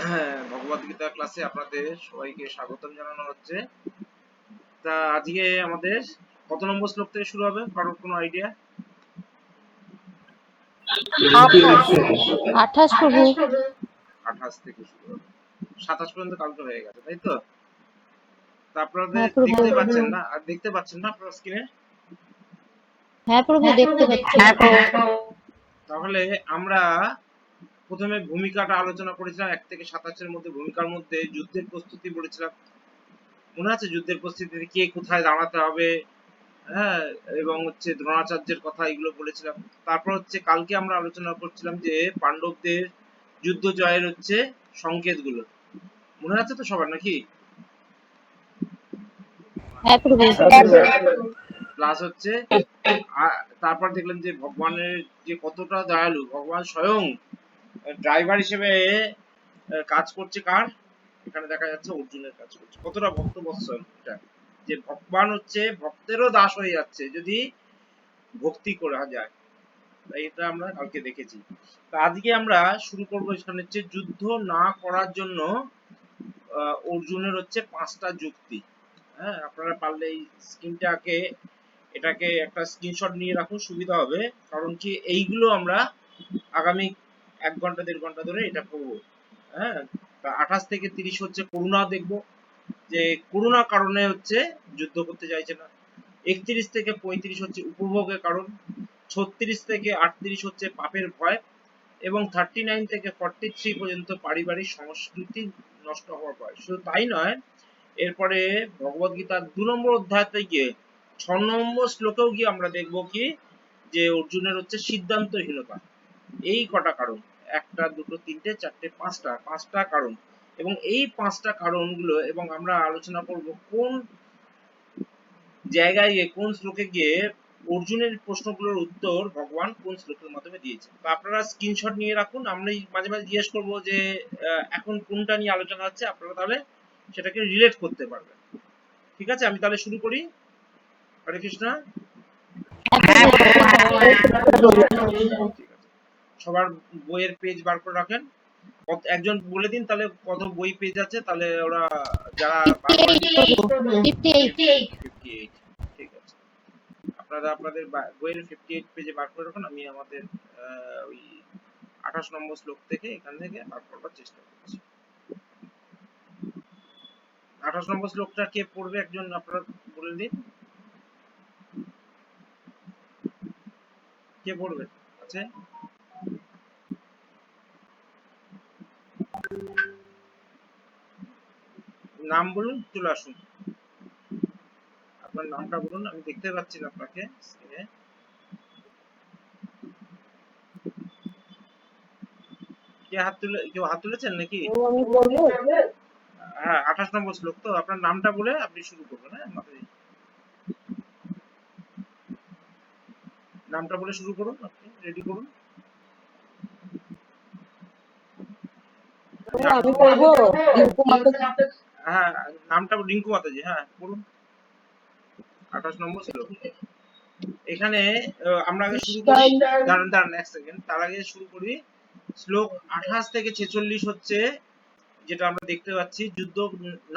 হ্যাঁ, ভগবদ্গীতা ক্লাসে আপনাদের সবাইকে স্বাগতম জানানো হচ্ছে। তা আজকে আমাদের কত নম্বর শ্লোক থেকে শুরু হবে? কারোর কোনো আইডিয়া? 28 প্রভু। 28 থেকে শুরু হবে। 27 পর্যন্ত কালকে হয়ে গেছে, তাই তো? তা আপনাদের হ্যাঁ প্রভু। দেখতে পাচ্ছেন না? আর দেখতে পাচ্ছেন না আপনার স্ক্রিনে? হ্যাঁ প্রভু, দেখতে পাচ্ছি। তাহলে আমরা প্রথমে ভূমিকাটা আলোচনা করেছিলাম 1 থেকে 27 এর মধ্যে। ভূমিকার মধ্যে যুদ্ধের প্রস্তুতি বলেছিলাম। মনে আছে যুদ্ধের প্রস্তুতিতে কে কোথায় দাঁড়াতে হবে? হ্যাঁ, এবং হচ্ছে দ্রোণাচার্যের কথা এগুলো বলেছিলাম। তারপর হচ্ছে কালকে আমরা আলোচনা করছিলাম যে পাণ্ডবদের যুদ্ধ জয়ের হচ্ছে সংকেতগুলো। মনে আছে তো সবার নাকি? হ্যাঁ প্রভু। প্লাস হচ্ছে তারপর দেখলাম যে ভগবানের যে কতটা দয়ালু, ভগবান স্বয়ং ড্রাইভার হিসেবে কাজ করছে কার? এখানে দেখা যাচ্ছে অর্জুনের কাজ করছে। কতটা ভক্ত বৎসল এটা, যে ভগবান হচ্ছে ভক্তেরও দাস হয়ে যাচ্ছে যদি ভক্তি করা যায়। এটা আমরা কালকে দেখেছি। তো আজকে আমরা শুরু করবো। এখানে হচ্ছে যুদ্ধ না করার জন্য অর্জুনের হচ্ছে 5টা যুক্তি। হ্যাঁ, আপনারা পারলে এই স্ক্রিনটাকে এটাকে একটা স্ক্রিনশট নিয়ে রাখুন, সুবিধা হবে। কারণ কি এইগুলো আমরা আগামী 1 ঘন্টা 1.5 ঘন্টা ধরে এটা পড়বো। হ্যাঁ, তা 28 থেকে 30 হচ্ছে করুণা দেখবো, যে করুণা কারণে হচ্ছে যুদ্ধ করতে চাইছে না। 31 থেকে 35 হচ্ছে উপভোগের কারণ। 36 থেকে 38 হচ্ছে পাপের ভয়। এবং 39 থেকে 43 পর্যন্ত পারিবারিক সংস্কৃতি নষ্ট হওয়ার ভয়। শুধু তাই নয়, এরপরে ভগবদ্গীতার 2 নম্বর অধ্যায়তে গিয়ে 6 নম্বর শ্লোকেও গিয়ে আমরা দেখব কি, যে অর্জুনের হচ্ছে সিদ্ধান্তহীনতা। এই কটা কারণ, 1টা 2টো 3টে 4টে 5টা কারণ। এবং এই 5টা কারণগুলো এবং আমরা আলোচনা করব কোন জায়গায় গিয়ে, কোন শ্লোকে গিয়ে অর্জুনের প্রশ্নগুলোর উত্তর ভগবান কোন শ্লোকের মাধ্যমে দিয়েছে। তো আপনারা স্ক্রিনশট নিয়ে রাখুন। আমরা মাঝে মাঝে জিজ্ঞেস করবো যে এখন কোনটা নিয়ে আলোচনা হচ্ছে, আপনারা তাহলে সেটাকে রিলেট করতে পারবেন। ঠিক আছে, আমি তাহলে শুরু করি। হরে কৃষ্ণ। ঠিক আছে, সবার বইয়ের পেজ বার করে রাখেন। একজন বলে দিন তাহলে কত বই পেজ আছে, তাহলে ওরা যারা বার করে 58। 58। ঠিক আছে, আপনারা আপনাদের বইয়ের 58 পেজে বার করে রাখুন। আমি আমাদের ওই 28 নম্বর শ্লোক থেকে এখান থেকে বার করবার চেষ্টা করছি। 28 নম্বর শ্লোকটা কে পড়বে একজন আপনারা বলে দিন। কে পড়বে? আছে? নাম বলুন, চলে আসুন। আপনার নামটা বলুন, আমি দেখতে পাচ্ছি না আপনাকে স্ক্রিনে। কেউ হাত তুলেছেন নাকি? আমি বলবো। হ্যাঁ, 28 নম্বর শ্লোক তো। আপনার নামটা বলে আপনি শুরু করবেন। হ্যাঁ, মাথায় নামটা বলে শুরু করুন, আপনি রেডি করুন। আমি বলবো। হ্যাঁ, নামটা রিঙ্কু মাতাজি। হ্যাঁ, বলুন। 28 নম্বর শ্লোক। এখানে আমরা আগে শুরু করি। দাঁড়ান দাঁড়ান 1 সেকেন্ড, তার আগে শুরু করি। শ্লোক 28 থেকে 46 হচ্ছে যেটা আমরা দেখতে পাচ্ছি যুদ্ধ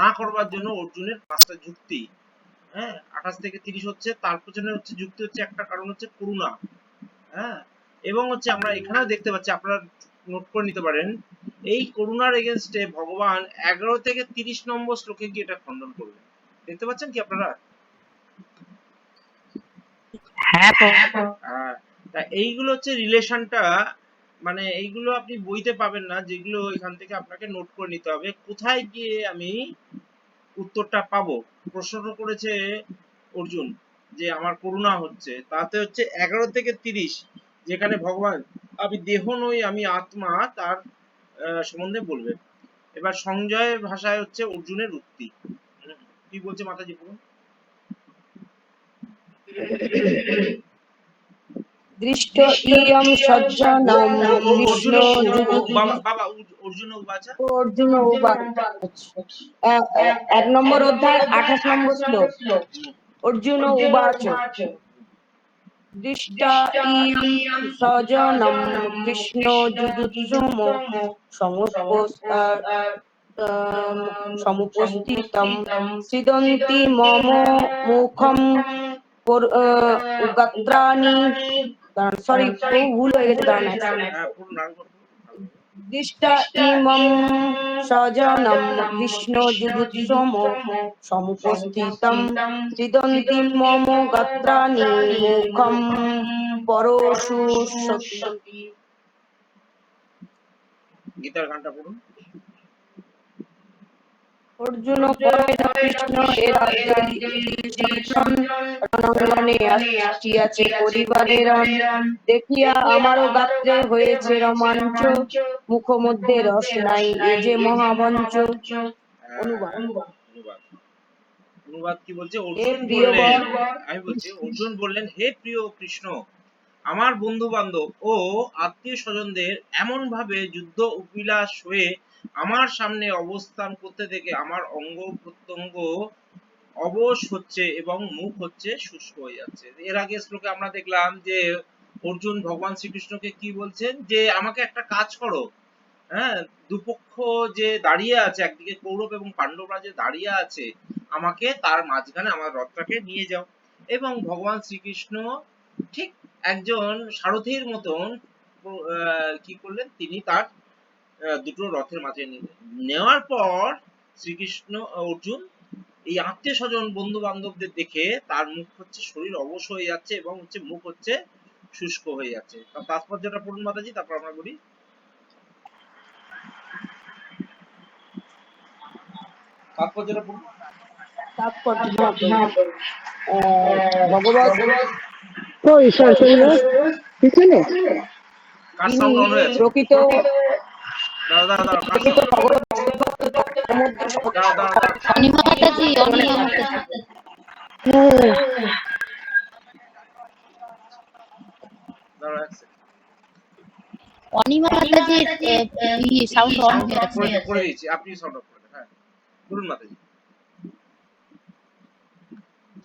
না করবার জন্য অর্জুনের 5টা যুক্তি। হ্যাঁ, 28 থেকে 30 হচ্ছে তার পেছনে হচ্ছে যুক্তি হচ্ছে একটা কারণ হচ্ছে করুণা। হ্যাঁ, এবং হচ্ছে আমরা এখানেও দেখতে পাচ্ছি, আপনারা নোট করে নিতে পারেন, এই করুণার এগেনস্টে ভগবান 11 থেকে 30 নম্বর শ্লোকে গিয়ে এটা খণ্ডন করবেন। দেখতে পাচ্ছেন কি আপনারা? হ্যাঁ তা এইগুলো হচ্ছে রিলেশনটা। মানে এইগুলো আপনি বইতে পাবেন না, যেগুলো এখান থেকে আপনাকে নোট করে নিতে হবে কোথায় গিয়ে আমি উত্তরটা পাবো। প্রশ্নটা করেছে অর্জুন যে আমার করুণা হচ্ছে, তাতে হচ্ছে 11 থেকে 30, যেখানে ভগবান আমি দেহ নই আমি আত্মা, তার সম্বন্ধে বলবে। এবার সংজয়ের ভাষায় হচ্ছে অর্জুনের উক্তি। কি বলছে মাতাজি বলুন। দৃষ্ট ইয়ং সজ্জনম অর্জুন বিষ্ণু বাবা অর্জুন উবাচা। অর্জুন উবাচ। 1 নম্বর অধ্যায় 28 নম্বর শ্লোক। অর্জুন উবাচ দৃষ্টা ইয়ং স্বজনম কৃষ্ণ যুযুৎসুম সমুপস্থিতম সিদন্তি মম মুখম গাত্রাণি। সরি, তো ভুল হয়ে গেছে, দাঁড়ান এক সেকেন্ড। হ্যাঁ, পড়ুন আরেকবার পড়ুন। দৃষ্টা ইমম স্বজনম কৃষ্ণ যুযুৎসম সমুপস্থিতম সিদন্তি মম গাত্রাণি মুখম পরশুষ্যতি। গীতার গানটা পড়ুন। অর্জুন কহেন কৃষ্ণ এ রাজ্যে শাসন রণাঙ্গনে আসিয়াছে পরিবারে রণ, দেখিয়া আমারও গাত্রে হয়েছে রোমাঞ্চ, মুখ মধ্যে রস নাই এ যে মহামঞ্চ। অনুবাদ। অনুবাদ অনুবাদ কি বলছে? হে অর্জুন প্রিয় বললেন, বর, আমি বলছি, অর্জুন বললেন, হে প্রিয় কৃষ্ণ, আমার বন্ধু বান্ধব ও আত্মীয় স্বজনদের এমন ভাবে যুদ্ধ উপিলাস হয়ে আমার সামনে অবস্থান করতে থেকে আমার অঙ্গ প্রত্যঙ্গ অবশ হচ্ছে এবং মুখ হচ্ছে শুষ্ক হয়ে যাচ্ছে। এর আগে শ্লোকে আমরা দেখলাম যে অর্জুন ভগবান শ্রীকৃষ্ণকে কি বলছেন, যে আমাকে একটা কাজ করো। হ্যাঁ, দুপক্ষ যে দাঁড়িয়ে আছে, একদিকে কৌরব এবং পাণ্ডবরা যে দাঁড়িয়ে আছে, আমাকে তার মাঝখানে আমার রথটাকে নিয়ে যাও। এবং ভগবান শ্রীকৃষ্ণ ঠিক একজন সারথীর মতন কি করলেন, তিনি তার দুটো রথের মাঝে নিলেন। নেওয়ার পর শ্রীকৃষ্ণ অর্জুন এই আত্মীয় স্বজন বন্ধু বান্ধবদের দেখে তার মুখ হচ্ছে, শরীর অবশ হয়ে যাচ্ছে এবং হচ্ছে মুখ হচ্ছে শুষ্ক হয়ে যাচ্ছে। তার তাৎপর্যটা পড়ুন মাতাজি, তারপর আমরা বলি। তাৎপর্যটা পড়ুন। তাৎপর্য ভগবত পিছনে কার যিনি সাউন্ড অন হয়ে আছে? প্রকৃত দাঁড়া দাঁড়া দাঁড়া, কার প্রকৃত সাউন্ড? ভগবত ভক্ত, তার মধ্যে দাঁড়া দাঁড়া দাঁড়া, অনিমা মাতাজি, অনিমা মাতাজি। দাঁড়া এক সেকেন্ড। অনিমা মাতাজির সাউন্ড অন সাউন্ড হয়ে অফ আছে। করে দিয়েছি, আপনি সাউন্ড অফ করে দেন। হ্যাঁ, বলুন মাতাজি।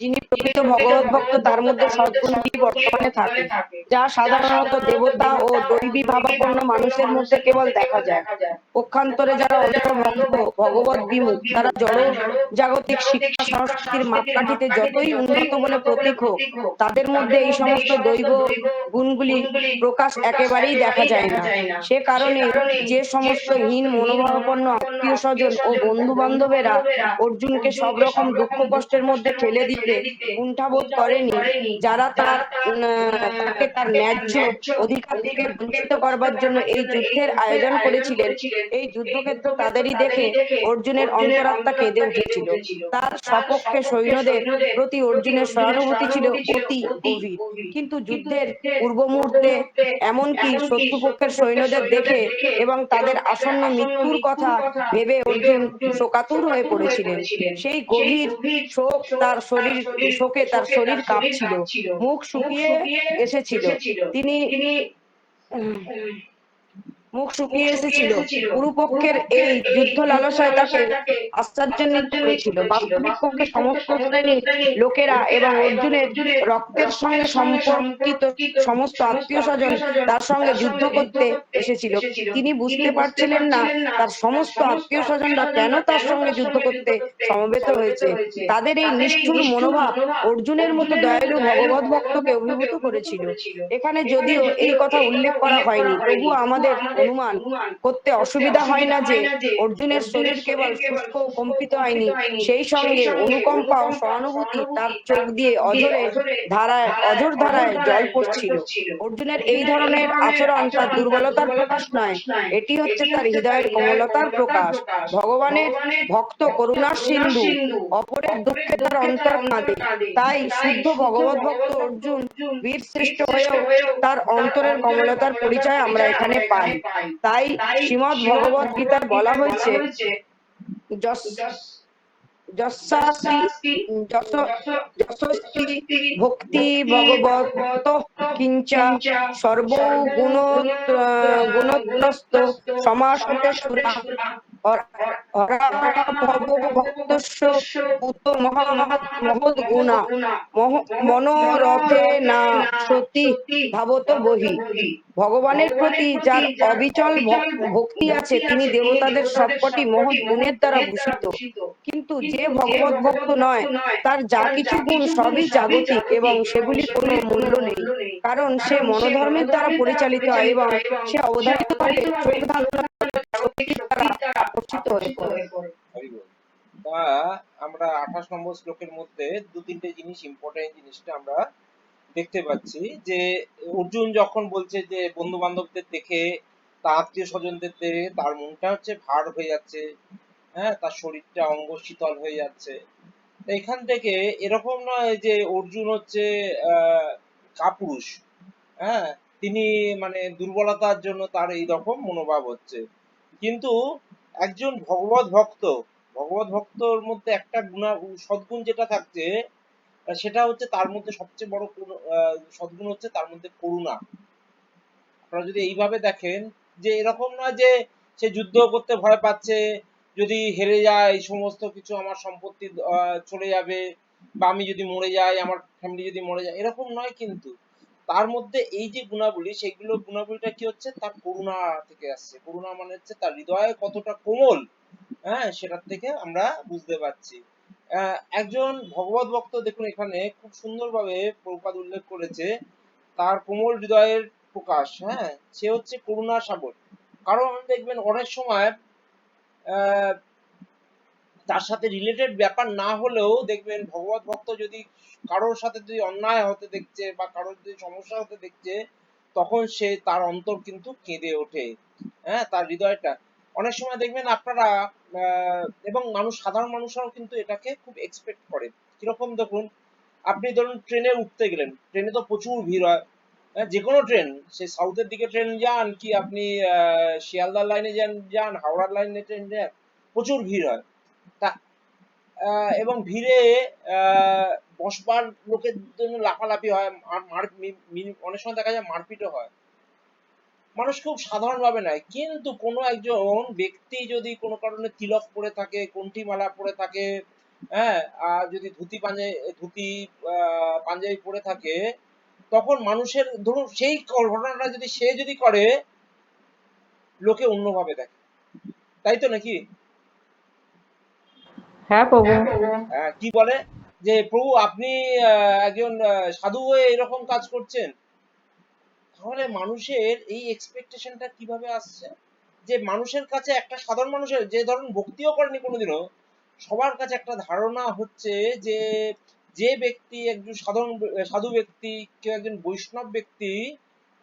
যিনি প্রকৃত ভগবত ভক্ত, তার মধ্যে সদ্গুণটি বর্তমানে থাকে, যা সাধারণত দেবতা ও দৈবী ভাবাপন্ন মানুষের মধ্যে কেবল দেখা যায়। পক্ষান্তরে যারা অন্তর্ভক্ত ভগবত বিমুখ, তারা জড় জাগতিক শিক্ষা সংস্কৃতির মাপকাঠিতে যতই উন্নত বলে প্রতীক হোক, তাদের মধ্যে এই সমস্ত দৈব গুণগুলি প্রকাশ একেবারেই দেখা যায় না। সে কারণে যে সমস্ত হীন মনোভাবাপন্ন আত্মীয় স্বজন ও বন্ধু বান্ধবেরা অর্জুনকে সব রকম দুঃখ কষ্টের মধ্যে ঠেলে দিতে কুণ্ঠাবোধ করেনি, যারা তাকে তার ন্যায্য অধিকার থেকে বঞ্চিত করবার জন্য এই যুদ্ধের আয়োজন করেছিলেন, এই যুদ্ধক্ষেত্র তাদেরই দেখে অর্জুনের অন্তরাত্মা কেঁদে উঠেছিল। তার সপক্ষে সৈন্যদের প্রতি অর্জুনের সহানুভূতি ছিল অতি গভীর। কিন্তু যুদ্ধের পূর্ব মুহূর্তে এমনকি শত্রুপক্ষের সৈন্যদের দেখে এবং তাদের আসন্ন মৃত্যুর কথা ভেবে অর্জুন শোকাতুর হয়ে পড়েছিলেন। সেই গভীর শোকে তার শরীর কাঁপছিল, মুখ শুকিয়ে এসেছিল। তিনি মুখ শুকিয়ে এসেছিল। গুরুপক্ষের এই যুদ্ধ লালসায় তাকে আশ্চর্যান্বিত করেছিল। বাস্তবিক পক্ষে সমস্ত শ্রেণীর লোকেরা এবং অর্জুনের রক্তের সঙ্গে সম্পর্কিত সমস্ত আত্মীয় স্বজন তার সঙ্গে যুদ্ধ করতে এসেছিল। তিনি বুঝতে পারছিলেন না তার সমস্ত আত্মীয় স্বজনরা কেন তার সঙ্গে যুদ্ধ করতে সমবেত হয়েছে। তাদের এই নিষ্ঠুর মনোভাব অর্জুনের মতো দয়ালু ভগবত ভক্তকে অভিভূত করেছিল। এখানে যদিও এই কথা উল্লেখ করা হয়নি, তবুও আমাদের অনুমান করতে অসুবিধা হয় না যে অর্জুনের শরীর কেবল শুষ্ক ও কম্পিত হয়নি, সেই সঙ্গে অনুকম্পা ও সহানুভূতি তার চোখ দিয়ে অঝোর ধারায় জল পড়ছিল। অর্জুনের এই ধরনের আচরণ তার দুর্বলতার প্রকাশ নয়, এটি হচ্ছে তার হৃদয়ের কোমলতার প্রকাশ। ভগবানের ভক্ত করুণার সিন্ধু, অপরের দুঃখে তার অন্তর কাঁদে। তাই শুদ্ধ ভগবত ভক্ত অর্জুন বীর শ্রেষ্ঠ হয়েও তার অন্তরের কমলতার পরিচয় আমরা এখানে পাই। তাই শ্রীমদ্ ভগবত গীতার বলা হয়েছে, যশস্তি ভক্তি ভগবত কিঞ্চা সর্বগুণত্রস্ত সমাসতে সুরা অরা অরা ভব ভক্তস্য উত মহৎ গুণা মনোরথে না সতী ভাবত বহি। ভগবানের প্রতি যার অবিচল ভক্তি আছে তিনি দেবতাদের সবকটি মহৎ গুণের দ্বারা ভূষিত, কিন্তু যে ভগবত ভক্ত নয় তার যা কিছু গুণ সবই জাগতিক এবং সেগুলি কোনো মূল্য নেই, কারণ সে মনোধর্মের দ্বারা পরিচালিত হয় এবং সে অবধারিতভাবে চোখ ধাঁধানো শক্তির দ্বারা আকর্ষিত হয়ে পড়ে। হরি বল। তা আমরা 28 নম্বর শ্লোকের মধ্যে দু তিনটে জিনিস ইম্পর্টেন্ট জিনিসটা আমরা দেখতে পাচ্ছি যে অর্জুন যখন বলছে যে বন্ধু বান্ধবদের দেখে তার আত্মীয় স্বজনদের দেখে তার মনটা হচ্ছে ভার হয়ে যাচ্ছে, হ্যাঁ, তার শরীরটা অঙ্গ শীতল হয়ে যাচ্ছে। তো এখান থেকে এরকম নয় যে অর্জুন হচ্ছে কাপুরুষ, হ্যাঁ, তিনি মানে দুর্বলতার জন্য তার এই রকম মনোভাব হচ্ছে, কিন্তু একজন ভগবত ভক্তর মধ্যে একটা সদ্গুণ যেটা থাকছে সেটা হচ্ছে তার মধ্যে সবচেয়ে বড় সদ্গুণ হচ্ছে তার মধ্যে করুণা। আপনারা যদি এইভাবে দেখেন যে এরকম নয় যে সে যুদ্ধ করতে ভয় পাচ্ছে, যদি হেরে যায় এই সমস্ত কিছু আমার সম্পত্তি চলে যাবে, বা আমি যদি মরে যাই, আমার ফ্যামিলি যদি মরে যায়, এরকম নয়, কিন্তু তার মধ্যে এই যে গুণাবলী সেইগুলো গুণাবলীটা কি হচ্ছে তার করুণা থেকে আসছে। করুণা মানে হচ্ছে তার হৃদয় কতটা কোমল, হ্যাঁ, সেটার থেকে আমরা বুঝতে পারছি। একজন ভগবত ভক্ত দেখুন এখানে খুব সুন্দরভাবে প্রভুপাদ উল্লেখ করেছে তার কোমল হৃদয়ের প্রকাশ, হ্যাঁ, সে হচ্ছে করুণা সাগর। কারণ দেখবেন অনেক সময় তার সাথে রিলেটেড ব্যাপার না হলেও দেখবেন ভগবত ভক্ত যদি কারোর সাথে যদি অন্যায় হতে দেখছে বা কারোর যদি সমস্যা হতে দেখছে তখন সে তার অন্তর কিন্তু কেঁদে ওঠে, হ্যাঁ, তার হৃদয়টা। অনেক সময় দেখবেন আপনারা এবং সাধারণ মানুষরাও কিন্তু এটাকে খুব এক্সপেক্ট করে। কিরকম দেখুন, আপনি ধরুন ট্রেনে উঠতে গেলেন, ট্রেনে তো প্রচুর ভিড় হয়, যে কোনো ট্রেন, সে সাউথের দিকে ট্রেন যান কি আপনি শিয়ালদার লাইনে যান হাওড়ার লাইনে ট্রেন যান, প্রচুর ভিড় হয়। তা এবং ভিড়ে বসবার লোকের জন্য লাফালাফি হয়, অনেক সময় দেখা যায় মারপিটও হয়। মানুষ খুব সাধারণ ভাবে নেয়, কিন্তু কোনো একজন ব্যক্তি যদি কোনো কারণে তিলক পরে থাকে, কণ্ঠিমালা পরে থাকে, হ্যাঁ, আর যদি ধুতি পাঞ্জাবি পরে থাকে, তখন মানুষের ধরুন সেই ঘটনাটা যদি সে যদি করে লোকে অন্যভাবে দেখে, তাই তো নাকি? হ্যাঁ প্রভু। কি বলে যে প্রভু আপনি একজন সাধু হয়ে এরকম কাজ করছেন, তাহলে মানুষের এই এক্সপেকটেশনটা কিভাবে আসছে যে মানুষের কাছে একটা সাধারণ মানুষের যে ধরুন ভক্তিও করেনি কোনোদিনও, সবার কাছে একটা ধারণা হচ্ছে যে যে ব্যক্তি একজন সাধু ব্যক্তি, কেউ একজন বৈষ্ণব ব্যক্তি,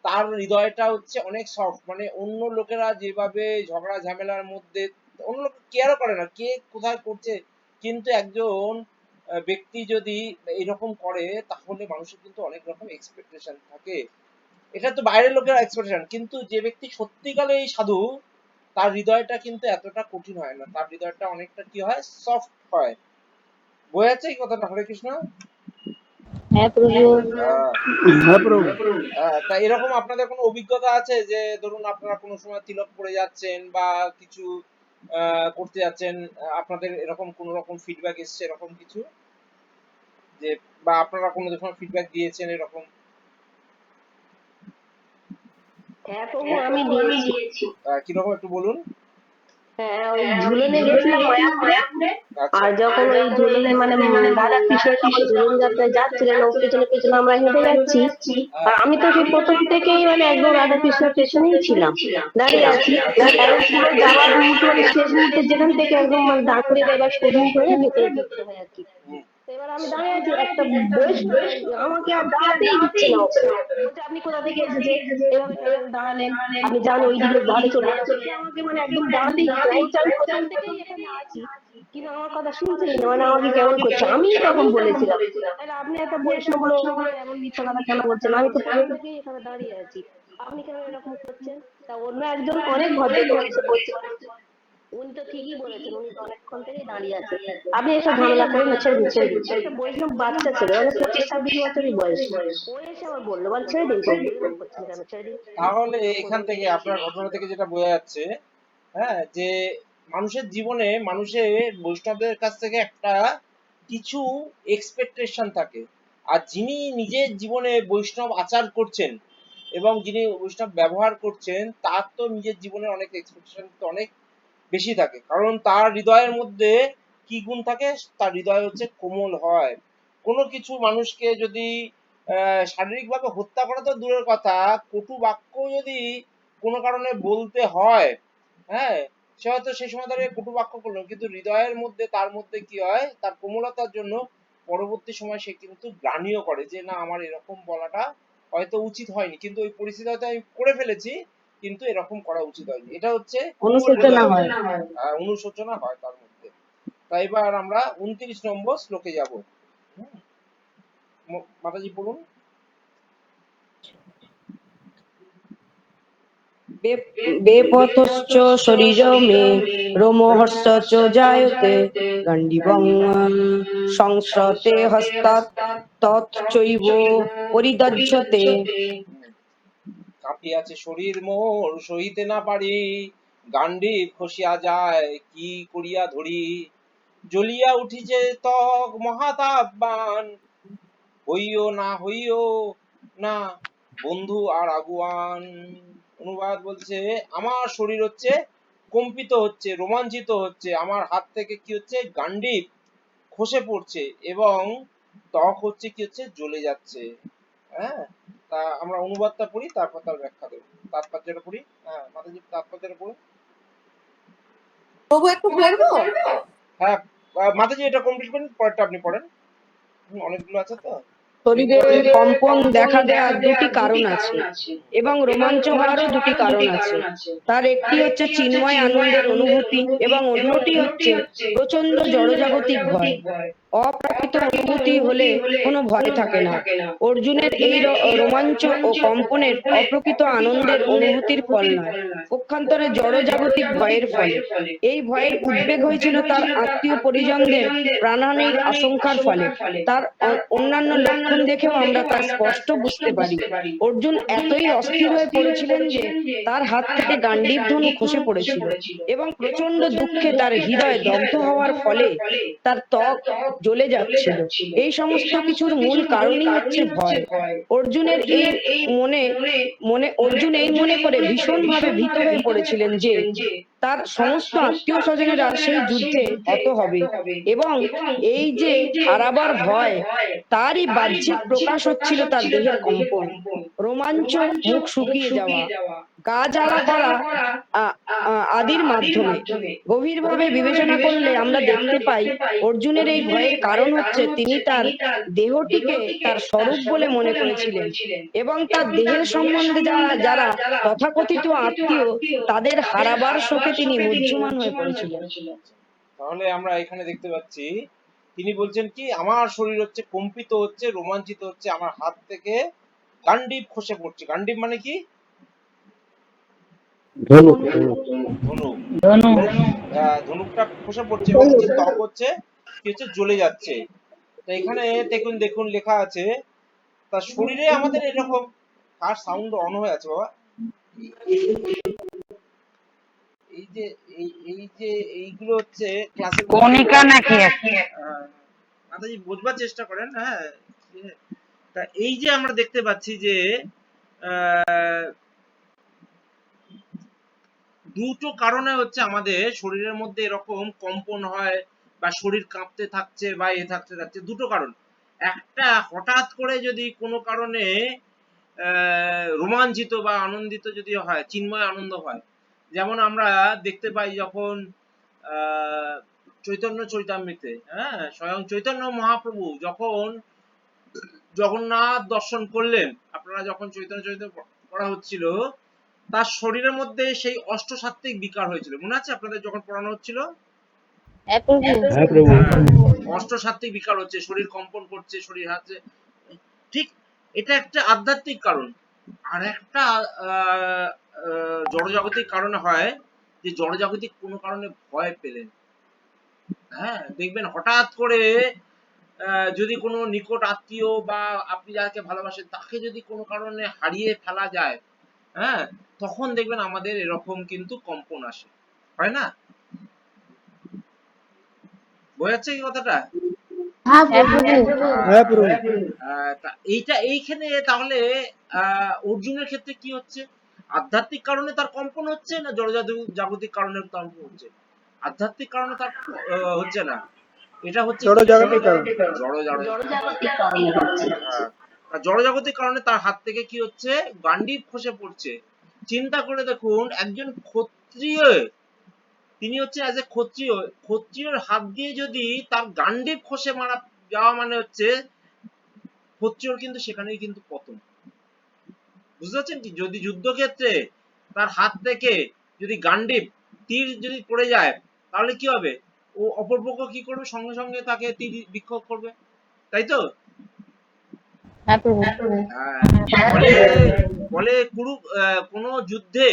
তার হৃদয়টা হচ্ছে অনেক সফট, মানে অন্য লোকেরা যেভাবে ঝগড়া ঝামেলার মধ্যে অন্য লোক কেয়ারও করে না কে কোথায় করছে, কিন্তু একজন ব্যক্তি যদি এরকম করে তাহলে মানুষের কিন্তু অনেক রকম এক্সপেকটেশন থাকে। এটা তো বাইরের লোকের এক্সপেকটেশন, কিন্তু যে ব্যক্তি সত্যিকারে এই সাধু তার হৃদয়টা কিন্তু এতটা কঠিন হয় না, তার হৃদয়টা অনেকটা কি হয় সফট হয়। বোঝাচ্ছে এই কথাটা? হরে কৃষ্ণ। হ্যাঁ প্রভু। হ্যাঁ প্রভু। তা এরকম আপনাদের কোনো অভিজ্ঞতা আছে যে ধরুন আপনারা কোনো সময় তিলক পড়ে যাচ্ছেন বা কিছু করতে যাচ্ছেন, আপনাদের এরকম কোনো রকম ফিডব্যাক এসছে এরকম কিছু, যে বা আপনারা কোনো সময় ফিডব্যাক দিয়েছেন এরকম? হ্যাঁ প্রভু আমি দিয়েছি। কিরকম একটু বলুন। হ্যাঁ ওই ঝুলনে গেছিলাম মায়াপুরে। আচ্ছা। আর যখন ওই ঝুলনে মানে রাধা কৃষ্ণ তখন ঝুলন যাত্রায় যাচ্ছিলেন ও পেছনে পেছনে আমরা হেঁটে যাচ্ছি। আর আমি তো সেই প্রথম থেকেই মানে একদম রাধা কৃষ্ণের পেছনেই ছিলাম, দাঁড়িয়ে আছি। এবং পুরো যাওয়ার মুহূর্তে মানে শেষ মুহূর্তে যেখান থেকে একদম মানে দাঁড় করিয়ে দেয় এবার শোধন হয়ে ভেতরে ঢুকতে হয় আর কি। তো এবার আমি দাঁড়িয়ে আছি, একটা বৈষ্ণব আমাকে আর দাঁড়াতেই দিচ্ছে না, ওকে বলছে আপনি কোথা থেকে এসেছে, এভাবে কেন দাঁড়ালেন, আপনি যান ওই দিকে ধারে চলে যান। সে আমাকে মানে একদম দাঁড়াতেই দিচ্ছে না, বলছে আমি প্রথম থেকেই এখানে আছি কিন্তু আমার কথা শুনছেই না, মানে আমাকে কেমন করছে। আমি তখন বলেছিলাম তাহলে আপনি একটা বৈষ্ণব লোক আমাকে এমন মিথ্যা কথা কেন বলছেন, আমি তো প্রথম থেকেই এখানে দাঁড়িয়ে আছি, আপনি কেন এরকম করছেন। তা অন্য একজন অনেক ভদ্রলোক এসে বলছে উনি তো ঠিকই বলেছেন, উনি তো অনেকক্ষণ থেকেই দাঁড়িয়ে আছে, আপনি এসব ঝামেলা করেন না, ছেড়ে দিন ছেড়ে দিন। একটা বৈষ্ণব বাচ্চা ছেলে মানে 25-26 বছরই বয়স, ও এসে আবার বললো বল ছেড়ে দিন প্রভু এরকম করছেন কেন, ছেড়ে দিন। তাহলে এখান থেকে আপনার ঘটনা থেকে যেটা বোঝা যাচ্ছে, হ্যাঁ, যে মানুষের জীবনে মানুষের বৈষ্ণবদের কাছ থেকে একটা কিছু এক্সপেকটেশন থাকে, আর যিনি নিজের জীবনে বৈষ্ণব আচার করছেন এবং যিনি বৈষ্ণব ব্যবহার করছেন তার তো নিজের জীবনে অনেক এক্সপেকটেশন তো অনেক বেশি থাকে, কারণ তার হৃদয়ের মধ্যে কি গুণ থাকে, তার হৃদয় হচ্ছে কোমল হয়। কোনো কিছু মানুষকে যদি শারীরিকভাবে হত্যা করা তো দূরের কথা, কটু বাক্য যদি কোনো কারণে বলতে হয়, হ্যাঁ, সে হয়তো সেই সময় দাঁড়িয়ে কটু বাক্য করলো, কিন্তু হৃদয়ের মধ্যে তার মধ্যে কি হয়, তার কোমলতার জন্য পরবর্তী সময় সে কিন্তু গ্লানিও করে যে না আমার এরকম বলাটা হয়তো উচিত হয়নি, কিন্তু ওই পরিস্থিতি হয়তো আমি করে ফেলেছি, কিন্তু এরকম করা উচিত হয়নি। এটা হচ্ছে কোমল অনুশোচনা হৃদয়, হয়। অনুশোচনা হয় তার মধ্যে। তাই এবার আমরা 29 নম্বর শ্লোকে যাব। মাতাজি পড়ুন। বেপথশ্চ শরীর মে রোমহর্ষ চ জায়তে গণ্ডীবং সংস্রতে হস্তাৎ তৎচৈব পরিদজ্যতে। কাঁপিয়াছে শরীর মোর সহিতে না পারি, গান্ডীব খসিয়া যায় কি করিয়া ধরি, জ্বলিয়া উঠিছে ত্বক মহাতাপবান, হইও না বন্ধু আর আগুয়ান। অনুবাদ বলছে আমার শরীর হচ্ছে কম্পিত হচ্ছে, রোমাঞ্চিত হচ্ছে, আমার হাত থেকে কি হচ্ছে গান্ডীব খসে পড়ছে এবং ত্বক হচ্ছে কি হচ্ছে জ্বলে যাচ্ছে। হ্যাঁ, তা আমরা অনুবাদটা পড়ি তারপর তার ব্যাখ্যা দেবো, তাৎপর্যটা পড়ি। হ্যাঁ মাতাজি তাৎপর্যটা পড়ুন। প্রভু একটু পড়বো? হ্যাঁ মাতাজি এটা কমপ্লিট করেন, পরেরটা আপনি পড়েন, অনেকগুলো আছে তো। শরীরে কম্পন দেখা দেওয়ার দুটি কারণ আছে এবং রোমাঞ্চ হওয়ারও দুটি কারণ আছে। তার একটি হচ্ছে চিন্ময় আনন্দের অনুভূতি এবং অন্যটি হচ্ছে প্রচন্ড জড়জাগতিক ভয়। অপ্রাকৃত অনুভূতি হলে কোনো ভয় থাকে না। অর্জুনের এই রোমাঞ্চ ও কম্পনের অপ্রকৃত আনন্দের অনুভূতির ফল নয়, পক্ষান্তরে জড়জাগতিক ভয়ের ফলে। এই ভয়ের উদ্বেগ হয়েছিল তার আত্মীয় পরিজনদের প্রাণহানির আশঙ্কার ফলে। তার অন্যান্য লক্ষণ দেখেও আমরা তা স্পষ্ট বুঝতে পারি। অর্জুন এতই অস্থির হয়ে পড়েছিলেন যে তার হাত থেকে গান্ডীব ধনু খসে পড়েছিল এবং প্রচন্ড দুঃখে তার হৃদয় দগ্ধ হওয়ার ফলে তার ত্বক জ্বলে যাচ্ছিল। এই সমস্ত কিছুর মূল কারণই হচ্ছে ভয়। অর্জুনের এই অর্জুন এই মনে করে ভীষণভাবে ভীত হয়ে পড়েছিলেন যে তার সমস্ত আত্মীয় স্বজনেরা সেই যুদ্ধে হত হবে এবং এই যে হারাবার ভয় তারই বাহ্যিক প্রকাশ হচ্ছিল তার দেহের কম্পন, রোমাঞ্চ, মুখ শুকিয়ে যাওয়া, গা জ্বালা করা আদির মাধ্যমে। গভীরভাবে বিবেচনা করলে আমরা দেখতে পাই অর্জুনের এই ভয়ের কারণ হচ্ছে তিনি তার দেহটিকে তার স্বরূপ বলে মনে করেছিলেন এবং তার দেহের সম্বন্ধে যারা তথাকথিত আত্মীয় তাদের হারাবার শোকে তিনি মুহ্যমান হয়ে পড়েছিলেন। তাহলে আমরা এখানে দেখতে পাচ্ছি তিনি বলছেন কি আমার শরীর হচ্ছে কম্পিত হচ্ছে, রোমাঞ্চিত হচ্ছে, আমার হাত থেকে গান্ডীব খসে পড়ছে। গান্ডীব মানে কি? ধনুক ধনুক। ধনু। ধনুকটা খসে পড়ছে এবং হচ্ছে ত্বক হচ্ছে কি হচ্ছে জ্বলে যাচ্ছে। তো এখানে দেখুন দেখুন লেখা আছে তার শরীরে আমাদের এরকম, কার সাউন্ড অন হয়ে আছে বাবা? এই যে এই যে এইগুলো হচ্ছে ক্লাসের কণিকা নাকি মাতাজি বুঝবার চেষ্টা করেন। হ্যাঁ, তা এই যে আমরা দেখতে পাচ্ছি যে দুটো কারণে হচ্ছে আমাদের শরীরের মধ্যে এরকম কম্পন হয় বা শরীর কাঁপতে থাকছে বা থাকতে থাকছে, দুটো কারণ। একটা হঠাৎ করে যদি কোনো কারণে রোমাঞ্চিত বা আনন্দিত যদি হয়, চিন্ময় আনন্দ হয়, যেমন আমরা দেখতে পাই যখন চৈতন্য চরিতামৃতে, হ্যাঁ, স্বয়ং চৈতন্য মহাপ্রভু যখন জগন্নাথ দর্শন করলেন, আপনারা যখন চৈতন্য চরিতামৃত পড়া হচ্ছিল তার শরীরের মধ্যে সেই অষ্টসাত্ত্বিক বিকার হয়েছিল, মনে আছে আপনাদের যখন পড়ানো হচ্ছিল? হ্যাঁ প্রভু। হ্যাঁ প্রভু। অষ্টসাত্ত্বিক বিকার হচ্ছে, শরীর কম্পন করছে, শরীর হাতে, ঠিক এটা একটা আধ্যাত্মিক কারণ। আর একটা জড়জাগতিক কারণে হয় যে জড়জাগতিক কোনো কারণে ভয় পেলেন। হ্যাঁ, দেখবেন হঠাৎ করে যদি কোনো নিকট আত্মীয় বা আপনি যাকে ভালোবাসেন তাকে যদি কোনো কারণে হারিয়ে ফেলা যায়, হ্যাঁ, তখন দেখবেন আমাদের এরকম কিন্তু কম্পন আসে, হয় না? বোঝাচ্ছে কি কথাটা? হ্যাঁ প্রভু। হ্যাঁ প্রভু। এইখানে তাহলে অর্জুনের ক্ষেত্রে কি হচ্ছে? আধ্যাত্মিক কারণে তার কম্পন হচ্ছে না জাগতিক কারণে কম্পন হচ্ছে? আধ্যাত্মিক কারণে তার হচ্ছে না, এটা হচ্ছে জড় জাগতিক কারণ। জড়জাগতিক কারণে হচ্ছে। জড়জাগতিক কারণে তার হাত থেকে কি হচ্ছে? গান্ডীব খসে পড়ছে। চিন্তা করে দেখুন, একজন ক্ষত্রিয়, তিনি হচ্ছে অ্যাজ এ ক্ষত্রিয়, ক্ষত্রিয়র হাত দিয়ে যদি তার গান্ডীব খসে মারা যাওয়া মানে হচ্ছে ক্ষত্রিয়র কিন্তু সেখানেই কিন্তু পতন। বুঝতে পারছেন কি? যদি যুদ্ধক্ষেত্রে তার হাত থেকে যদি গান্ডীব তীর যদি পড়ে যায়, তাহলে কি হবে? ও অপরপক্ষ কি করবে? সঙ্গে সঙ্গে তাকে তীর বিক্ষেপ করবে, তাই তো? হ্যাঁ প্রভু। বলে বলে কোনো যুদ্ধে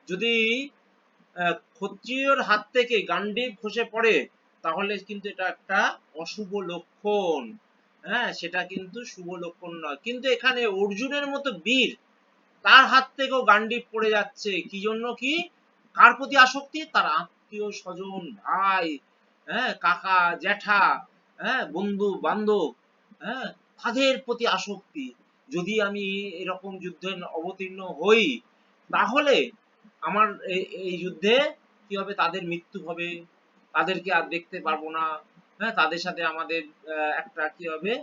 যদি ক্ষত্রিয়র হাত থেকে গান্ডীব খসে পড়ে, তাহলে কিন্তু এটা একটা অশুভ লক্ষণ। হ্যাঁ, সেটা কিন্তু শুভ লক্ষণ নয়। কিন্তু এখানে অর্জুনের মতো বীর, তার হাত থেকেও গান্ডীব পড়ে যাচ্ছে। কি জন্য? কি কার প্রতি আসক্তি? তার আত্মীয় স্বজন, ভাই, হ্যাঁ, কাকা জ্যাঠা, হ্যাঁ, বন্ধু বান্ধব, হ্যাঁ, তাদের প্রতি আসক্তি। যদি আমি এরকম যুদ্ধে অবতীর্ণ হই, তাহলে আমার এই যুদ্ধে কি হবে? তাদের মৃত্যু হবে, তাদেরকে আর দেখতে পারবো না। হ্যাঁ, তাদের সাথে আমাদের একটা কি হবে?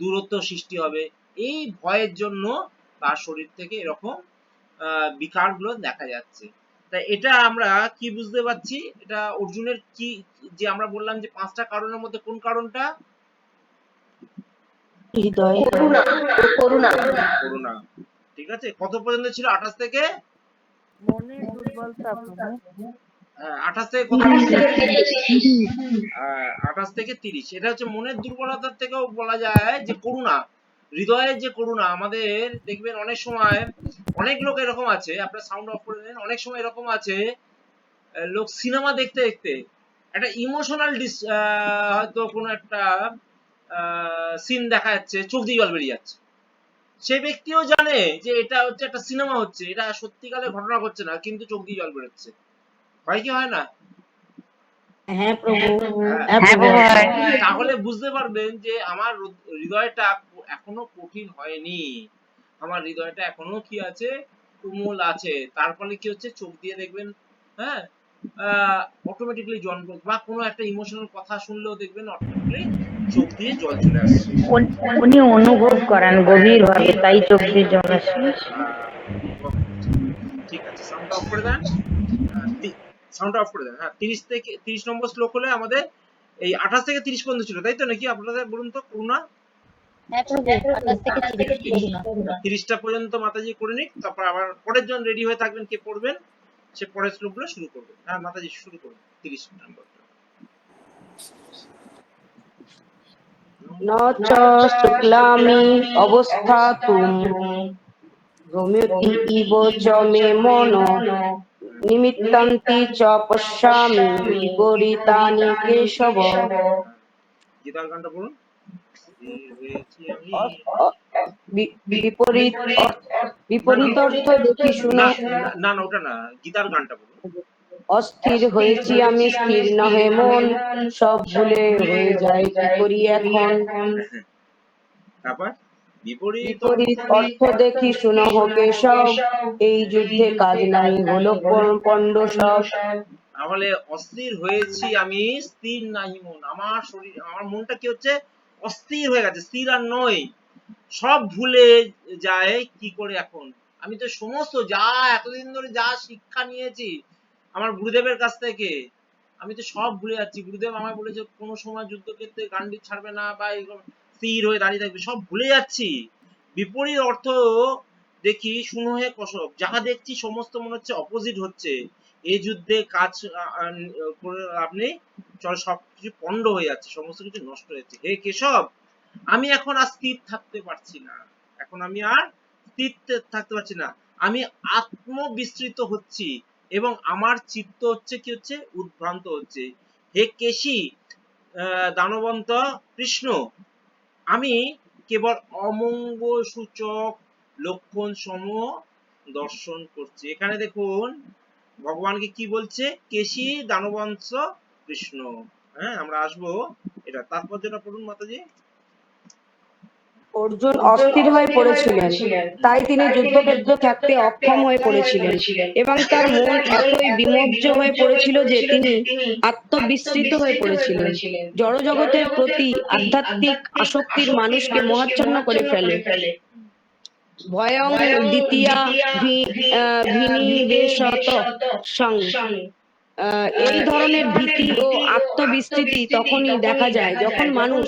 দূরত্ব সৃষ্টি হবে। এই ভয়ের জন্য তার শরীর থেকে এরকম বিকারগুলো দেখা যাচ্ছে। তা এটা আমরা কি বুঝতে পারছি? এটা অর্জুনের কি, যে আমরা বললাম যে 5টা কারণের মধ্যে কোন কারণটা? হৃদয় করুণা। করুণা। ঠিক আছে, কত পর্যন্ত ছিল? 28 থেকে মনের দুর্বলতা প্রভু। 28 থেকে কত? 28 থেকে 30। এটা হচ্ছে মনের দুর্বলতার থেকেও বলা যায় যে করুণা, হৃদয়ের যে করুণা। আমাদের দেখবেন অনেক সময় অনেক লোক এরকম আছে, আপনার সাউন্ড অফ করে দেন, অনেক সময় এরকম আছে লোক সিনেমা দেখতে দেখতে একটা ইমোশনাল হয়তো কোনো একটা সিন দেখা যাচ্ছে, চোখ দিয়ে জল বেরিয়ে যাচ্ছে। সে ব্যক্তিও জানে যে এটা হচ্ছে একটা সিনেমা হচ্ছে, এটা সত্যিকারের ঘটনা ঘটছে না, কিন্তু চোখ দিয়ে জল বেরোচ্ছে। হয় কি হয় না? হ্যাঁ প্রভু। হ্যাঁ, হ্যাঁ প্রভু হয়। তাহলে বুঝতে পারবেন যে আমার হৃদয়টা এখনো কঠিন হয়নি, আমার হৃদয়টা এখনো কি আছে? তুমুল আছে। তার ফলে কি হচ্ছে? চোখ দিয়ে দেখবেন, হ্যাঁ, অটোমেটিক্যালি জল, বা কোনো একটা ইমোশনাল কথা শুনলেও দেখবেন অটোমেটিক্যালি চোখ দিয়ে জল চলে আসছে। উনি অনুভব করেন গভীর ভাবে, তাই চোখ দিয়ে জল আসে। ঠিক আছে, সাউন্ড অফ করে দেন। সাউন্ড অফ করে দেন। হ্যাঁ, 30 থেকে 30 নম্বর শ্লোক হলে আমাদের এই 28 থেকে 30 পর্যন্ত ছিল, তাই তো? নাকি আপনাদের বলুন তো, করুণা। হ্যাঁ প্রভু, 28 থেকে 30 করুণা। 30টা পর্যন্ত মাতাজি করে নিক, তারপর আবার পরের জন রেডি হয়ে থাকবেন, কে পড়বেন সে পরের শ্লোকগুলো শুরু করবে। হ্যাঁ মাতাজি শুরু করুন 30 নম্বর। ন চ শুক্লামি অবস্থাতুম ভ্রমতি ইব চ মে মন নিমিত্তান্তি চ পশ্যামি বিপরীতানি কেশব। গীতার গানটা বলুন। বিপরীত বিপরীত অর্থ দেখি শুনো। না না, ওটা না, গীতার গানটা বলুন। অস্থির হয়েছি আমি, স্থির নহে মন, সব ভুলে হয়ে যায় কি করি এখন। তারপর বিপরীত বিপরীত অর্থ দেখি শুনো কেশব, এই যুদ্ধে কাজ নাই হলো পণ্ড সব। তাহলে অস্থির হয়েছি আমি, স্থির নাই মন। আমার শরীর, আমার মনটা কি হচ্ছে? অস্থির হয়ে গেছে, স্থির আর নয়। সব ভুলে যায় কি করে এখন। আমি তো সমস্ত যা এতদিন ধরে যা শিক্ষা নিয়েছি আমার গুরুদেবের কাছ থেকে, আমি তো সব ভুলে যাচ্ছি। গুরুদেব আমায় বলেছে কোনো সময় যুদ্ধক্ষেত্রে গান্ডীব ছাড়বে না, বা স্থির হয়ে দাঁড়িয়ে থাকবে, সব ভুলে যাচ্ছি। বিপরীত অর্থ দেখি শুনো হে কশব, যাহা দেখছি সমস্ত মনে হচ্ছে অপোজিট হচ্ছে। এই যুদ্ধে কাজ করে লাভ নেই, চল সবকিছু পণ্ড হয়ে যাচ্ছে, সমস্ত কিছু নষ্ট হয়ে যাচ্ছে। হে কেশব, আমি এখন আর স্থির থাকতে পারছি না, এখন আমি আর স্থির থাকতে পারছি না, আমি আত্মবিস্মৃত হচ্ছি, এবং আমার চিত্ত হচ্ছে কি হচ্ছে? উদ্ভ্রান্ত হচ্ছে। হে কেশী, দানবন্ত কৃষ্ণ, আমি কেবল অমঙ্গল সূচক লক্ষণ সমূহ দর্শন করছি। এখানে দেখুন ভগবানকে কি বলছে? কেশী দানবংশ কৃষ্ণ। হ্যাঁ, আমরা আসবো। এটা তাৎপর্যটা পড়ুন মাতাজি। অর্জুন অস্থির হয়ে পড়েছিলেন, তাই তিনি যুদ্ধক্ষেত্রে থাকতে অক্ষম হয়ে পড়েছিলেন এবং তার মন এতই বিমোহ্য হয়ে পড়েছিল যে তিনি আত্মবিস্মৃত হয়ে পড়েছিলেন। জড়জগতের প্রতি আধ্যাত্মিক আসক্তির মানুষকে মোহাচ্ছন্ন করে ফেলে। ভয়ং দ্বিতীয়া ভিনিবেশত সং। এই ধরনের ভীতি ও আত্মবিস্মৃতি তখনই দেখা যায় যখন মানুষ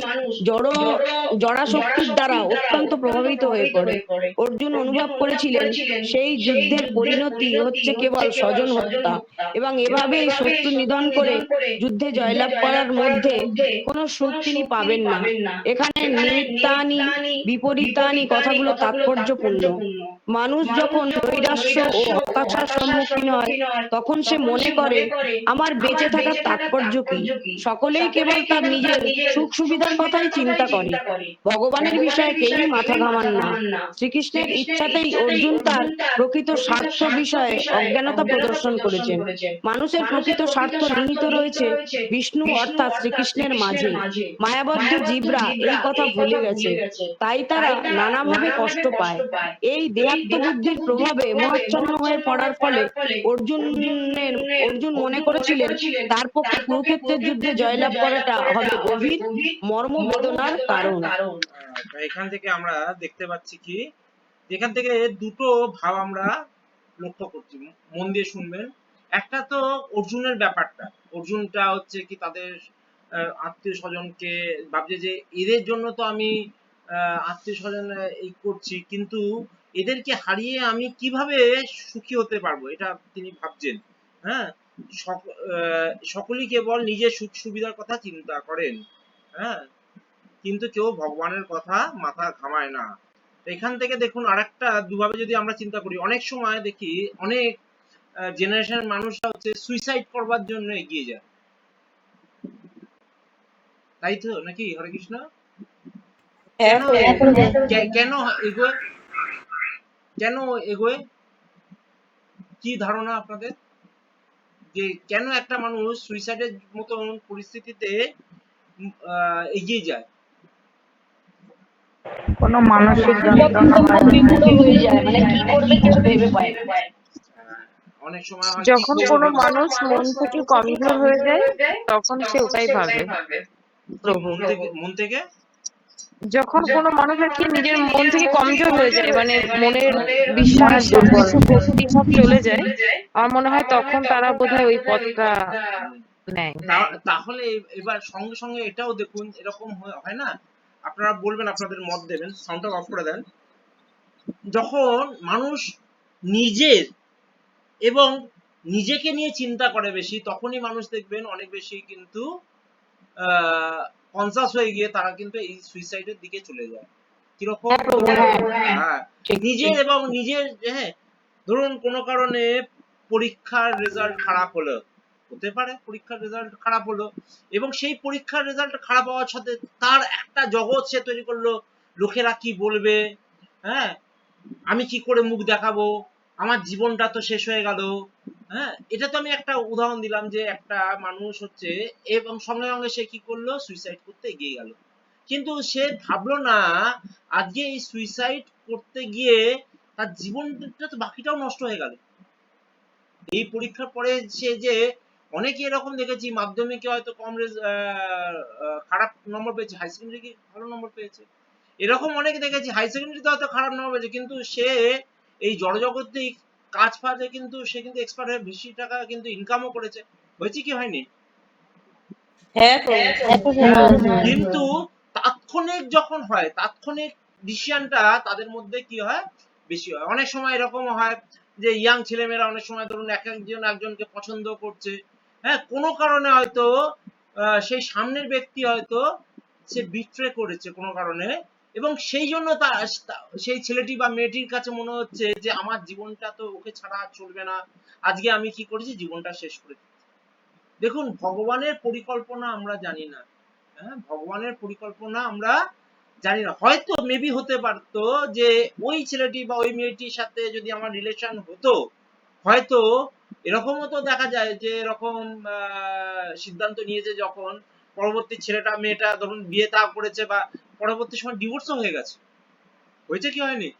জড়াশক্তির দ্বারা অত্যন্ত প্রভাবিত হয়ে পড়ে। অর্জুন অনুভব করেছিলেন সেই যুদ্ধের পরিণতি হচ্ছে কেবল স্বজন হত্যা এবং এভাবেই শত্রু নিধন করে যুদ্ধে জয়লাভ করার মধ্যে কোনো সুখ তিনি পাবেন না। এখানে নিমিত্তানি বিপরীতানি কথাগুলো তাৎপর্যপূর্ণ। মানুষ যখন নৈরাশ্য ও হতাশার সম্মুখীন হয় তখন সে মনে করে আমার বেঁচে থাকার তাৎপর্য কি? সকলেই কেবল তার নিজের সুখ সুবিধার কথাই চিন্তা করে, ভগবানের বিষয়ে কেউই মাথা ঘামান না। শ্রীকৃষ্ণের ইচ্ছাতেই অর্জুন তার প্রকৃত স্বার্থ বিষয়ে অজ্ঞানতা প্রদর্শন করেছেন। মানুষের প্রকৃত স্বার্থ নিহিত রয়েছে বিষ্ণু অর্থাৎ শ্রীকৃষ্ণের মাঝে। মায়াবদ্ধ জীবরা এই কথা ভুলে গেছে, তাই তারা নানাভাবে কষ্ট পায়। এই দেহাত্ম বুদ্ধির প্রভাবে মোহাচ্ছন্ন হয়ে পড়ার ফলে অর্জুন মনে করেছিলেন তার পক্ষে কুরুক্ষেত্রের যুদ্ধে জয়লাভ করাটা হবে গভীর মর্মবেদনার কারণ। এখান থেকে আমরা দেখতে পাচ্ছি কি, এখান থেকে দুটো ভাব আমরা লক্ষ্য করছি, মন দিয়ে শুনবেন। একটা তো অর্জুনের ব্যাপারটা, অর্জুনটা হচ্ছে কি তাদের আত্মীয় স্বজনকে ভাবছে যে এদের জন্য তো আমি আত্মীয় স্বজন এই করছি, কিন্তু এদেরকে হারিয়ে আমি কিভাবে সুখী হতে পারবো, এটা তিনি ভাবছেন। হ্যাঁ, সকলেই কেবল নিজের সুখ সুবিধার কথা চিন্তা করেন, হ্যাঁ, কিন্তু কেউ ভগবানের কথা মাথা ঘামায় না। এখান থেকে দেখুন আরেকটা দুভাবে যদি আমরা চিন্তা করি, অনেক সময় দেখি অনেক জেনারেশনের মানুষরা হচ্ছে সুইসাইড করবার জন্য এগিয়ে যায়, তাই তো নাকি? হরে কৃষ্ণ। কেন কেন এগোয়, কেন এগোয়, কি ধারণা আপনাদের যে কেন একটা মানুষ সুইসাইডের মতন পরিস্থিতিতে এগিয়ে যায়? কোনো মানসিক যন্ত্রণা হয়। বিমূঢ় হয়ে যায়, মানে কি করবে কিছু ভেবে পায় না। অনেক সময় হয় যখন কোনো মানুষ মন থেকে কমজোর হয়ে যায় তখন সে ওটাই ভাবে প্রভু। মন থেকে যখন কোনো মানুষ আর কি নিজের মন থেকে কমজোর হয়ে যায়, মানে মনের বিশ্বাস মনের দুর্বল। সবকিছু ভক্তি সব চলে যায়, আমার মনে হয় তখন তারা বোধহয় ওই পথটা নেয়। তাহলে এবার সঙ্গে সঙ্গে এটাও দেখুন, এরকম হয় না, আপনারা বলবেন, আপনাদের মত দেবেন, সাউন্ডটা অফ করে দেন। যখন মানুষ নিজের এবং নিজেকে নিয়ে চিন্তা করে বেশি, তখনই মানুষ দেখবেন অনেক বেশি কিন্তু কনসাস হয়ে গিয়ে তারা কিন্তু এই সুইসাইডের দিকে চলে যায়। কিরকম? হ্যাঁ, নিজের এবং নিজের, হ্যাঁ, ধরুন কোনো কারণে পরীক্ষার রেজাল্ট খারাপ হলো, হতে পারে পরীক্ষার রেজাল্ট খারাপ হলো, এবং সেই পরীক্ষার রেজাল্ট খারাপ হওয়ার সাথে তার একটা জগৎ সে তৈরি করলো, লোকেরা কি বলবে, হ্যাঁ, আমি কি করে মুখ দেখাবো, আমার জীবনটা তো শেষ হয়ে গেল। হ্যাঁ, এটা তো আমি একটা উদাহরণ দিলাম যে একটা মানুষ হচ্ছে, এবং সঙ্গে সঙ্গে সে কি করলো, সুইসাইড করতে এগিয়ে গেল। কিন্তু সে ভাবলো না আজকে এই সুইসাইড করতে গিয়ে তার জীবনটা তো বাকিটাও নষ্ট হয়ে গেল। এই পরীক্ষার পরে সে যে, অনেকে এরকম দেখেছি মাধ্যমিকে হয়তো কম খারাপ নম্বর পেয়েছে, হাই সেকেন্ডারি কি ভালো নম্বর পেয়েছে, এরকম অনেকে দেখেছি হাই সেকেন্ডারিতে হয়তো খারাপ নম্বর পেয়েছে, কিন্তু সে এই জড়জগতিক কাজ ফাজে কিন্তু সে কিন্তু এক্সপার্ট হয়ে বেশি টাকা কিন্তু ইনকামও করেছে। হয়েছে কি হয়নি? কিন্তু তাৎক্ষণিক যখন হয়, তাৎক্ষণিক ডিসিশনটা তাদের মধ্যে কি হয়, বেশি হয়। অনেক সময় এরকম হয় যে ইয়াং ছেলেমেয়েরা অনেক সময় ধরুন এক একজন একজনকে পছন্দ করছে, হ্যাঁ, কোনো কারণে হয়তো সেই সামনের ব্যক্তি হয়তো সে বিট্রে করেছে কোনো কারণে, এবং সেই জন্য সেই ছেলেটি বা মেয়েটির কাছে মনে হচ্ছে যে আমার জীবনটা তো ওকে ছাড়া চলবে না, আজকে আমি কি করেছি, জীবনটা শেষ করে দিচ্ছি। দেখুন, ভগবানের পরিকল্পনা আমরা জানি না, হ্যাঁ, ভগবানের পরিকল্পনা আমরা জানি না। হয়তো মেবি হতে পারতো যে ওই ছেলেটি বা ওই মেয়েটির সাথে যদি আমার রিলেশন হতো, হয়তো এরকমও তো দেখা যায় যে এরকম সিদ্ধান্ত নিয়েছে যখন পরবর্তী ছেলেটা মেয়েটা ধরুন বিয়ে তা করেছে বা পরবর্তী সময় ডিভোর্সও হয়ে গেছে, হয়েছে কি হয়নি?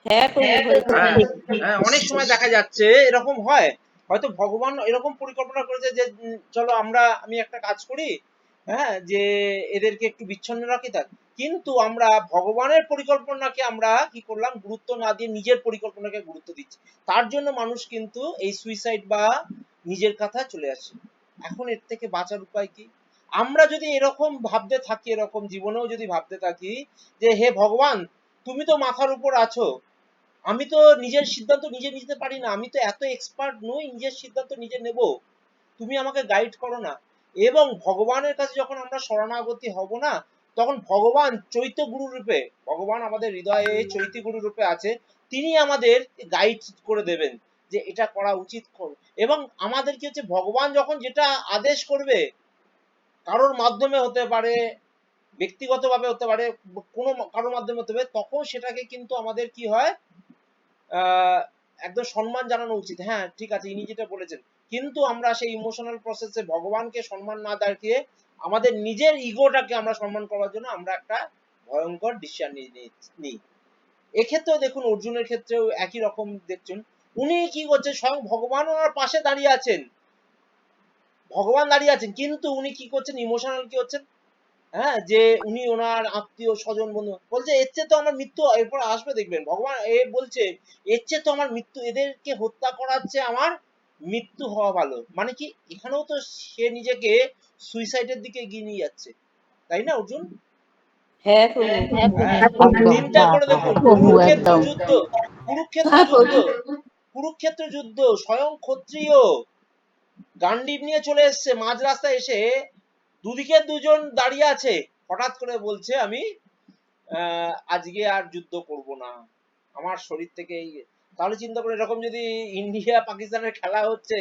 হ্যাঁ প্রভু হয়েছে। হ্যাঁ, হ্যাঁ, অনেক সময় দেখা যাচ্ছে এরকম হয়, হয়তো ভগবান এরকম পরিকল্পনা করেছে যে চলো আমি একটা কাজ করি, হ্যাঁ, যে এদেরকে একটু বিচ্ছিন্ন রাখি, তার কিন্তু আমরা ভগবানের পরিকল্পনাকে আমরা কি করলাম, গুরুত্ব না দিয়ে নিজের পরিকল্পনাকে গুরুত্ব দিচ্ছি। তার জন্য মানুষ কিন্তু এই সুইসাইড বা নিজের কথায় চলে আসে। এখন এর থেকে বাঁচার উপায় কি? আমরা যদি এরকম ভাবতে থাকি, এরকম জীবনেও যদি ভাবতে থাকি যে হে ভগবান, তুমি তো মাথার উপর আছো, আমি তো নিজের সিদ্ধান্ত নিজে নিতে পারি না, আমি তো এত এক্সপার্ট নই নিজের সিদ্ধান্ত নিজে নেব, তুমি আমাকে গাইড করো না। এবং ভগবানের কাছে যখন আমরা শরণাগতি হব না, তখন ভগবান চৈত্য গুরু রূপে, ভগবান আমাদের হৃদয়ে চৈত্য গুরু রূপে আছে, তিনি আমাদের গাইড করে দেবেন যে এটা করা উচিত করো। এবং আমাদের কি হচ্ছে, ভগবান যখন যেটা আদেশ করবে, কারোর মাধ্যমে হতে পারে, ব্যক্তিগতভাবে হতে পারে, কোনো কারোর মাধ্যমে হতে পারে, তখন সেটাকে কিন্তু আমাদের কি হয়, একদম সম্মান জানানো উচিত। হ্যাঁ ঠিক আছে, ইনি যেটা বলেছেন, কিন্তু আমরা সেই ইমোশনাল প্রসেসে ভগবানকে সম্মান না দেখিয়ে আমাদের নিজের ইগোটাকে আমরা সম্মান করার জন্য আমরা একটা ভয়ঙ্কর ডিসিশন নিই। এক্ষেত্রেও দেখুন, অর্জুনের ক্ষেত্রেও একই রকম দেখছেন, উনি কি করছেন, স্বয়ং ভগবান ওনার পাশে দাঁড়িয়ে আছেন, ভগবান দাঁড়িয়ে আছেন, কিন্তু উনি কি করছেন, ইমোশনাল কি হচ্ছেন, হ্যাঁ, যে উনি ওনার আত্মীয় স্বজন বন্ধু বলছে এর চেয়ে তো আমার মৃত্যু এরপর আসবে, দেখবেন ভগবান বলছে এর চেয়ে তো আমার মৃত্যু, এদেরকে হত্যা করার চেয়ে আমার মৃত্যু হওয়া ভালো। মানে কি, এখানেও তো সে নিজেকে সুইসাইডের দিকে এগিয়ে নিয়ে যাচ্ছে, তাই না অর্জুন? হ্যাঁ প্রভু। হ্যাঁ, চিন্তা করে দেখুন, কুরুক্ষেত্র যুদ্ধ, কুরুক্ষেত্র যুদ্ধ, কুরুক্ষেত্র যুদ্ধ, স্বয়ং ক্ষত্রিয় গান্ডীব নিয়ে চলে এসছে, মাঝ রাস্তায় এসে দুদিকে দুজন দাঁড়িয়ে আছে, হঠাৎ করে বলছে আমি আজকে আর যুদ্ধ করব না, আমার শরীর থেকে তাহলে চিন্তা করে, এরকম যদি ইন্ডিয়া পাকিস্তানের খেলা হচ্ছে,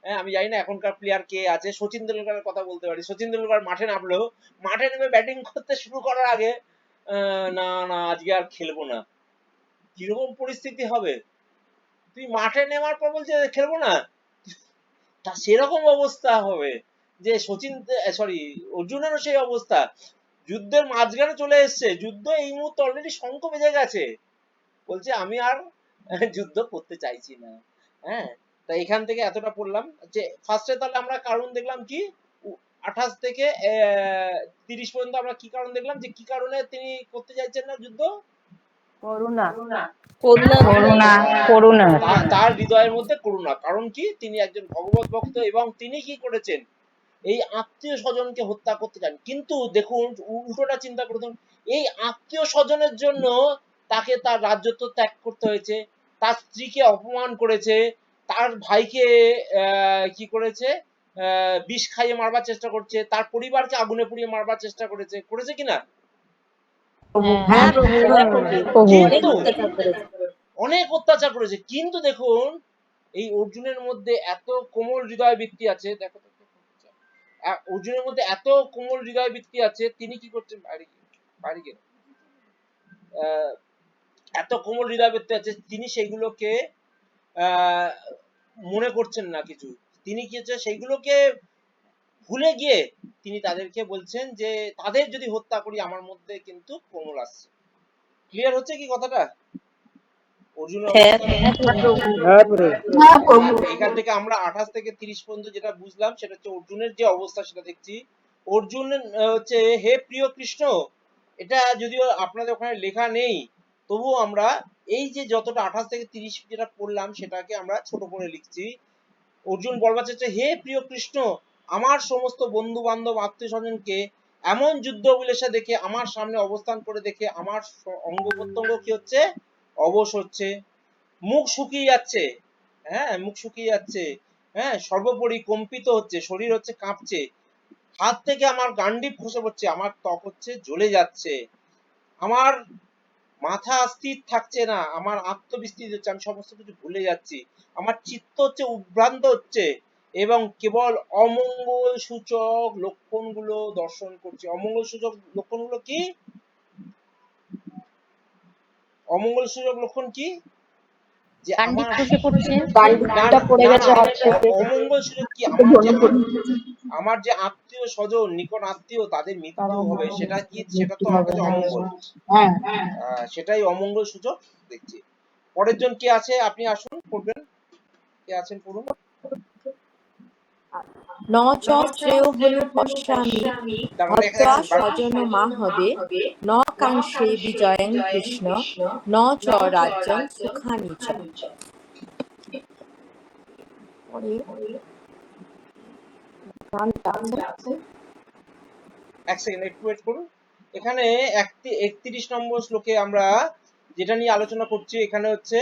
হ্যাঁ, আমি জানি না এখনকার প্লেয়ার কে আছে, সচিন তেন্ডুলকারের কথা বলতে পারি, সচিন তেন্ডুলকার মাঠে নামলো, মাঠে নেমে ব্যাটিং করতে শুরু করার আগে না না আজকে আর খেলবো না, কিরকম পরিস্থিতি হবে? তুই মাঠে নেমার পর বলছে খেলবো না, তা সেরকম অবস্থা হবে যে অর্জুনেরও সেই অবস্থা, যুদ্ধের মাঝখানে চলে এসছে, যুদ্ধ এই মুহূর্তে অলরেডি শঙ্খ বেজে গেছে, বলছে আমি আর যুদ্ধ করতে চাইছি না। হ্যাঁ, তা এখান থেকে এতটা পড়লাম যে ফার্স্টে তাহলে আমরা কারণ দেখলাম কি, 28 থেকে 30 পর্যন্ত আমরা কি কারণ দেখলাম, যে কি কারণে তিনি করতে চাইছেন না যুদ্ধ, করুণা করুণা। করুণা তার হৃদয়ের মধ্যে করুণা, কারণ কি তিনি একজন ভগবত ভক্ত এবং তিনি কি করেছেন, এই আত্মীয় স্বজনকে হত্যা করতে চান। কিন্তু দেখুন উল্টোটা চিন্তা করুন, এই আত্মীয় স্বজনের জন্য তাকে তার রাজ্যত্ব ত্যাগ করতে হয়েছে, তার স্ত্রীকে অপমান করেছে, তার ভাইকে কি করেছে, বিষ খাইয়ে মারবার চেষ্টা করছে, তার পরিবারকে আগুনে পুড়িয়ে মারবার চেষ্টা করেছে কিনা, হ্যাঁ প্রভু। প্রভু কিন্তু অনেক অত্যাচার করেছে। কিন্তু দেখুন এই অর্জুনের মধ্যে এত কোমল হৃদয় বৃত্তি আছে, দেখো অর্জুনের মধ্যে এত কোমল হৃদয় বৃত্তি আছে, তিনি কি করছেন, বাইরে গিয়ে এত কোমল হৃদয় বৃত্তি আছে, তিনি সেইগুলোকে মনে করছেন না কিছু, তিনি কি হচ্ছে সেইগুলোকে ভুলে গিয়ে তিনি তাদেরকে বলছেন যে তাদের যদি হত্যা করি আমার মধ্যে কিন্তু কোমল আসছে। ক্লিয়ার হচ্ছে কি কথাটা? অর্জুনের এখান থেকে আমরা 28 থেকে 30 পর্যন্ত যেটা বুঝলাম সেটা হচ্ছে অর্জুনের যে অবস্থা সেটা দেখছি। অর্জুন হচ্ছে হে প্রিয় কৃষ্ণ, এটা যদিও আপনাদের ওখানে লেখা নেই, তবুও আমরা এই যে যতটা 28 থেকে 30 যেটা পড়লাম সেটাকে আমরা ছোট করে লিখছি। অর্জুন বলবার চাইছে হে প্রিয় কৃষ্ণ, আমার সমস্ত বন্ধু বান্ধব আত্মীয় স্বজনকে এমন যুদ্ধ অভিলাষা দেখে, আমার সামনে অবস্থান করে দেখে আমার অঙ্গ প্রত্যঙ্গ কি হচ্ছে, অবশ হচ্ছে, মুখ শুকিয়ে যাচ্ছে, হ্যাঁ মুখ শুকিয়ে যাচ্ছে, হ্যাঁ সর্বোপরি কম্পিত হচ্ছে, শরীর হচ্ছে কাঁপছে, হাত থেকে আমার গান্ডিব খসে পড়ছে, আমার ত্বক হচ্ছে জ্বলে যাচ্ছে, আমার মাথা স্থির থাকছে না, আমার আত্মবিস্তৃত হচ্ছে, আমি সমস্ত কিছু ভুলে যাচ্ছি, আমার চিত্ত হচ্ছে উদ্ভ্রান্ত হচ্ছে এবং কেবল অমঙ্গল সূচক লক্ষণগুলো দর্শন করছে। অমঙ্গল সূচক লক্ষণগুলো কি? অমঙ্গল সূচক লক্ষণ কি? যে আমার খসে পড়ছে, অমঙ্গল সূচক কি, আমার যে আমার যে আত্মীয় স্বজন নিকট আত্মীয় তাদের মৃত্যু হবে, সেটা কি, সেটা তো আমার কাছে অমঙ্গল। হ্যাঁ সেটাই অমঙ্গল সূচক দেখছি। পরের জন কে আছে, আপনি আসুন পড়বেন, কে আছেন পড়ুন। ন চ শ্রেয়োহনুপশ্যামি তার মানে হত্বা স্বজনমাহবে ন কাঙ্ক্ষে বিজয়ং কৃষ্ণ ন চ রাজ্যং সুখানি চ। পরে গানটা আছে। এক সেকেন্ড একটু ওয়েট করুন। এখানে 31 নম্বর শ্লোকে আমরা যেটা নিয়ে আলোচনা করছি, এখানে হচ্ছে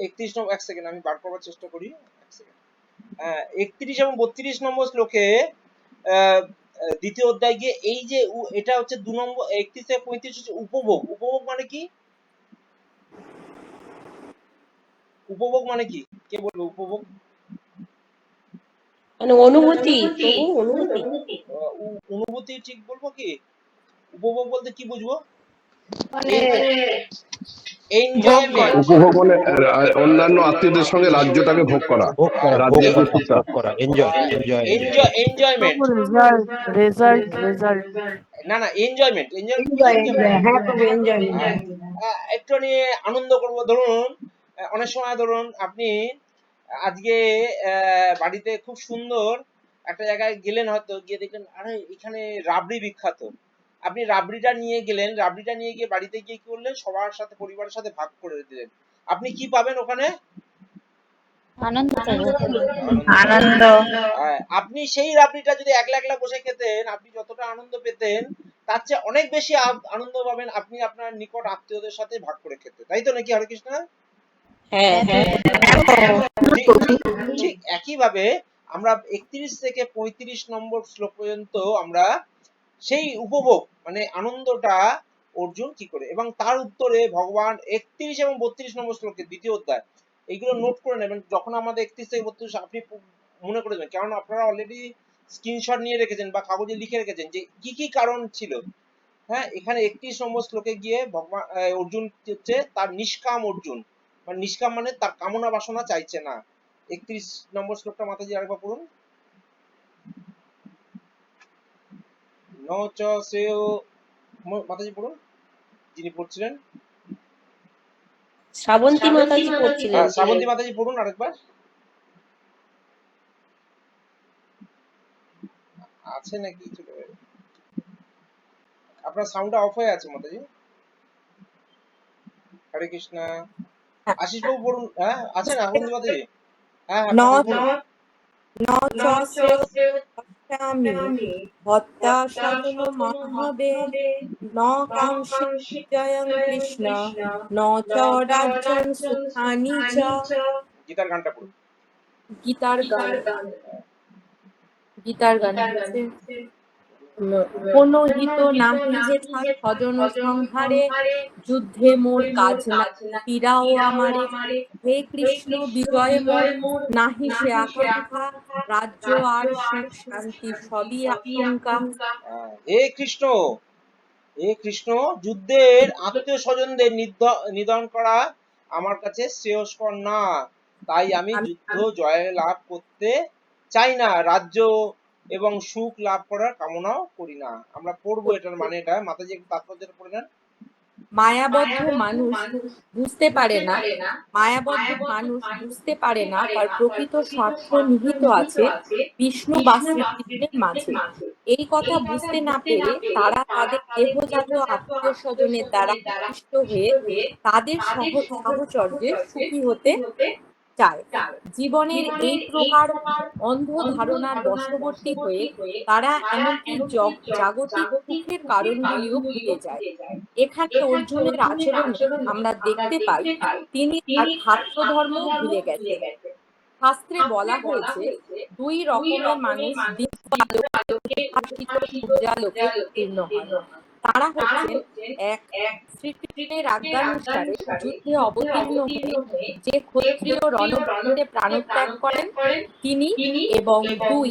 31 নম্বর, এক সেকেন্ড আমি বার করার চেষ্টা করি, এক সেকেন্ড। 31 এবং 32 নম্বর শ্লোকে দ্বিতীয় অধ্যায় গিয়ে এই যে এটা হচ্ছে 2 নম্বর, 31 থেকে 35 হচ্ছে উপভোগ। উপভোগ মানে কি? উপভোগ মানে কি, কে বলবে উপভোগ? মানে অনুভূতি, প্রভু অনুভূতি। অনুভূতি ঠিক বলবো কি? উপভোগ বলতে কি বুঝবো? মানে এনজয়মেন্ট। উপভোগ মানে অন্যান্য আত্মীয়দের সঙ্গে রাজ্যটাকে ভোগ করা, ভোগ করা, ভোগ রাজ্যের করা, কিছুটা। ভোগ করা, enjoy, enjoy, enjoy. Enjoyment. Result result result না না, এনজয়মেন্ট, এনজয়মেন্ট এনজয় বুঝেন কি আমরা? হ্যাঁ প্রভু এনজয়। একটু নিয়ে আনন্দ করব। ধরুন অনেক সময় ধরুন আপনি আজকে বাড়িতে খুব সুন্দর একটা জায়গায় গেলেন, হয়তো গিয়ে দেখলেন আরে এখানে রাবড়ি বিখ্যাত, আপনি রাবড়িটা নিয়ে গেলেন, রাবড়িটা নিয়ে গিয়ে বাড়িতে গিয়ে কি করলেন, সবার সাথে পরিবারের সাথে ভাগ করে দিলেন। আপনি কি পাবেন ওখানে? আনন্দ পাবো, আনন্দ। আনন্দ। আপনি সেই রাবড়িটা যদি একলা একলা বসে খেতেন, আপনি যতটা আনন্দ পেতেন তার চেয়ে অনেক বেশি আনন্দ পাবেন আপনি আপনার নিকট আত্মীয়দের সাথে ভাগ করে খেতে, তাই তো নাকি হরে কৃষ্ণ? হ্যাঁ হ্যাঁ ঠিক একইভাবে আমরা 31 থেকে 35 নম্বর শ্লোক পর্যন্ত আমরা সেই উপভোগ মানে আনন্দটা অর্জুন কি করে, এবং তার উত্তরে ভগবান 31 এবং 32 নম্বর শ্লোকে দ্বিতীয় অধ্যায়, এইগুলো নোট করে নেবেন। যখন আমাদের 31 থেকে 32 আপনি মনে করে দেবেন, কারণ আপনারা অলরেডি স্ক্রিনশট নিয়ে রেখেছেন বা কাগজে লিখে রেখেছেন যে কি কি কারণ ছিল। হ্যাঁ, এখানে 31 নম্বর শ্লোকে গিয়ে ভগবান অর্জুন হচ্ছে তার নিষ্কাম অর্জুন, মানে নিষ্কাম মানে তার কামনা বাসনা চাইছে না। 31 নম্বর শ্লোকটা মাতাজি আরেকবার পড়ুন। ন চ শ্রেয়, মাতাজি পড়ুন, যিনি পড়ছিলেন। শ্রাবন্তী মাতাজি পড়ছিলেন। শ্রাবন্তী মাতাজি পড়ুন আরেকবার। আছে নাকি আপনার সাউন্ডটা অফ হয়ে আছে মাতাজি। হরে কৃষ্ণ। আশিস বাবু পড়ুন। হ্যাঁ আছেন শ্রাবন্তী মাতাজি? হ্যাঁ ন পড়ুন। ন চ শ্রেয়োহনুপশ্যামি হত্যা স্বজনমাহবে ন কাঙ্ক্ষে বিজয়ং কৃষ্ণ ন চ রাজ্যং সুখানি চ। গীতার গানটা পড়ুন। গীতার গান, গীতার গান হচ্ছে কোন হিত নাহি যেথা স্বজন সংহারে যুদ্ধে মোর কাজ নাই ফিরাও আমারে হে কৃষ্ণ বিজয় মোর নাহি সে আকাঙ্ক্ষা রাজ্য আর সুখ শান্তি সবই আশঙ্কা। হে কৃষ্ণ, হে কৃষ্ণ, যুদ্ধের আত্মীয় স্বজনদের নিধন করা আমার কাছে শ্রেয়স্কর না, তাই আমি যুদ্ধ জয় লাভ করতে চাই না, রাজ্য এবং সুখ লাভ করার কামনাও করি না। আমরা পড়বো এটার মানে, এটা মাতাজি একটু তাৎপর্যটা পড়ে নেন। মায়াবদ্ধ মানুষ বুঝতে পারে না, মায়াবদ্ধ মানুষ বুঝতে পারে না তার প্রকৃত স্বার্থ নিহিত আছে বিষ্ণু বা শ্রীকৃষ্ণের মাঝে। এই কথা বুঝতে না পেরে তারা তাদের দেহজাত আত্মীয় স্বজনের দ্বারা আকৃষ্ট হয়ে তাদের সাহচর্যে সুখী হতে চায়। জীবনের এই প্রকার অন্ধ ধারণার বশবর্তী হয়ে তারা এমনকি জাগতিক সুখের কারণগুলিও ভুলে যায়। এখানে অর্জুনের আচরণে আমরা দেখতে পাই তিনি তার ভ্রাতৃধর্মও ভুলে গেছেন। শাস্ত্রে বলা হয়েছে দুই রকমের মানুষ দিব্যালোকে উদ্ভাসিত সূর্যালোকে উত্তীর্ণ হন। তারা হচ্ছেন এক, শ্রীকৃষ্ণের আজ্ঞানুসারে যুদ্ধে অবতীর্ণ হয়ে যে ক্ষত্রিয় রণভূমিতে প্রাণত্যাগ করেন তিনি, এবং দুই,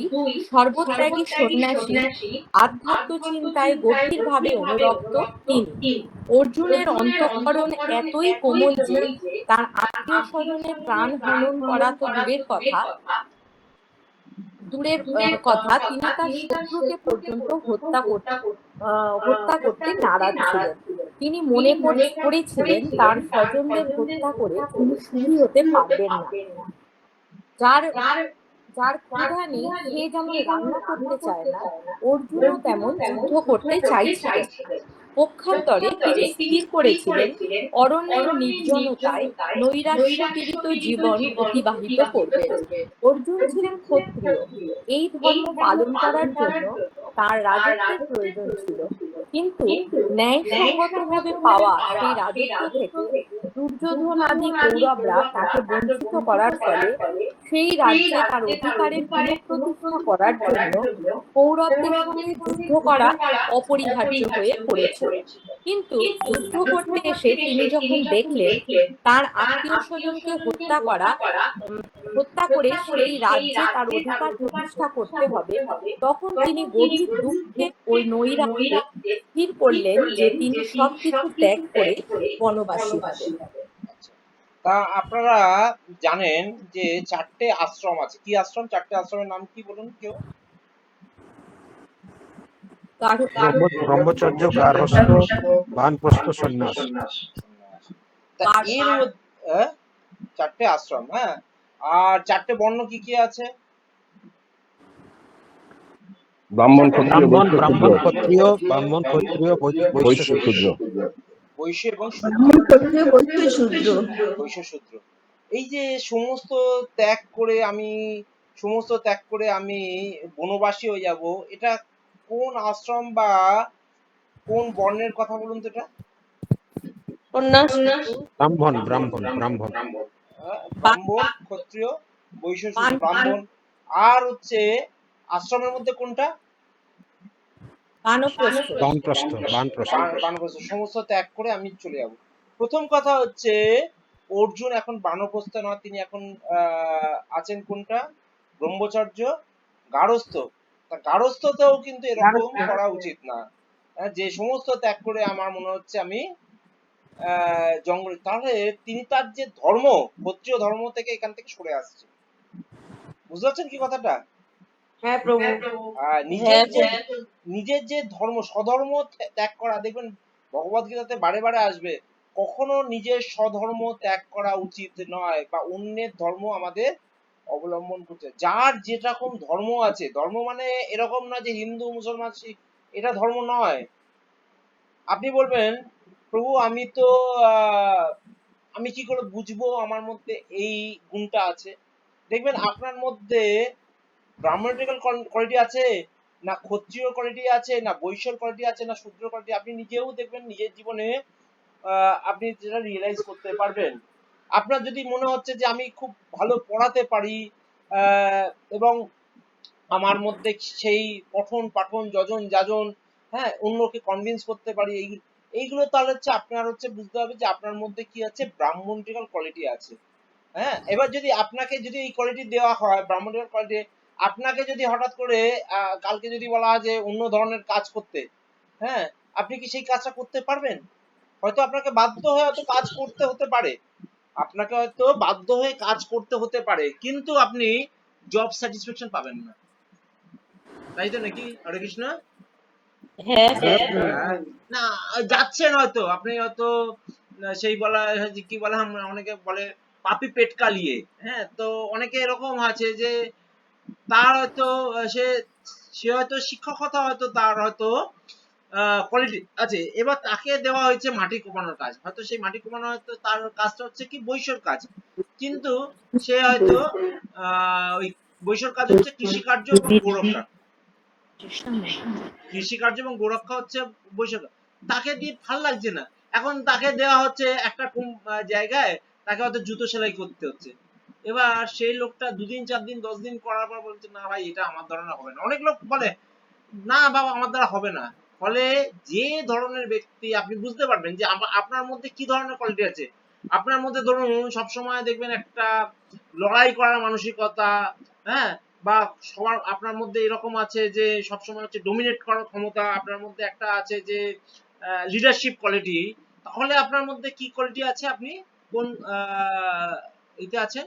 সর্বত্যাগী সন্ন্যাসী আধ্যাত্ম চিন্তায় গভীরভাবে অনুরক্ত তিনি। অর্জুনের অন্তঃকরণ এতই কোমল যে তার আত্মীয় স্বজনের প্রাণ হনন করা তো দূরের কথা, দূরের কথা, তিনি তার শত্রুকে পর্যন্ত হত্যা করতে নারাজ ছিলেন। তিনি মনে করেছিলেন তার স্বজনদের হত্যা করে তিনি সুখী হতে পারবেন না। যার যার ক্ষুধা নেই সে যেমন রান্না করতে চায় না, অর্জুনও তেমন যুদ্ধ করতে চাইছিলেন না। পক্ষান্তরে তিনি স্থির করেছিলেন অরণ্যের নির্জনতায় নৈরাশ্যপীড়িত জীবন অতিবাহিত করবেন। অর্জুন ছিলেন ক্ষত্রিয়। এই ধর্ম পালন করার জন্য তার রাজত্বের প্রয়োজন ছিল, কিন্তু ন্যায়সঙ্গতভাবে পাওয়া সেই রাজত্ব থেকে দুর্যোধন আদি কৌরবরা তাকে বঞ্চিত করার ফলে সেই রাজ্যে তার অধিকারের পুনঃপ্রতিষ্ঠা করার জন্য কৌরবদের সঙ্গে যুদ্ধ করা অপরিহার্য হয়ে পড়েছিল। কিন্তু যুদ্ধ করতে এসে তিনি যখন দেখলেন তার আত্মীয় স্বজনকে হত্যা করে সেই রাজ্যে তার অধিকার প্রতিষ্ঠা করতে হবে, তখন তিনি গভীর দুঃখে ও নৈরাশ্যে স্থির করলেন যে তিনি সবকিছু ত্যাগ করে বনবাসী হবেন। তা আপনারা জানেন যে 4টে আশ্রম আছে। কি আশ্রম? 4টে আশ্রমের নাম কি বলুন কেউ? ব্রহ্মচর্য, গার্হস্থ্য, বানপ্রস্থ, সন্ন্যাস। তা এর মধ্যে 4টে আশ্রম, হ্যাঁ, আর 4টে বর্ণ কি কি আছে? ব্রাহ্মণ, ক্ষত্রিয়, ব্রাহ্মণ ক্ষত্রিয়, ব্রাহ্মণ ক্ষত্রিয়, বৈশ্য বৈশ্য, শূদ্র। বৈশ্য এবং বৈশ্য শূদ্র। এই যে সমস্ত ত্যাগ করে আমি বনবাসী হয়ে যাব, এটা কোন আশ্রম বা কোন বর্ণের কথা বলুন তো? এটা ব্রাহ্মণ, ব্রাহ্মণ, ব্রাহ্মণ। ব্রাহ্মণ, ক্ষত্রিয়, বৈশ্য, শূদ্র, ব্রাহ্মণ। আর হচ্ছে আশ্রমের মধ্যে কোনটা? বানপ্রস্থ, বানপ্রস্থ। বানপ্রস্থ। সমস্ত ত্যাগ করে আমি চলে যাব। প্রথম কথা হচ্ছে অর্জুন এখন বানপ্রস্থ নয়, তিনি এখন আছেন কোনটা? ব্রহ্মচর্য, গারস্থ। তা গারস্থতেও কিন্তু এরকম করা উচিত না, যে সমস্ত ত্যাগ করে আমার মনে হচ্ছে আমি জঙ্গলে। তাহলে তিনি তার যে ধর্ম, ক্ষত্রিয় ধর্ম থেকে এখান থেকে সরে আসছে। বুঝতে পারছেন কি কথাটা? হ্যাঁ প্রভু। নিজের যে ধর্ম, স্বধর্ম ত্যাগ করা, দেখবেন ভগবদ গীতাতে বারে বারে আসবে, কখনো নিজের স্বধর্ম ত্যাগ করা উচিত নয়, বা অন্যের ধর্ম আমাদের অবলম্বন করতে। যার যেরকম ধর্ম আছে, ধর্ম মানে এরকম না যে হিন্দু, মুসলমান, শিখ, এটা ধর্ম নয়। আপনি বলবেন প্রভু আমি কি করে বুঝবো আমার মধ্যে এই গুণটা আছে? দেখবেন আপনার মধ্যে ব্রাহ্মণিক্যাল কোয়ালিটি আছে, না ক্ষত্রিয় কোয়ালিটি আছে, না বৈশ্যর কোয়ালিটি আছে, না শূদ্র কোয়ালিটি, আপনি নিজেও দেখবেন নিজের জীবনে আপনি যেটা রিয়েলাইজ করতে পারবেন। আপনার যদি মনে হচ্ছে যে আমি খুব ভালো পড়াতে পারি, এবং আমার মধ্যে সেই পঠন পাঠন যজন যাজন, হ্যাঁ, অন্যকে কনভিন্স করতে পারি, এইগুলো, তাহলে হচ্ছে আপনার হচ্ছে বুঝতে হবে যে আপনার মধ্যে কি আছে, ব্রাহ্মণিক্যাল কোয়ালিটি আছে। হ্যাঁ, এবার যদি আপনাকে যদি এই কোয়ালিটি দেওয়া হয়, ব্রাহ্মণিক্যাল কোয়ালিটি, আপনাকে যদি হঠাৎ করে কালকে যদি বলা হয় যে অন্য ধরনের কাজ করতে, হ্যাঁ, আপনি কি সেই কাজটা করতে পারবেন? হয়তো আপনাকে বাধ্য হয়ে হয়তো কাজ করতে হতে পারে, হতে পারে, কিন্তু আপনি জব স্যাটিসফ্যাকশন পাবেন না, তাই তো নাকি? হরে কৃষ্ণ। না, যাচ্ছেন হয়তো আপনি, হয়তো সেই বলা কি বলে, অনেকে বলে পাপি পেট কালিয়ে, হ্যাঁ, তো অনেকে এরকম আছে যে তার হয়তো সে হয়তো শিক্ষকতা, হয়তো তার হয়তো কোয়ালিটি আছে, এবার তাকে দেওয়া হয়েছে মাটি কোপানোর কাজ, হয়তো সেই মাটি কোপানো হয়তো তার কাজটা হচ্ছে কি বৈশ্যর কাজ, কিন্তু সে হয়তো ওই বৈশ্যর কাজ হচ্ছে কৃষিকার্য এবং গোরক্ষা। কৃষিকার্য এবং গোরক্ষা হচ্ছে বৈশ্যর কাজ। তাকে দিয়ে ভাল লাগছে না, এখন তাকে দেওয়া হচ্ছে একটা জায়গায়, তাকে হয়তো জুতো সেলাই করতে হচ্ছে। এবার সেই লোকটা 2 দিন 4 দিন 10 দিন করার পর বলছে না ভাই, এটা আমার দ্বারা হবে না। অনেক লোক বলে না বাবা আমার দ্বারা হবে না। ফলে যে ধরনের ব্যক্তি, আপনি বুঝতে পারবেন যে আপনার মধ্যে কি ধরনের কোয়ালিটি আছে। আপনার মধ্যে ধরুন সবসময় দেখবেন একটা লড়াই করার মানসিকতা, হ্যাঁ, বা সবার আপনার মধ্যে এরকম আছে যে সবসময় হচ্ছে ডোমিনেট করার ক্ষমতা, আপনার মধ্যে একটা আছে যে লিডারশিপ কোয়ালিটি। তাহলে আপনার মধ্যে কি কোয়ালিটি আছে? আপনি কোন এতে আছেন?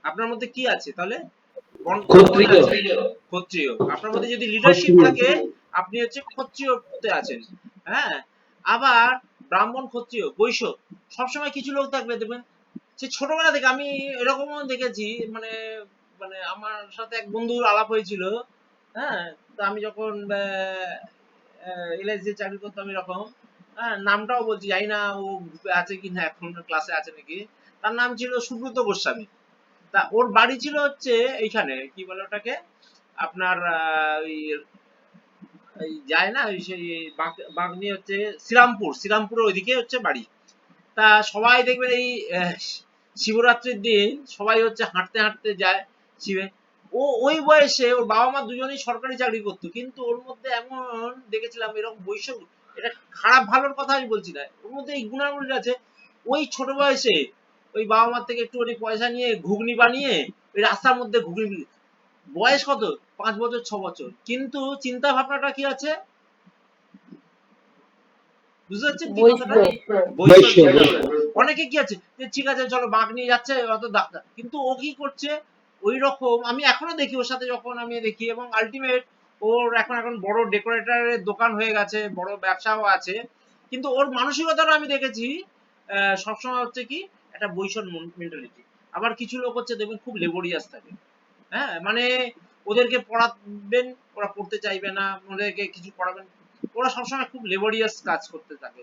আপনার মধ্যে কি আছে তাহলে? বন ক্ষত্রিয়। আছে, ক্ষত্রিয়। আপনার মধ্যে যদি লিডারশিপ থাকে আপনি হচ্ছে ক্ষত্রিয়তে আছেন। হ্যাঁ, আবার ব্রাহ্মণ, ক্ষত্রিয়, বৈশ্য সবসময় কিছু লোক থাকবে দেখবেন, সে ছোটবেলা থেকে আমি এরকমও দেখেছি, মানে মানে আমার সাথে এক বন্ধুর আলাপ হয়েছিল। হ্যাঁ, তো আমি যখন এলআইসি চাকরি করতাম এরকম, হ্যাঁ, নামটাও বলছি, জানি না ও গ্রুপে আছে কিনা, এখন ক্লাসে আছে নাকি। তার নাম ছিল সুব্রত গোস্বামী। তা ওর বাড়ি ছিল হচ্ছে এইখানে, কি বলে ওটাকে, আপনার ওই ওই যায় না ওই সেই বাগনি হচ্ছে শ্রীরামপুরের ওইদিকে হচ্ছে বাড়ি। তা সবাই দেখবেন এই শিবরাত্রির দিন সবাই হচ্ছে হাঁটতে হাঁটতে যায় শিবে। ও ওই বয়সে ওর বাবা মা দুজনেই সরকারি চাকরি করতো, কিন্তু ওর মধ্যে এমন দেখেছিলাম এরকম বৈশ্য, এটা খারাপ ভালোর কথা আমি বলছি না, ওর মধ্যে এই গুণাবলী আছে। ওই ছোট বয়সে ওই বাবা মার থেকে একটুখানি পয়সা নিয়ে ঘুগনি বানিয়ে ওই রাস্তার মধ্যে ঘুগনি, বয়স কত, 5 বছর 6 বছর, কিন্তু চিন্তা ভাবনাটা কি আছে, বুঝতে পারছেন কি বৈশ্য। কথাটা? বৈশ্য চিন্তা ভাবনা। অনেকে কি আছে যে ঠিক আছে চলো বাঘ নিয়ে যাচ্ছে অত ডাক্তার, কিন্তু ও কি করছে ওই রকম, আমি এখনো দেখি ওর সাথে যখন আমি দেখি, এবং আলটিমেট ওর এখন বড় ডেকোরেটরের দোকান হয়ে গেছে, বড় ব্যবসাও আছে, কিন্তু ওর মানসিকতাটা আমি দেখেছি সবসময় হচ্ছে কি একটা বৈশ্য মেন্টালিটি। আবার কিছু লোক হচ্ছে দেখবেন খুব লেবোরিয়াস থাকে। হ্যাঁ, মানে ওদেরকে পড়াবেন, ওরা পড়তে চাইবে না, ওদেরকে কিছু পড়াবেন, ওরা সবসময় খুব লেবোরিয়াস কাজ করতে থাকে।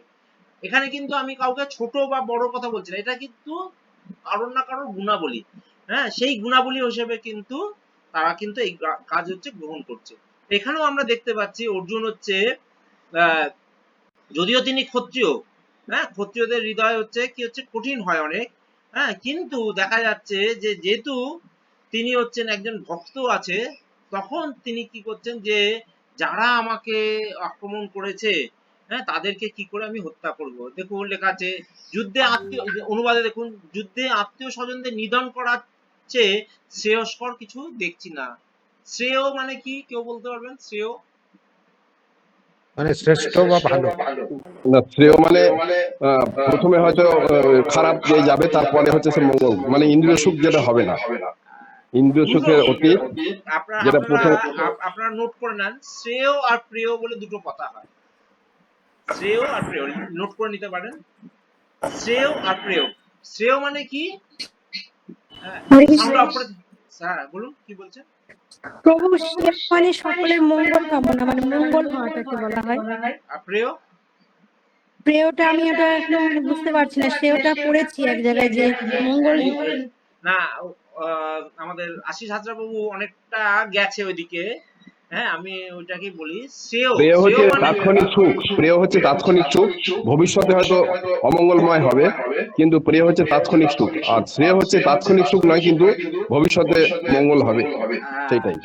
এখানে কিন্তু আমি কাউকে ছোট বা বড় কথা বলছি না, এটা কিন্তু কারোর না কারোর গুণাবলী। হ্যাঁ, সেই গুণাবলী হিসেবে কিন্তু তারা কিন্তু এই কাজ হচ্ছে গ্রহণ করছে। এখানেও আমরা দেখতে পাচ্ছি অর্জুন হচ্ছে আহ যদিও তিনি ক্ষত্রিয়, হ্যাঁ, ক্ষত্রিয়দের হৃদয় হচ্ছে কি হচ্ছে কঠিন হয় অনেক। হ্যাঁ, কিন্তু দেখা যাচ্ছে যে যেহেতু তিনি হচ্ছেন একজন ভক্ত আছে, তখন তিনি কি করছেন যে যারা আমাকে আক্রমণ করেছে, হ্যাঁ, তাদেরকে কি করে আমি হত্যা করব। দেখুন লেখা আছে যুদ্ধে আত্মীয়, অনুবাদে দেখুন, যুদ্ধে আত্মীয় স্বজনদের নিধন করার চেয়ে শ্রেয়স্কর কিছু দেখছি না। শ্রেয় মানে কি, কেউ বলতে পারবেন শ্রেয়? মানে শ্রেষ্ঠ বা ভালো। না, শ্রেয় মানে প্রথমে হয়তো খারাপ যে যাবে, তারপরে হচ্ছে সে মঙ্গল, মানে ইন্দ্রিয় সুখ যেটা হবে না, ইন্দ্রিয় দুটো, সুখের অতীত আপনারা যেটা আপনারা প্রথম। আপনারা নোট করে নেন, শ্রেয় আর প্রেয় বলে দুটো কথা হয়। শ্রেয় আর প্রেয় নোট করে নিতে পারেন। শ্রেয় আর প্রেয়, শ্রেয় মানে কি, হরে কৃষ্ণ। সাউন্ড অফ করে, হ্যাঁ বলুন কি বলছেন। প্রভু শিব মানে সকলের মঙ্গল কামনা, মানে মঙ্গল হওয়াটাকে বলা হয়। আর প্রেয়? প্রেয়টা আমি ওটা এখনো মানে বুঝতে পারছি না, শ্রেয়টা পড়েছি এক জায়গায় যে মঙ্গল। না, আমাদের আশিস হাজরা বাবু অনেকটা গেছে ওইদিকে। হ্যাঁ, আমি ওইটাকেই বলি শ্রেয়। প্রেয় শ্রেয় হচ্ছে মানে তাৎক্ষণিক সুখ, প্রেয় হচ্ছে তাৎক্ষণিক সুখ, ভবিষ্যতে হয়তো অমঙ্গলময় হবে, কিন্তু প্রেয় হচ্ছে তাৎক্ষণিক সুখ, আর শ্রেয় হচ্ছে তাৎক্ষণিক সুখ নয়, কিন্তু ভবিষ্যতে মঙ্গল হবে, সেটাই।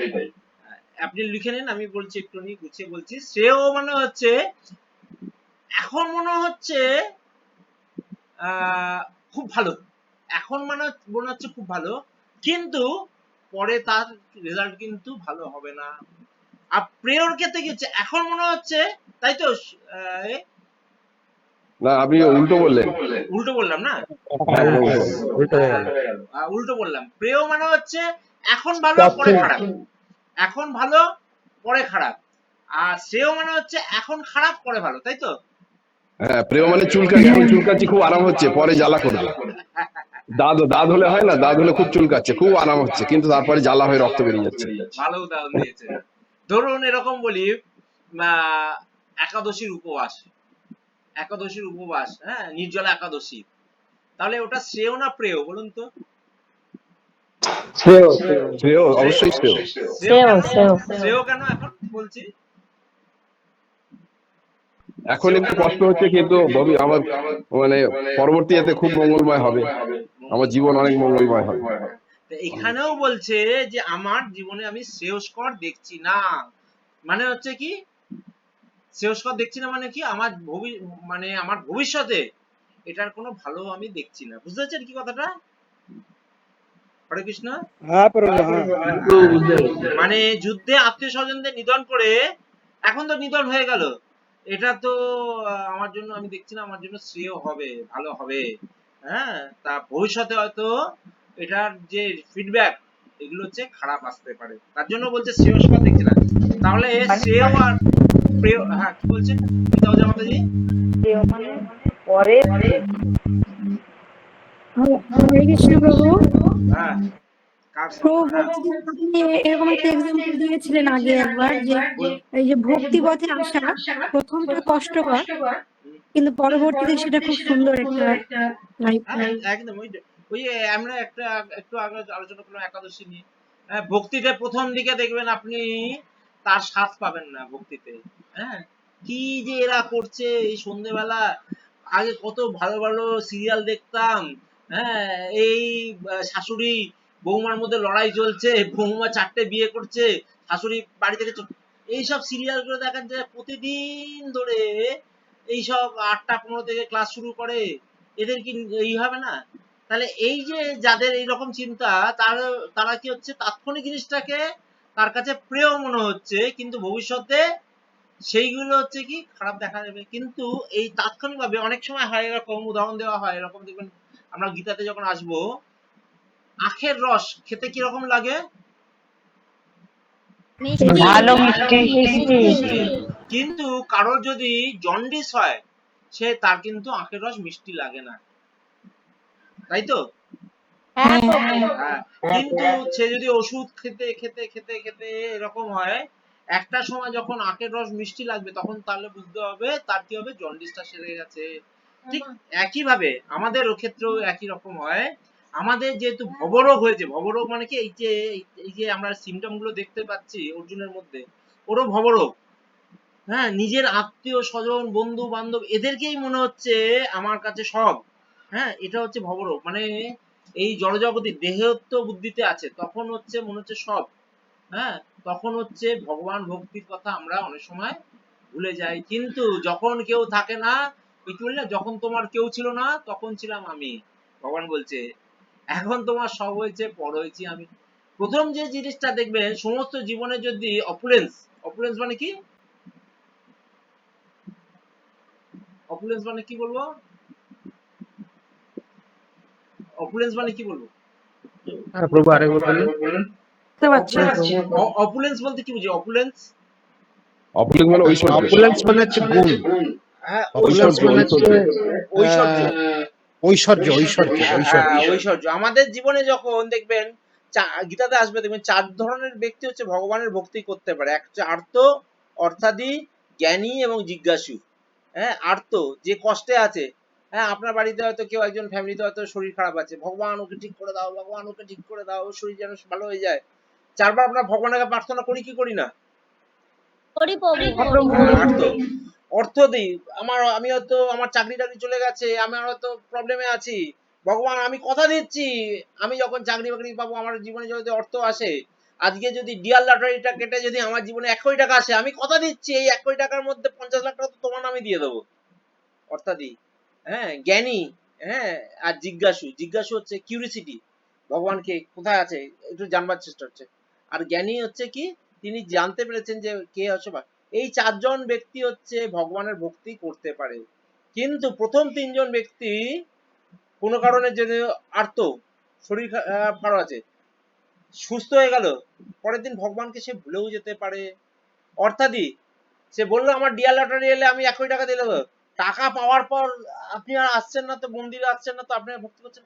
আপনি লিখে নিন, আমি বলছি একটু গুছিয়ে বলছি। শ্রেয় মানে হচ্ছে এখন মনে হচ্ছে খুব ভালো, এখন মনে হচ্ছে খুব ভালো, কিন্তু পরে তার রেজাল্ট কিন্তু ভালো হবে না। আর প্রেয়র ক্ষেত্রে কি হচ্ছে, এখন মনে হচ্ছে, তাই তো? এ, না, আপনি উল্টো বললেন। উল্টো বললাম না? হ্যাঁ, উল্টো হয়ে উল্টো হয়ে গেল। গেল। উল্টো বললাম। প্রেয় মানে হচ্ছে এখন ভালো পরে খারাপ, এখন ভালো পরে খারাপ। আর শ্রেয় মানে হচ্ছে এখন খারাপ পরে ভালো, তাই তো? হ্যাঁ, প্রেয় মানে চুলকানি, এখন চুলকাচ্ছি খুব আরাম হচ্ছে, পরে জ্বালা করবে। দাঁত হলে হয় না, দাঁত হলে খুব চুলকাচ্ছে, খুব আরাম হচ্ছে, কিন্তু তারপরে জ্বালা হয়ে রক্ত বেরিয়ে যাচ্ছে। ভালো উদাহরণ দিয়েছে। ধরুন এরকম বলি, একাদশীর উপবাস, একাদশীর উপবাস, হ্যাঁ, নির্জলা একাদশী, তাহলে ওটা শ্রেয় না প্রেয় বলুন তো? শ্রেয়। শ্রেয়, অবশ্যই শ্রেয়। শ্রেয় কেন? শ্রেয়। শ্রেয় কেন এখন বলছি? এখন একটু কষ্ট হচ্ছে, কিন্তু আমার মানে পরবর্তীতে খুব মঙ্গলময় হবে, আমার জীবন অনেক মঙ্গলময় হবে। এখানেও বলছে যে আমার জীবনে আমি শ্রেয়স্কর দেখছি না, মানে হচ্ছে কি শ্রেয়স্কর দেখছি না মানে কি, মানে আমার ভবিষ্যতে এটার কোনো ভালো আমি দেখছি না। বুঝতে পারছেন কি কথাটা? হরে কৃষ্ণ। হ্যাঁ প্রভু, হ্যাঁ। মানে যুদ্ধে আত্মীয় স্বজনদের নিধন করে, এখন তো নিধন হয়ে গেল, এটা তো আমার জন্য আমি দেখছি না আমার জন্য শ্রেয় হবে, ভালো হবে। হ্যাঁ, তা ভবিষ্যতে হয়তো এটার যে ফিডব্যাক এগুলো হচ্ছে খারাপ আসতে পারে, তার জন্য বলছে শ্রেয় সবার দেখছে না। তাহলে শ্রেয় আর প্রিয়, হ্যাঁ কি বলছেন পিতাজি মাতাজি? মানে পরে হরে কৃষ্ণ প্রভু। হ্যাঁ কার প্রভু হ্যাঁ বলছি যে আপনি এরকম একটা এক্সাম্পল দিয়েছিলেন আগে একবার, যে এই যে ভক্তি পথে আসা প্রথমটা কষ্টকর, কিন্তু পরবর্তীতে সেটা খুব সুন্দর একটা লাইফ। হ্যাঁ একদম ওই ওই আমরা একটু আগে আলোচনা করলাম একাদশী নিয়ে। হ্যাঁ, ভক্তিতে প্রথম দিকে দেখবেন আপনি তার স্বাদ পাবেন না ভক্তিতে। হ্যাঁ, কি যে এরা করছে এই সন্ধ্যেবেলা, আগে কত ভালো ভালো সিরিয়াল দেখতাম। হ্যাঁ, এই শাশুড়ি বৌমার মধ্যে লড়াই চলছে, বৌমা 4টে বিয়ে করছে, শাশুড়ি বাড়ি থেকে এইসব সিরিয়াল গুলো দেখার যে প্রতিদিন ধরে এইসব 8টা 15 থেকে ক্লাস শুরু করে, এদের কি এই হবে না? তাহলে এই যে যাদের এইরকম চিন্তা, তারা কি হচ্ছে তাৎক্ষণিক জিনিসটাকে তার কাছে প্রিয় মনে হচ্ছে, কিন্তু ভবিষ্যতে সেইগুলো হচ্ছে কি খারাপ দেখা যাবে। কিন্তু এই তাৎক্ষণিক ভাবে অনেক সময় হয় এরকম, উদাহরণ দেওয়া হয় এরকম, দেখবেন আমরা গীতাতে যখন আসবো, আখের রস খেতে কিরকম লাগে? ভালো মিষ্টি। কিন্তু কারোর যদি জন্ডিস হয়, তার কিন্তু আখের রস মিষ্টি লাগে না, তাই তো? হ্যাঁ হ্যাঁ, কিন্তু সে যদি ওষুধ খেতে খেতে খেতে খেতে এরকম হয়, একটা সময় যখন আখের রস মিষ্টি লাগবে, তখন তাহলে বুঝতে হবে তার কি হবে, জন্ডিসটা সেরে গেছে। ঠিক একই ভাবে আমাদের ক্ষেত্রেও একই রকম হয়। আমাদের যেহেতু ভবরোগ হয়েছে, ভবরোগ মানে কি, এই যে আমরা সিমটম গুলো দেখতে পাচ্ছি অর্জুনের মধ্যে, ওরও ভবরোগ। হ্যাঁ, নিজের আত্মীয় স্বজন বন্ধু বান্ধব এদেরকেই মনে হচ্ছে আমার কাছে সব। হ্যাঁ, এটা হচ্ছে ভবরোগ, মানে এই জড়জগতি দেহত্ব বুদ্ধিতে আছে, তখন হচ্ছে মনে হচ্ছে সব। হ্যাঁ, তখন হচ্ছে ভগবান ভক্তির কথা আমরা অনেক সময় ভুলে যাই। কিন্তু যখন কেউ থাকে না, কি বললে, যখন তোমার কেউ ছিল না তখন ছিলাম আমি, ভগবান বলছে এখন তোমার সব হয়েছে, পর হয়েছি আমি। প্রথম যে জিনিসটা দেখবেন, সমস্ত জীবনে যদি অপুলেন্স, অপুলেন্স মানে কি, অপুলেন্স মানে কি বলবো, অপুলেন্স মানে কি বলবো? হ্যাঁ প্রভু আরেকবার বলুন। বুঝতে পারছি না প্রভু। অপুলেন্স বলতে কি বুঝি? অপুলেন্স, অপুলেন্স মানে ঐশ্বর্য। অপুলেন্স মানে হচ্ছে গুণ, হ্যাঁ অপুলেন্স ঐশ্বর্য, মানে হচ্ছে ঐশ্বর্য, ঐশ্বর্য। ঐশ্বর্য। আমাদের জীবনে যখন দেখবেন, গীতাতে আসবে দেখবেন 4 ধরনের ব্যক্তি হচ্ছে ভগবানের ভক্তি করতে পারে। এক হচ্ছে আর্ত, অর্থাদি, জ্ঞানী এবং জিজ্ঞাসু। হ্যাঁ, আর্ত যে কষ্টে আছে। হ্যাঁ, আপনার বাড়িতে হয়তো কেউ একজন ফ্যামিলিতে হয়তো শরীর খারাপ আছে, ভগবান ওকে ঠিক করে দাও, ভগবান ওকে ঠিক করে দাও, ওর শরীর যেন ভালো হয়ে যায়। 4বার আমরা ভগবানের কাছে প্রার্থনা করি কি করি না? আর্ত। অর্থ দিই, আমি হয়তো আমার চাকরি টাকরি চলে গেছে, আমি হয়তো প্রবলেমে আছি, ভগবান আমি কথা দিচ্ছি, আমি যখন চাকরি বাকরি পাবো, আমার জীবনে যদি অর্থ আসে, আজকে যদি ডিয়ার লটারিটা কেটে যদি আমার জীবনে 1 কোটি টাকা আসে, আমি কথা দিচ্ছি এই 1 কোটি টাকার মধ্যে 50 লাখ টাকা তো তোমার নামে দিয়ে দেবো। অর্থাৎই হ্যাঁ, জ্ঞানী। হ্যাঁ, আর জিজ্ঞাসু, জিজ্ঞাসু হচ্ছে কিউরিসিটি, ভগবানকে কোথায় আছে একটু জানবার চেষ্টা হচ্ছে। আর জ্ঞানী হচ্ছে কি, তিনি জানতে পেরেছেন যে কে হচ্ছে। এই 4 জন ব্যক্তি হচ্ছে ভগবানের ভক্তি করতে পারে। কিন্তু প্রথম 3 জন ব্যক্তি কোনো কারণে যদি আর্ত, শরীর খারাপ আছে, সুস্থ হয়ে গেল, পরের দিন ভগবানকে সে ভুলেও যেতে পারে। অর্থাৎই সে বললো আমার ডিয়ার লটারি এলে আমি 1 কোটি টাকা দিয়ে দেবো, টাকা পাওয়ার পর আপনি আর আসছেন না তো, মন্দিরে আসছেন না তো, আপনি ভক্তি করছেন,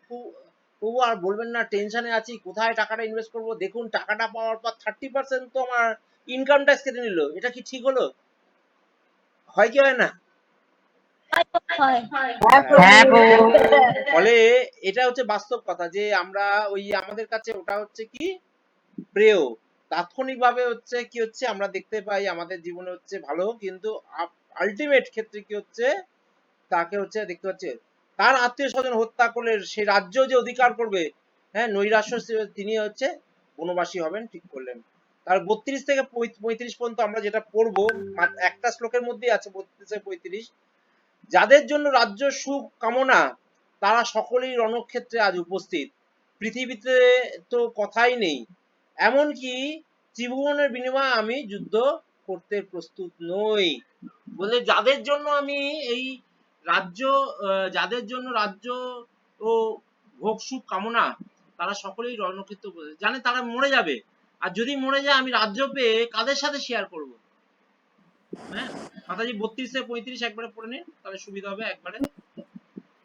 প্রভু আর বলবেন না, টেনশনে আছি, কোথায় টাকাটা ইনভেস্ট করবো, দেখুন টাকাটা পাওয়ার পর 30% তো আমার ইনকাম ট্যাক্স কেটে নিল, এটা কি ঠিক হলো? হয় কি হয় না? হ্যাঁ প্রভু। ফলে এটা হচ্ছে বাস্তব কথা, যে আমরা ওই আমাদের কাছে ওটা হচ্ছে কি প্রেয়, তাৎক্ষণিক ভাবে হচ্ছে কি হচ্ছে আমরা দেখতে পাই আমাদের জীবনে হচ্ছে ভালো, কিন্তু আলটিমেট ক্ষেত্রে কি হচ্ছে, তাকে হচ্ছে দেখতে পাচ্ছে তার আত্মীয় স্বজন হত্যা করলে সে রাজ্য যে অধিকার করবে, হ্যাঁ নৈরাশ্য, তিনি হচ্ছে বনবাসী হবেন, ঠিক করলেন। তার 32 থেকে 35 পর্যন্ত আমরা যেটা পড়বো, একটা শ্লোকের মধ্যেই আছে 32 থেকে 35। যাদের জন্য রাজ্য সুখ কামনা, তারা সকলেই রণক্ষেত্রে আজ উপস্থিত, পৃথিবীতে তো কথাই নেই, এমনকি ত্রিভুবনের বিনিময়ে আমি যুদ্ধ করতে প্রস্তুত নই। বলে যাদের জন্য আমি এই রাজ্য, যাদের জন্য রাজ্য ও ভোগ সুখ কামনা, তারা সকলেই রণক্ষেত্র জানে তারা মরে যাবে, আর যদি মরে যায় আমি রাজ্য পেয়ে কাদের সাথে শেয়ার করব? হ্যাঁ, মাতাজি 32 থেকে 35 একবারে পড়ে নিন, তাহলে সুবিধা হবে একবারে।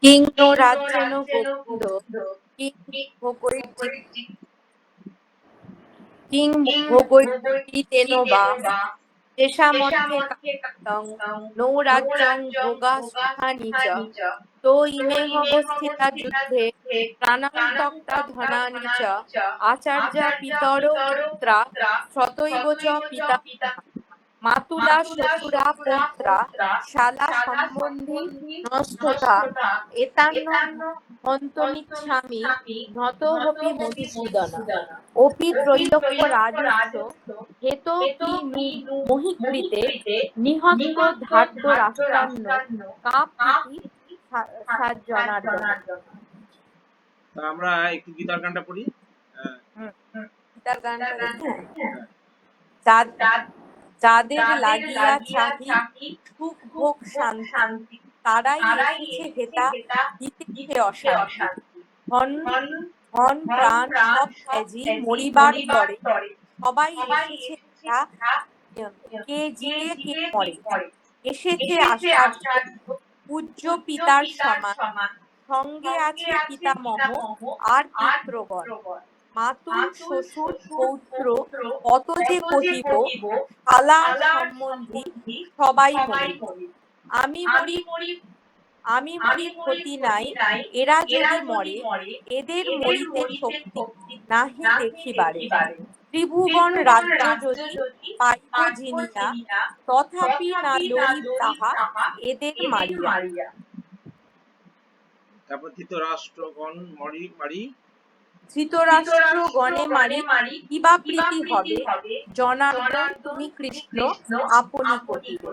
কিং নো রাজ্যেন গোবিন্দ কিং ভোগৈর্জি কিং ভোগৈর্জিতেন বা তেষামর্থে কাঙ্ক্ষিতং নো রাজ্যং ভোগা সুখানি চ তো ইমেহ অবস্থিতা যুদ্ধে প্রাণাং ত্যক্তা ধনানি চ আচার্যা পিতরো পুত্রা স্বতৈব চ পিতা মাতুলা শ্বশুরা পৌত্রা শালা সম্বন্ধী নষ্টতা এতান্ন হন্তনিচ্ছামি নতোপি মধুসূদন অপি ত্রৈলোক্য রাজস্ব হেতো কি নু মহিকৃতে নিহত ধার্ত রাষ্ট্রান্ন কাপ্রীতি সাজ্জনার্দন। তা আমরা একটু গীতার গানটা পড়ি। গীতার গানটা যাদের লাগিয়া চাহি সুখ ভোগ শান্তি তারাই এসেছে হেতা দিতেছে অশান্তি। ধন প্রাণ সব ত্যাজি মরিবার তরে সবাই এসেছে হেতা কে জিতে কে মরে। এসেছে আচার্য পূজ্য পিতার সমান সঙ্গে আছে পিতামহ আর পুত্রগণ মাতুল শ্বশুর পৌত্র কত যে কহিব শালা সম্বন্ধী সবাই মরিব। আমি মরি ক্ষতি নাই এরা যদি মরে এদের মরিতে শক্তি নাহি দেখিবারে। ত্রিভুবন রাজ্য যদি পাইব জিনিয়া তথাপি না লইব তাহা এদের মারিয়া। তারপর ধৃতরাষ্ট্রগণ মারি ধৃতরাষ্ট্রগণে মারি কিবা প্রীতি হবে জনার্দন তুমি কৃষ্ণ আপনি কহিবে।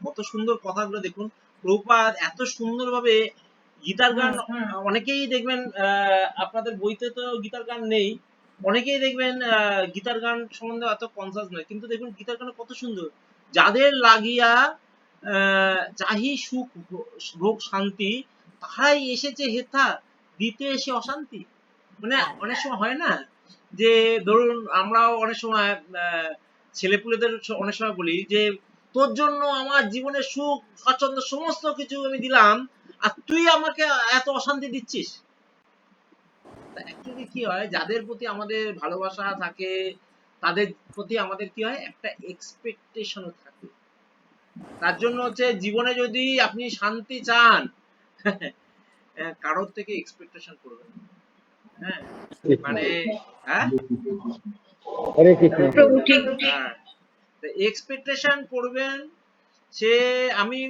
কত সুন্দর কথাগুলো দেখুন, প্রভুপাদ এত সুন্দরভাবে গীতার গান। অনেকেই দেখবেন আপনাদের বইতে তো গীতার গান নেই, অনেকেই দেখবেন গীতার গান সম্বন্ধে এত কনসাস নয়, কিন্তু দেখুন গীতার গান কত সুন্দর। যাদের লাগিয়া চাহি সুখ ভোগ শান্তি তারাই এসেছে হেথা দিতে এসে অশান্তি। মানে অনেক সময় হয় না যে ধরুন আমরাও অনেক সময় ছেলেপুলেদের অনেক সময় বলি যে তোর জন্য আমার জীবনের সুখ স্বাচ্ছন্দ্য সমস্ত কিছু আমি দিলাম আর তুই আমাকে এত অশান্তি দিচ্ছিস। অ্যাকচুয়ালি কি হয়, যাদের প্রতি আমাদের ভালোবাসা থাকে তাদের প্রতি আমাদের কি হয় একটা এক্সপেকটেশন থাকে। তার জন্য হচ্ছে জীবনে যদি আপনি শান্তি চান কারোর থেকে এক্সপেকটেশন করবেন। হ্যাঁ মানে হ্যাঁ হরে কৃষ্ণ। এক্সপেকটেশন করবেন। সে আমি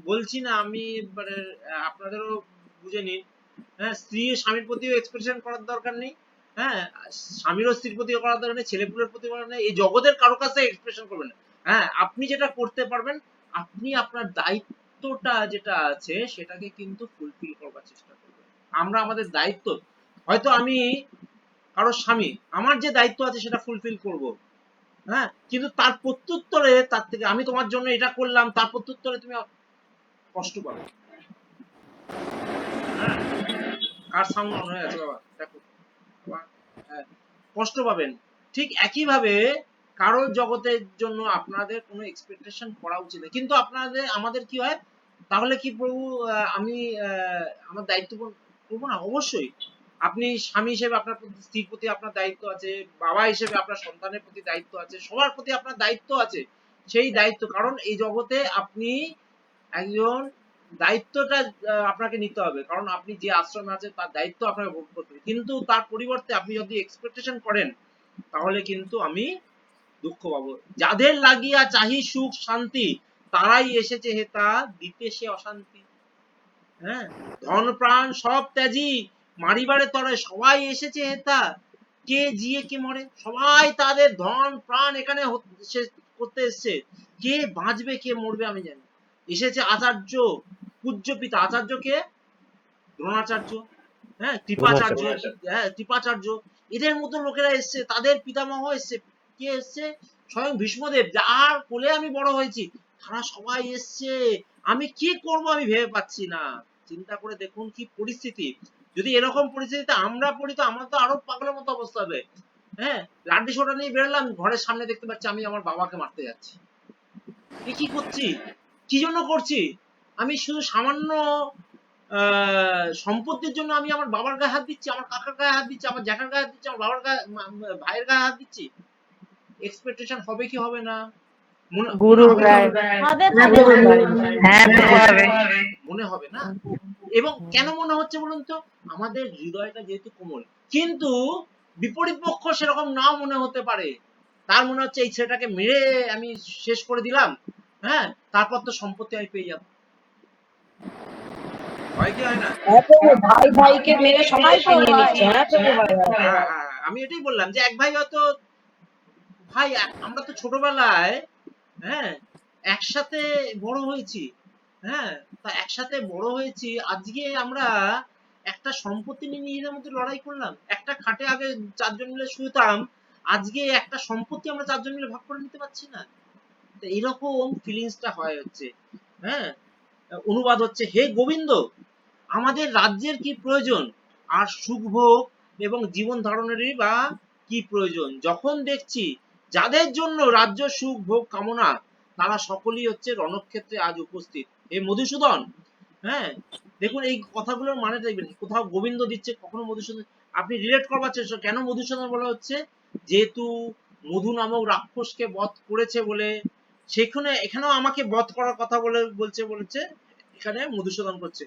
বলছি না, আমি মানে আপনাদেরও বুঝে নিন। হ্যাঁ, স্ত্রী স্বামীর প্রতিও এক্সপেকটেশন করার দরকার নেই। হ্যাঁ, স্বামীরও স্ত্রীর প্রতিও করার দরকার নেই, ছেলেপুলের প্রতি করার নেই, এই জগতের কারো কাছে এক্সপেকটেশন করবেন না। হ্যাঁ, আপনি যেটা করতে পারবেন আপনি আপনার দায়িত্বটা যেটা আছে সেটাকে কিন্তু ফুলফিল করবার চেষ্টা করবেন। আমরা আমাদের দায়িত্ব, হয়তো আমি কারো স্বামী, আমার যে দায়িত্ব আছে সেটা ফুলফিল করব। হ্যাঁ, কিন্তু তার প্রত্যুত্তরে তার থেকে আমি তোমার জন্য এটা করলাম, তার প্রত্যুত্তরে তুমি কষ্ট পাবে। হ্যাঁ, কার সাউন্ড অন হয়ে আছে বাবা দেখো, হ্যাঁ, কষ্ট পাবেন। ঠিক একইভাবে কারো জগতের জন্য আপনাদের কোনো এক্সপেকটেশন করা উচিত না, কিন্তু আমাদের কি হয় তাহলে কি প্রভু আমি আমার দায়িত্ব করবো না? অবশ্যই আপনি স্বামী হিসেবে আপনার স্ত্রীর প্রতি আপনার দায়িত্ব আছে, বাবা হিসেবে আপনার সন্তানের প্রতি দায়িত্ব আছে, সবার প্রতি আপনার দায়িত্ব আছে। সেই দায়িত্ব, কারণ এই জগতে আপনি একজন দায়িত্বটা আপনাকে নিতে হবে, কারণ আপনি যে আশ্রমে আছেন তার দায়িত্ব আপনাকে ভোগ করতে হবে। কিন্তু তার পরিবর্তে আপনি যদি এক্সপেকটেশন করেন তাহলে কিন্তু আমি দুঃখ পাবো। যাদের লাগিয়া চাহি সুখ শান্তি তারাই এসেছে হেতা দিতে সে অশান্তি। হ্যাঁ, ধন প্রাণ সব ত্যাজি মারিবারে তরে সবাই এসেছে হেতা কে জিয়ে কে মরে। সবাই তাদের ধন প্রাণ এখানে করতে এসছে, কে বাঁচবে কে মরবে আমি জানি। এসেছে আচার্য পূজ্য পিতা, আচার্য কে? দ্রোণাচার্য, হ্যাঁ কৃপাচার্য, হ্যাঁ কৃপাচার্য, এদের মতো লোকেরা এসছে, তাদের পিতামহ এসছে। কে এসছে? স্বয়ং ভীষ্মদেব, যার কোলে আমি বড় হয়েছি, তারা সবাই এসছে। আমি কি করব আমি ভেবে পাচ্ছি না। চিন্তা করে দেখুন কি পরিস্থিতি। যদি এরকম পরিস্থিতিতে আমরা পড়ি তো আমার তো আরো পাগলের মতো অবস্থা হবে। হ্যাঁ, লাঠি সোটা নিয়ে বেরোলাম, ঘরের সামনে দেখতে পাচ্ছি আমি আমার বাবাকে মারতে যাচ্ছি। কি করছি, কি জন্য করছি? আমি শুধু সামান্য সম্পত্তির জন্য আমি আমার বাবার গায়ে হাত দিচ্ছি, আমার কাকার গায়ে হাত দিচ্ছি, আমার জ্যাঠার গায়ে হাত দিচ্ছি, আমার বাবার গায়ে, ভাইয়ের গায়ে হাত দিচ্ছি। এক্সপেকটেশন হবে কি হবে না? গুরুর গায়ে হ্যাঁ হবে। মনে হবে না? এবং কেন মনে হচ্ছে বলুন তো? আমাদের হৃদয়টা যেহেতু কোমল, কিন্তু বিপরীত পক্ষ সেরকম নাও মনে হতে পারে। তার মনে হচ্ছে এই ছেলেটাকে মেরে আমি শেষ করে দিলাম, হ্যাঁ, তারপর তো সম্পত্তি আমি পেয়ে যাবো। হয় কি হয় না? ভাই ভাইকে মেরে সবাই ছিনিয়ে নিচ্ছে। আমি এটাই বললাম যে এক ভাই হয়তো, ভাই আমরা তো ছোটবেলায়, হ্যাঁ, একসাথে বড় হয়েছি, হ্যাঁ, তা একসাথে বড় হয়েছি, আজকে আমরা একটা সম্পত্তি নিয়ে নিজেদের মধ্যে লড়াই করলাম। একটা খাটে আগে 4 জন মিলে শুতাম, আজকে একটা সম্পত্তি আমরা 4 জন মিলে ভাগ করে নিতে পারছি না। তো এরকম ফিলিংসটা হয় হচ্ছে। হ্যাঁ, অনুবাদ হচ্ছে, হে গোবিন্দ, আমাদের রাজ্যের কি প্রয়োজন, আর সুখভোগ এবং জীবন ধারণেরই বা কি প্রয়োজন? যখন দেখছি যাদের জন্য রাজ্য সুখ ভোগ কামনা, তারা সকলেই হচ্ছে রণক্ষেত্রে আজ উপস্থিত। এই মধুসূদন, হ্যাঁ, দেখুন এই কথাগুলোর মানে দেখবেন, কোথাও গোবিন্দ দিচ্ছে, কখনো মধুসূদন। আপনি রিলেট করবার চেষ্টা, কেন মধুসূদন বলা হচ্ছে? যেহেতু মধু নামক রাক্ষসকে বধ করেছে বলে, সেখানে এখানেও আমাকে বধ করার কথা বলেছে, এখানে মধুসূদন করছে।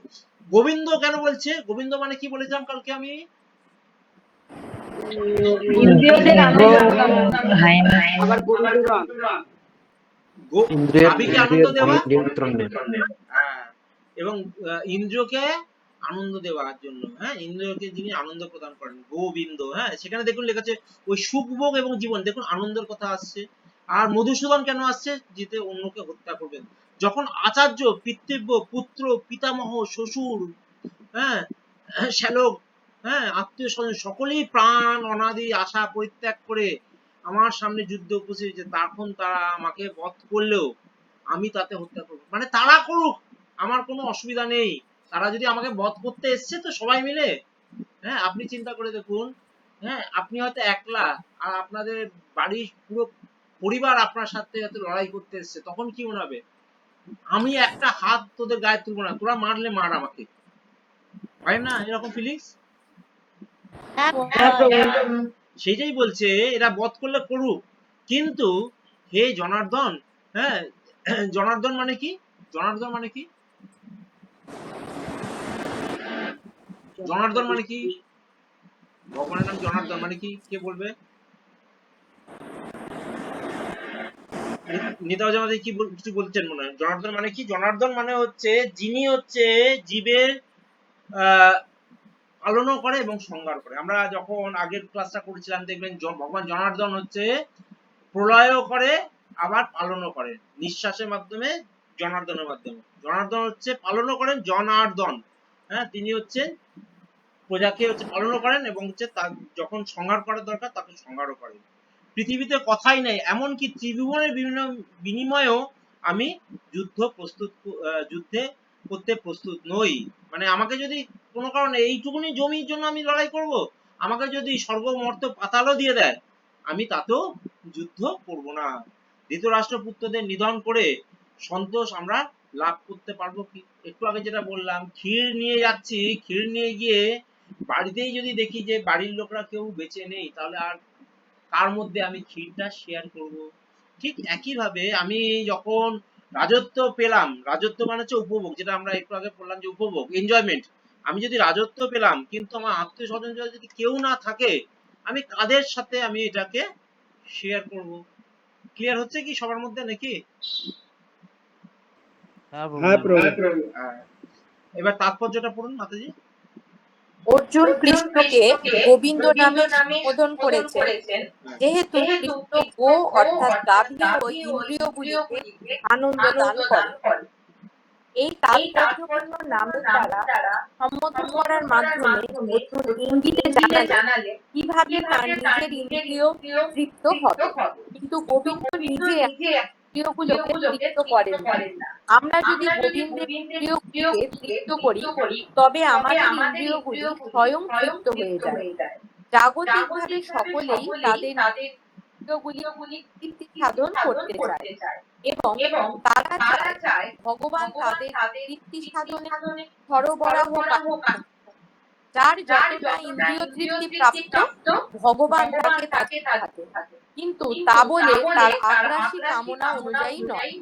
গোবিন্দ কেন বলছে? গোবিন্দ মানে কি বলেছিলাম কালকে আমি? ইন্দ্রিয়দের আনন্দ, নাভিকে আনন্দ দেওয়া, ইন্দ্রিয় হ্যাঁ, এবং ইন্দ্রিয়কে আনন্দ দেওয়ার জন্য, হ্যাঁ, ইন্দ্রিয়কে যিনি আনন্দ প্রদান করেন, গোবিন্দ। হ্যাঁ, সেখানে দেখুন লেখা আছে ওই সুখভোগ এবং জীবন, দেখুন আনন্দের কথা আসছে। আর মধুসূদন কেন আসছে? যেতে অন্যকে হত্যা করবেন। যখন আচার্য, পিতৃব্য, পুত্র, পিতামহ, শ্বশুর, হ্যাঁ, শ্যালক, হ্যাঁ, আত্মীয় স্বজন সকলেই প্রাণ অনাদি আশা পরিত্যাগ করে আমার সামনে যুদ্ধে উপস্থিত হয়েছে, তখন তারা আমাকে বধ করলেও আমি তাতে হত্যা করবো। মানে তারা করুক, আমার কোনো অসুবিধা নেই। তারা যদি আমাকে বধ করতে এসছে তো সবাই মিলে, হ্যাঁ, আপনি চিন্তা করে দেখুন, হ্যাঁ, আপনি হয়তো একলা, আর আপনাদের বাড়ির পুরো পরিবার আপনার সাথে হয়তো লড়াই করতে এসছে, তখন কি মনে হবে? আমি একটা হাত তোদের গায়ে তুলবো না, তোরা মারলে মার আমাকে। হয় না এরকম ফিলিংস? সেটাই বলছে, এরা বধ করলে করুক, কিন্তু হে জনার্দন, হ্যাঁ, জনার্দন মানে কি? জনার্দন মানে কি? জনার্দন মানে কি? ভগবানের নাম জনার্দন মানে কি? কে বলবে? নেতাজি আমাদের কি কিছু বলছেন মনে হয়? জনার্দন মানে কি? জনার্দন মানে হচ্ছে যিনি হচ্ছে জীবের পালনও করে এবং সংহার করে। আমরা যখন আগের ক্লাসটা করেছিলাম দেখবেন ভগবান জনার্দন হচ্ছে প্রলয়ও করে আবার পালনও করেন, নিঃশ্বাসের মাধ্যমে, জনার্দনের মাধ্যমে। জনার্দন হচ্ছে পালনও করেন, জনার্দন, হ্যাঁ, তিনি হচ্ছে প্রজাকে হচ্ছে পালনও করেন এবং হচ্ছে তার যখন সংহার করার দরকার তাকে সংহারও করেন। পৃথিবীতে কথাই নেই, এমনকি ত্রিভুবনের বিভিন্ন বিনিময়েও আমি যুদ্ধে করতে প্রস্তুত নই। মানে আমাকে যদি কোনো কারণে এইটুকুনি জমির জন্য আমি লড়াই করব, আমাকে যদি স্বর্গ মর্ত পাতালও দিয়ে দেয়, আমি তাতেও যুদ্ধ করব না। ধৃতরাষ্ট্র পুত্রদের নিধন করে সন্তোষ আমরা লাভ করতে পারবো কি? একটু আগে যেটা বললাম, ক্ষীর নিয়ে যাচ্ছি, ক্ষীর নিয়ে গিয়ে বাড়িতেই যদি দেখি যে বাড়ির লোকরা কেউ বেঁচে নেই, তাহলে আর কার মধ্যে আমি ক্ষীরটা শেয়ার করব? ঠিক একই ভাবে আমি যখন রাজত্ব পেলাম, রাজত্ব মানে হচ্ছে উপভোগ, যেটা আমরা একটু আগে বললাম যে উপভোগ, এনজয়মেন্ট। আমি যদি রাজত্ব পেলাম কিন্তু আমার আত্মীয় স্বজন যদি কেউ না থাকে, আমি কাদের সাথে আমি এটাকে শেয়ার করব? ক্লিয়ার হচ্ছে কি সবার মধ্যে নাকি? এবার তাৎপর্যটা পড়ুন মাতাজি। অর্জুন কৃষ্ণকে গোবিন্দ নামে সম্বোধন করেছেন, যেহেতু কৃষ্ণ গো অর্থাৎ গাভী ও ইন্দ্রিয়গুলিকে আনন্দ দান করেন। এই তাৎপর্যপূর্ণ নামের দ্বারা সম্বোধন করার মাধ্যমে অর্জুন ইঙ্গিতে জানালেন কিভাবে তার নিজের ইন্দ্রিয় তৃপ্ত হবে, কিন্তু গোবিন্দ নিজে ইন্দ্রিয়গুলোকে তৃপ্ত করেন না। আমরা যদি গোবিন্দের ইন্দ্রিয়গুলিকে তৃপ্ত করি তবে আমাদের ইন্দ্রিয়গুলি স্বয়ং তৃপ্ত হয়ে যায়। জাগতিকভাবে সকলেই তাদের ইন্দ্রিয়গুলি তৃপ্তি সাধন করতে চায় এবং তারা চায় ভগবান তাদের তৃপ্তি সাধনে সরবরাহ। যার যতটা ইন্দ্রিয় তৃপ্তি প্রাপ্ত ভগবান তাকে তাকে থাকে, কিন্তু তা বলে তার আগ্রাসী কামনা অনুযায়ী নয়,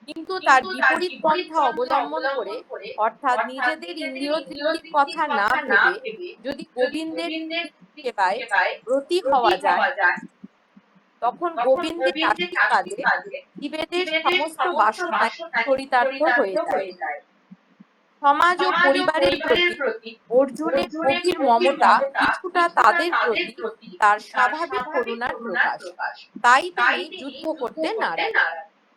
কিন্তু তার বিপরীত পন্থা অবলম্বন করে, অর্থাৎ নিজেদের ইন্দ্রিয় তৃপ্তির কথা না ভেবে যদি গোবিন্দের সেবায় ব্রতী হওয়া যায়, তখন গোবিন্দের আশীর্বাদে জীবেদের সমস্ত বাসনায় চরিতার্থ হয়ে যায়। সমাজ ও পরিবারের প্রতি অর্জুনের গভীর মমতা কিছুটা তাদের প্রতি তার স্বাভাবিক করুণার প্রকাশ। তাই তিনি যুদ্ধ করতে নারাজ।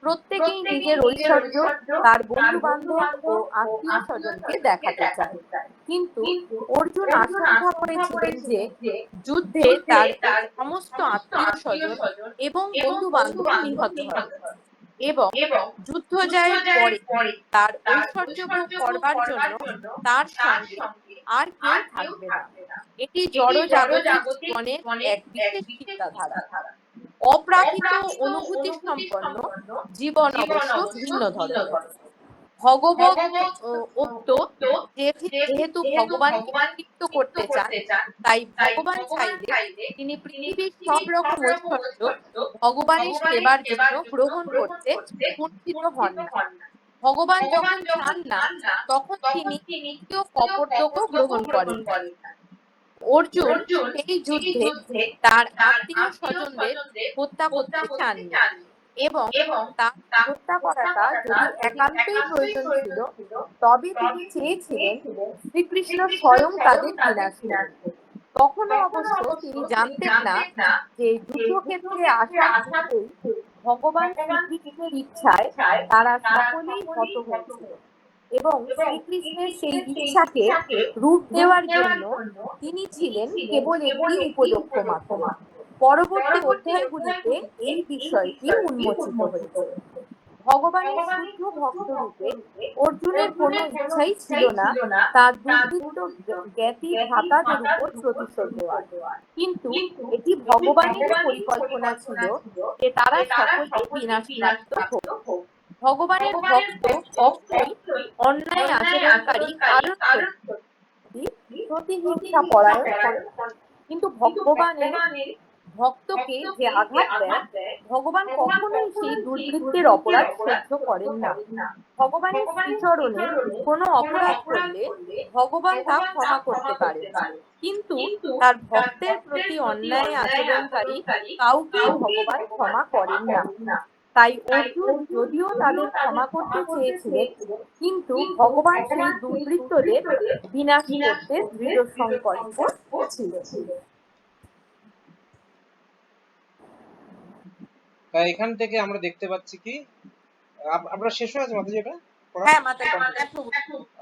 প্রত্যেকেই নিজের ঐশ্বর্য তার বন্ধু বান্ধব ও আত্মীয় স্বজনকে দেখাতে চায়, কিন্তু অর্জুন আশঙ্কা করেছিলেন যে যুদ্ধে তার সমস্ত আত্মীয় স্বজন এবং বন্ধু বান্ধব নিহত হবে এবং যুদ্ধ জয়ের পরে তার ঐশ্বর্য ভোগ করবার জন্য তার সঙ্গে আর কেউ থাকবে না। এটি জড় জাগতিক জীবনের এক বিশেষ চিন্তাধারা। অপ্রাকৃত অনুভূতি সম্পন্ন জীবন অবশ্য ভিন্ন ধরনের। ভগবত যেহেতু ভগবানকে তৃপ্ত করতে চান, তাই ভগবান চাইলে তিনি পৃথিবীর সব রকম ঐশ্বর্য ভগবানের সেবার জন্য গ্রহণ করতে কুণ্ঠিত হন না। ভগবান যখন চান না, তখন তিনি কেউ কপটক গ্রহণ করেন। অর্জুন এই যুদ্ধে তার আত্মীয় স্বজনদের হত্যা করতে চাননি এবং তার হত্যা করাটা যদি একান্তই প্রয়োজন ছিল, তবে তিনি চেয়েছিলেন শ্রীকৃষ্ণ স্বয়ং তাদের বিনাশ করবেন। তখনও অবশ্য তিনি জানতেন না যে যুদ্ধক্ষেত্রে আসার পূর্বেই ভগবান শ্রীকৃষ্ণের ইচ্ছায় তারা সকলেই হত হয়েছিল এবং শ্রীকৃষ্ণের সেই ইচ্ছাকে রূপ দেওয়ার জন্য তিনি ছিলেন কেবল একটি উপলক্ষ মাত্র। পরবর্তী অধ্যায়গুলিতে এই বিষয়টি উন্মোচিত হয়েছে। ভগবানের শুদ্ধ ভক্ত রূপে অর্জুনের কোনো ইচ্ছাই ছিল না তার দুর্বৃত্ত জ্ঞাতি ভ্রাতাদের উপর প্রতিশোধ দেওয়ার, কিন্তু এটি ভগবানের পরিকল্পনা ছিল যে তারা সকলেই বিনাশপ্রাপ্ত হোক। ভগবানের ভক্ত অবশ্যই অন্যায় আচরণকারী কারোর প্রতিহিংসা পরায়ণ হন, কিন্তু ভগবানের ভক্তকে যে আঘাত দেয়, ভগবান কখনোই সেই দুর্বৃত্তের অপরাধ সহ্য করেন না। ভগবানের শ্রীচরণে কোনো অপরাধ করলে ভগবান তা ক্ষমা করতে পারেন, কিন্তু তার ভক্তের প্রতি অন্যায় আচরণকারী কাউকে ভগবান ক্ষমা করেন না। তাই অর্জুন যদিও তাদের ক্ষমা করতে চেয়েছিলেন, কিন্তু ভগবান সেই দুর্বৃত্তদের বিনাশ করতে দৃঢ় সংকল্প ছিল। তাই এখান থেকে আমরা দেখতে পাচ্ছি কি, আমরা শেষ হয়ে আছে মাতাজি এটা? হ্যাঁ মাতাজি।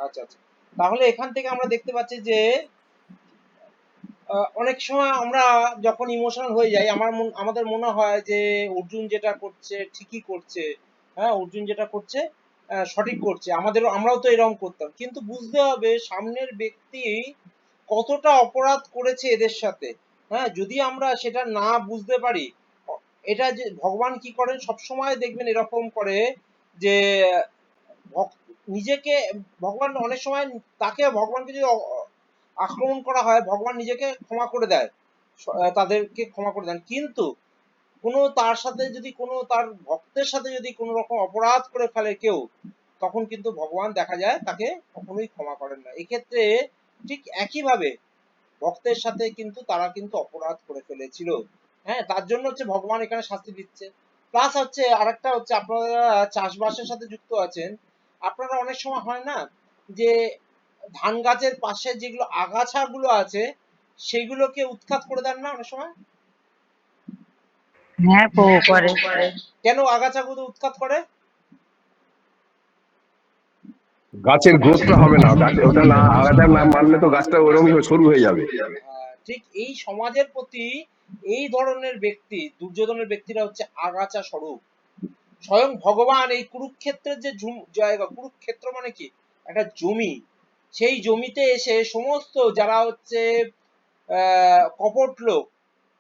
আচ্ছা আচ্ছা, তাহলে এখান থেকে আমরা দেখতে পাচ্ছি যে অনেক সময় আমরা যখন ইমোশনাল হয়ে যাই, আমাদের মনে হয় যে অর্জুন যেটা করছে ঠিকই করছে, হ্যাঁ অর্জুন যেটা করছে সঠিক করছে, আমরাও তো এরকম করতাম, কিন্তু বুঝতে হবে সামনের ব্যক্তি কতটা অপরাধ করেছে এদের সাথে। হ্যাঁ, যদি আমরা সেটা না বুঝতে পারি, এটা যে ভগবান কি করেন সবসময় দেখবেন এরকম করে যে নিজেকে ভগবান অনেক সময় ভগবানকে যদি আক্রমণ করা হয়, ভগবান নিজেকে ক্ষমা করে দেয়, তাদেরকে ক্ষমা করে দেন, কিন্তু তার সাথে যদি তার ভক্তের সাথে যদি কোনো রকম অপরাধ করে ফেলে কেউ, তখন কিন্তু ভগবান দেখা যায় তাকে কখনোই ক্ষমা করেন না। এক্ষেত্রে ঠিক একইভাবে ভক্তের সাথে কিন্তু তারা কিন্তু অপরাধ করে ফেলেছিল। হ্যাঁ, তার জন্য হচ্ছে ভগবান এখানে শাস্তি দিচ্ছে। প্লাস হচ্ছে আরেকটা হচ্ছে, আপনারা চাষবাসের সাথে যুক্ত আছেন, আপনারা অনেক সময় হয় না যে ধান গাছের পাশে যেগুলো আগাছাগুলো আছে সেগুলোকে উৎখাত করে দেন না অনেক সময়? হ্যাঁ প্রভু করে। কেন আগাছাগুলো উৎখাত করে? গাছের গ্রোথটা হবে না, ওটা না আগাছা না মারলে তো গাছটা ওরকমই সরু হয়ে যাবে। ঠিক এই সমাজের প্রতি এই ধরনের ব্যক্তি, দুর্যোধনের ব্যক্তিরা হচ্ছে আগাছা স্বরূপ। স্বয়ং ভগবান এই কুরুক্ষেত্রের যে জায়গা, কুরুক্ষেত্র মানে কি একটা জমি, সেই জমিতে এসে সমস্ত যারা হচ্ছে কপট লোক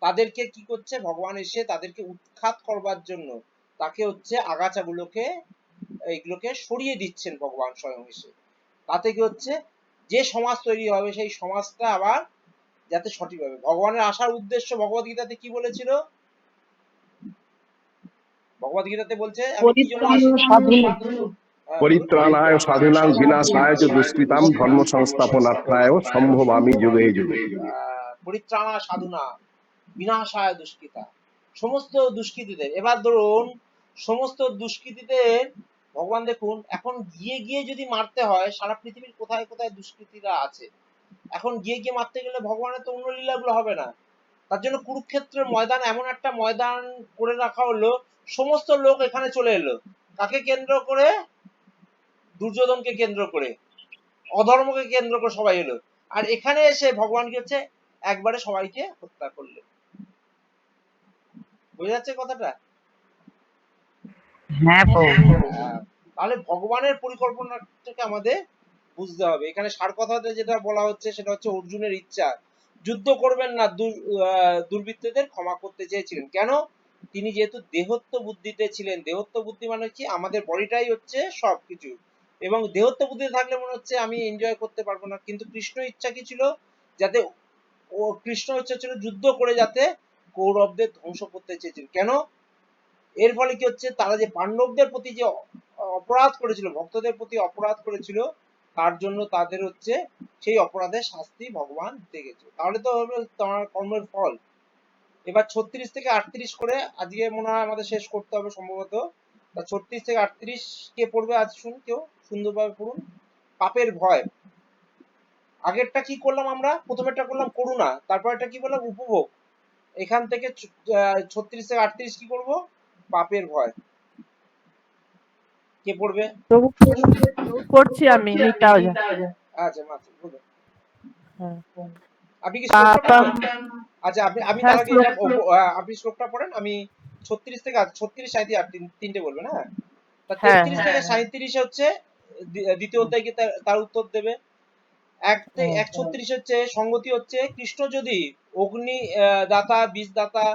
তাদেরকে কি করছে ভগবান এসে তাদেরকে উৎখাত করবার জন্য তাকে হচ্ছে আগাছাগুলোকে এইগুলোকে সরিয়ে দিচ্ছেন ভগবান স্বয়ং এসে। তাতে কি হচ্ছে যে সমাজ তৈরি হবে সেই সমাজটা আবার যাতে সঠিক হবে। ভগবানের আসার উদ্দেশ্য ভগবত গীতাতে কি বলেছিল? ভগবত গীতাতে বলছে আমি কি জন্য পরিত্রাণায় সাধুনাং বিনাশায় চ দুষ্কৃতাম ধর্ম সংস্থাপনার্থায় সম্ভবামি যুগে যুগে। পরিত্রাণা সাধুনা বিনাশায় দুষ্কৃতা, সমস্ত দুষ্কৃতীদের। এবার ধরুন সমস্ত দুষ্কৃতীদের ভগবান দেখুন এখন গিয়ে গিয়ে যদি মারতে হয়, সারা পৃথিবীর কোথায় কোথায় দুষ্কৃতীরা আছে, এখন গিয়ে গিয়ে মারতে গেলে ভগবানের তো অন্য লীলাগুলো হবে না। তার জন্য কুরুক্ষেত্রের ময়দান এমন একটা ময়দান করে রাখা হলো, সমস্ত লোক এখানে চলে এলো। কাকে কেন্দ্র করে? দুর্যোধনকে কেন্দ্র করে, অধর্মকে কেন্দ্র করে সবাই এলো। আর এখানে এসে ভগবান কি হচ্ছে একবারে সবাইকে হত্যা করলেন। বোঝা যাচ্ছে কথাটা? হ্যাঁ প্রভু। তাহলে ভগবানের পরিকল্পনাটাকে আমাদের বুঝতে হবে। এখানে সার কথাতে যেটা বলা হচ্ছে সেটা হচ্ছে অর্জুনের ইচ্ছা, যুদ্ধ করবেন না, দুর্বৃত্তদের ক্ষমা করতে চেয়েছিলেন। কেন? তিনি যেহেতু দেহত্ব বুদ্ধিতে ছিলেন। দেহত্ব বুদ্ধি মানে কি? আমাদের বডিটাই হচ্ছে সবকিছু, এবং দেহত্ব বুদ্ধিতে থাকলে মনে হচ্ছে আমি এনজয় করতে পারবো না। কিন্তু কৃষ্ণ ইচ্ছা কি ছিল? যাতে কৃষ্ণ ইচ্ছা ছিল যুদ্ধ করে যাতে কৌরবদের ধ্বংস করতে চেয়েছিলেন। কেন? এর ফলে কি হচ্ছে তারা যে পাণ্ডবদের প্রতি যে অপরাধ করেছিল, ভক্তদের প্রতি অপরাধ করেছিল, তার জন্য তাদের হচ্ছে সেই অপরাধের শাস্তি ভগবান দিতে গেছে। তাহলে তো হবে তোমার কর্মের ফল। এবার 36 থেকে 38 করে আজকে মনে হয় আমাদের শেষ করতে হবে সম্ভবত। 36 থেকে 38 কে পড়বে আজ? শুন কেউ সুন্দরভাবে পড়ুন। পাপের ভয়। আগেরটা কি করলাম আমরা? প্রথমেরটা করলাম করুণা, তারপরটা কি বললাম? উপভোগ। এখান থেকে 36 থেকে 38 কি করব? পাপের ভয়। কে পড়বে? প্রভু পড়ছি আমি, মিটাও যা। আচ্ছা মাত্র বলুন। হ্যাঁ। আপনি কি শ্লোকটা পাপম। পড়বেন? আচ্ছা আমি হ্যাঁ, তার আগে শ্লোক। আপনি শ্লোকটা পড়েন। আমি 36 থেকে 36 37 তিনটে বলবেন। হ্যাঁ, তা হ্যাঁ 33 হ্যাঁ থেকে 37 হচ্ছে দ্বিতীয় অধ্যায় কি তার উত্তর দেবে। এক থেকে হ্যাঁ 136 হচ্ছে সংগতি হচ্ছে কৃষ্ণ যদি অগ্নি দাতা, বীজ দাতা,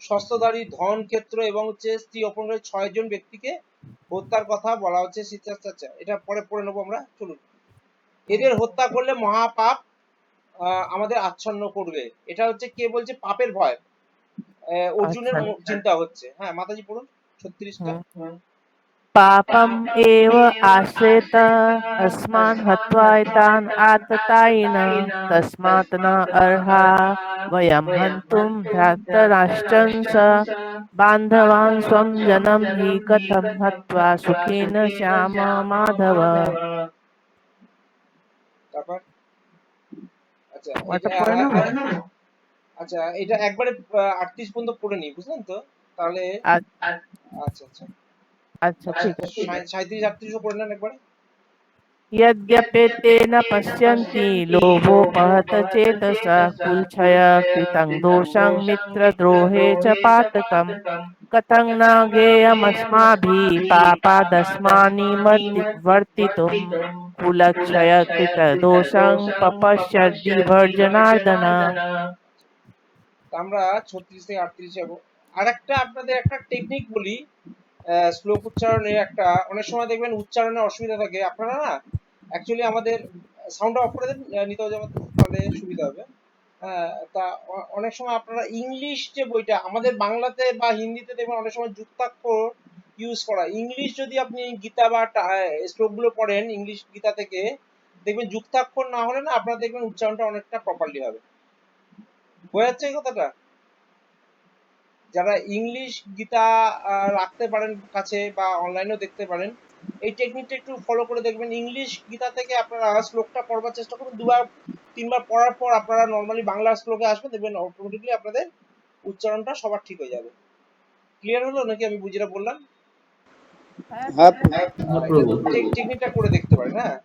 শস্ত্রধারী, ধন, ক্ষেত্র এবং হচ্ছে স্ত্রী অপহরণকারী 6 জন ব্যক্তিকে হত্যার কথা বলা হচ্ছে। আচ্ছা এটা পরে পড়ে নেবো আমরা, চলুন। এদের হত্যা করলে মহাপাপ আমাদের আচ্ছন্ন করবে। এটা হচ্ছে কে বলছে? পাপের ভয় অর্জুনের আচ্ছা। চিন্তা হচ্ছে। হ্যাঁ মাতাজি পড়ুন 36টা। पापम एव आश्रित अस्मान् हत्वाैतान् आततायिन तस्मात् न अर्हा वयं हन्तुं धृतराष्ट्रंस बान्धवान् स्वं जनं हि कथं हत्वा सुखेन श्याम माधव। তারপর আচ্ছা ওটা এটা পড়ে নেবো? আচ্ছা এটা একবারে 38 পর্যন্ত পড়ে নি, বুঝলেন তো? তাহলে আচ্ছা আচ্ছা আচ্ছা ঠিক আছে। 37 38 পড়ে নেন একবারে। यद्यपेते न पश्यन्ति लोभोपहत चेतसा कुलक्षय कृतं दोषं मित्रद्रोहे च पातकम् कथं न ज्ञेयमस्माभिः पापादस्मानि वर्तितुं कुलक्षय कृत दोषं पपश्यद्दिभर्जनार्दन। আমরা 36 থেকে 38 যাব। আরেকটা আপনাদের একটা টেকনিক বলি শ্লোক উচ্চারণের। একটা অনেক সময় দেখবেন উচ্চারণে অসুবিধা থাকে। আপনারা না অ্যাকচুয়ালি আমাদের সাউন্ডটা অফ করে দেন নিতে যাবে, তাহলে সুবিধা হবে। তা অনেক সময় আপনারা ইংলিশ যে বইটা, আমাদের বাংলাতে বা হিন্দিতে দেখবেন অনেক সময় যুক্তাক্ষর ইউজ করা। ইংলিশ যদি আপনি গীতা বা শ্লোকগুলো পড়েন ইংলিশ গীতা থেকে, দেখবেন যুক্তাক্ষর না হলে না আপনারা দেখবেন উচ্চারণটা অনেকটা প্রপারলি হবে। বোঝা যাচ্ছে এই কথাটা? যারা ইংলিশ গীতা রাখতে পারেন কাছে বা অনলাইনেও দেখতে পারেন, এই টেকনিকটা একটু ফলো করে দেখবেন। ইংলিশ গীতা থেকে আপনারা শ্লোকটা পড়বার চেষ্টা করুন। 2-3 বার পড়ার পর আপনারা নর্মালি বাংলা শ্লোকে আসবেন, দেখবেন অটোমেটিকলি আপনাদের উচ্চারণটা সবার ঠিক হয়ে যাবে। ক্লিয়ার হলো নাকি আমি যেটা বললাম? টেকনিকটা করে দেখতে পারেন। হ্যাঁ,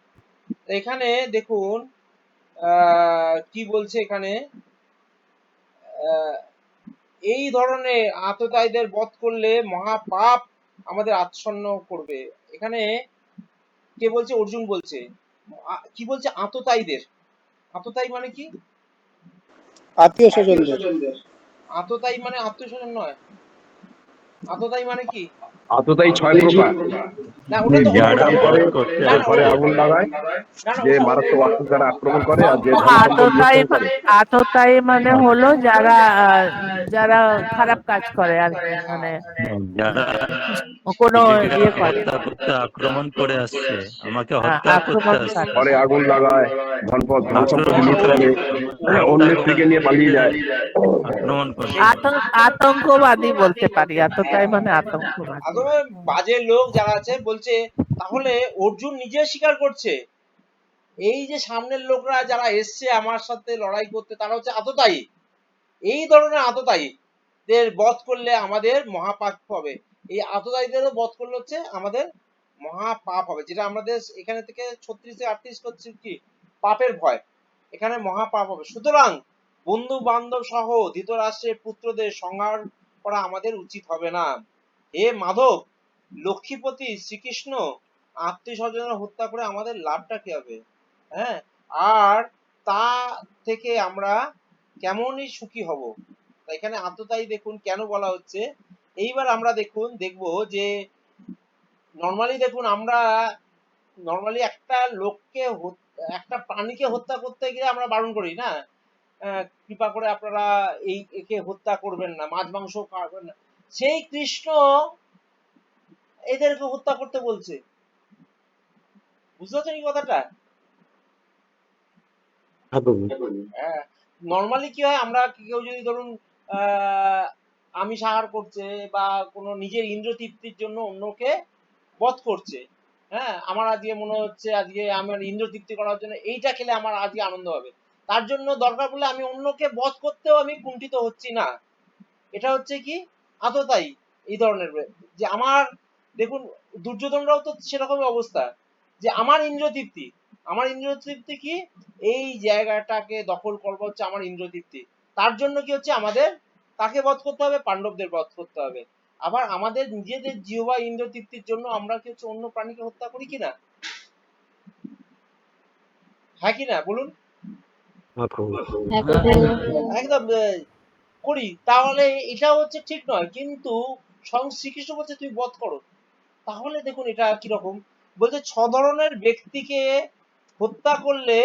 এখানে দেখুন কি বলছে এখানে, এই ধরনের আততায়ীদের বধ করলে মহাপাপ আমাদের আচ্ছন্ন করবে। এখানে কে বলছে? অর্জুন বলছে। কি বলছে? আততায়ীদের। আততায়ী মানে কি? আত্মীয় স্বজনদের। আততায়ী মানে আত্মীয় স্বজন নয়। আততায়ী মানে কি? আততায়ী 6 প্রকার। না ওটা তো যারা করে, না যে না ঘরে আগুন লাগায়, না যে মারাত্মক অস্ত্র দ্বারা আক্রমণ করে, আর যে ও ধন সম্পদ আততায়ী লুণ্ঠন করে। আততায়ী মানে হলো যারা যারা খারাপ কাজ করে আর কি, মানে যারা কোনো জীবিকা ইয়ে করে, হত্যা করতে আক্রমণ করে আসছে, আমাকে হত্যা করতে আসছে, আক্রমণকারী। ঘরে আগুন লাগায়, ধন সম্পদ লুট আক্রমণকারী, করে, হত্যা অন্যের করে, থেকে নিয়ে পালিয়ে যায়। আক্রমণ করছে। আতঙ্কবাদী বলতে পারি, আততায়ী মানে আতঙ্কবাদী। আদমে বাজে লোক যারা আছে বলছে। তাহলে অর্জুন নিজে স্বীকার করছে এই যে সামনের লোকরা যারা এসছে আমার সাথে লড়াই করতে তারা হচ্ছে আততায়ী। এই ধরনের আততায়ীদের বধ করলে আমাদের মহাপাপ হবে। এই আততায়ীদেরও বধ করলে হচ্ছে আমাদের মহাপাপ হবে, যেটা আমাদের এখানে থেকে 36-38 হচ্ছে কি পাপের ভয়, এখানে মহাপাপ হবে। সুতরাং বন্ধু বান্ধব সহ ধৃতরাষ্ট্রের পুত্রদের সংহার করা আমাদের উচিত হবে না। হে মাধব, লক্ষ্মীপতি শ্রীকৃষ্ণ আত্মীয় স্বজনের হত্যা করে আমাদের লাভটা কি হবে? হ্যাঁ, আর তা থেকে আমরা কেমনই সুখী হব। এখানে আততায়ী দেখুন কেন বলা হচ্ছে। এইবার আমরা দেখবো যে নর্মালি দেখুন আমরা নর্মালি একটা লোককে একটা প্রাণীকে হত্যা করতে গিয়ে আমরা বারণ করি না, কৃপা করে আপনারা একে হত্যা করবেন না, মাছ মাংস খাবেন না। সেই কৃষ্ণ এদেরকে হত্যা করতে বলছে। বুঝতে পারছেন এই কথাটা? হ্যাঁ, নর্মালি কি হয়, আমরা কেউ যদি ধরুন আমিষ আহার করছে বা কোনো নিজের ইন্দ্র তৃপ্তির জন্য অন্যকে বধ করছে, হ্যাঁ, আমার আজকে মনে হচ্ছে আজকে আমার ইন্দ্র তৃপ্তি করার জন্য এইটা খেলে আমার আজকে আনন্দ হবে, তার জন্য দরকার পড়লে আমি অন্যকে বধ করতেও আমি কুণ্ঠিত হচ্ছি না। এটা হচ্ছে কি আততায়ী। এই ধরনের যে আমার দেখুন দুর্যোধনরাও তো সেরকমই অবস্থা, যে আমার ইন্দ্র তৃপ্তি কি এই জায়গাটাকে দখল করবো হচ্ছে আমার ইন্দ্র তৃপ্তি। তার জন্য কি হচ্ছে আমাদের কাকে বধ করতে হবে? পাণ্ডবদের বধ করতে হবে। আবার আমাদের নিজেদের জিহ্বা ইন্দ্র তৃপ্তির জন্য আমরা কি হচ্ছে অন্য প্রাণীকে হত্যা করি কিনা? হ্যাঁ কিনা বলুন? একদম করি। তাহলে এটা হচ্ছে ঠিক নয়, কিন্তু স্বয়ং শ্রীকৃষ্ণ বলছে তুই বধ করো। তাহলে দেখুন এটা কিরকম বলছে, 6 ধরনের ব্যক্তিকে হত্যা করলে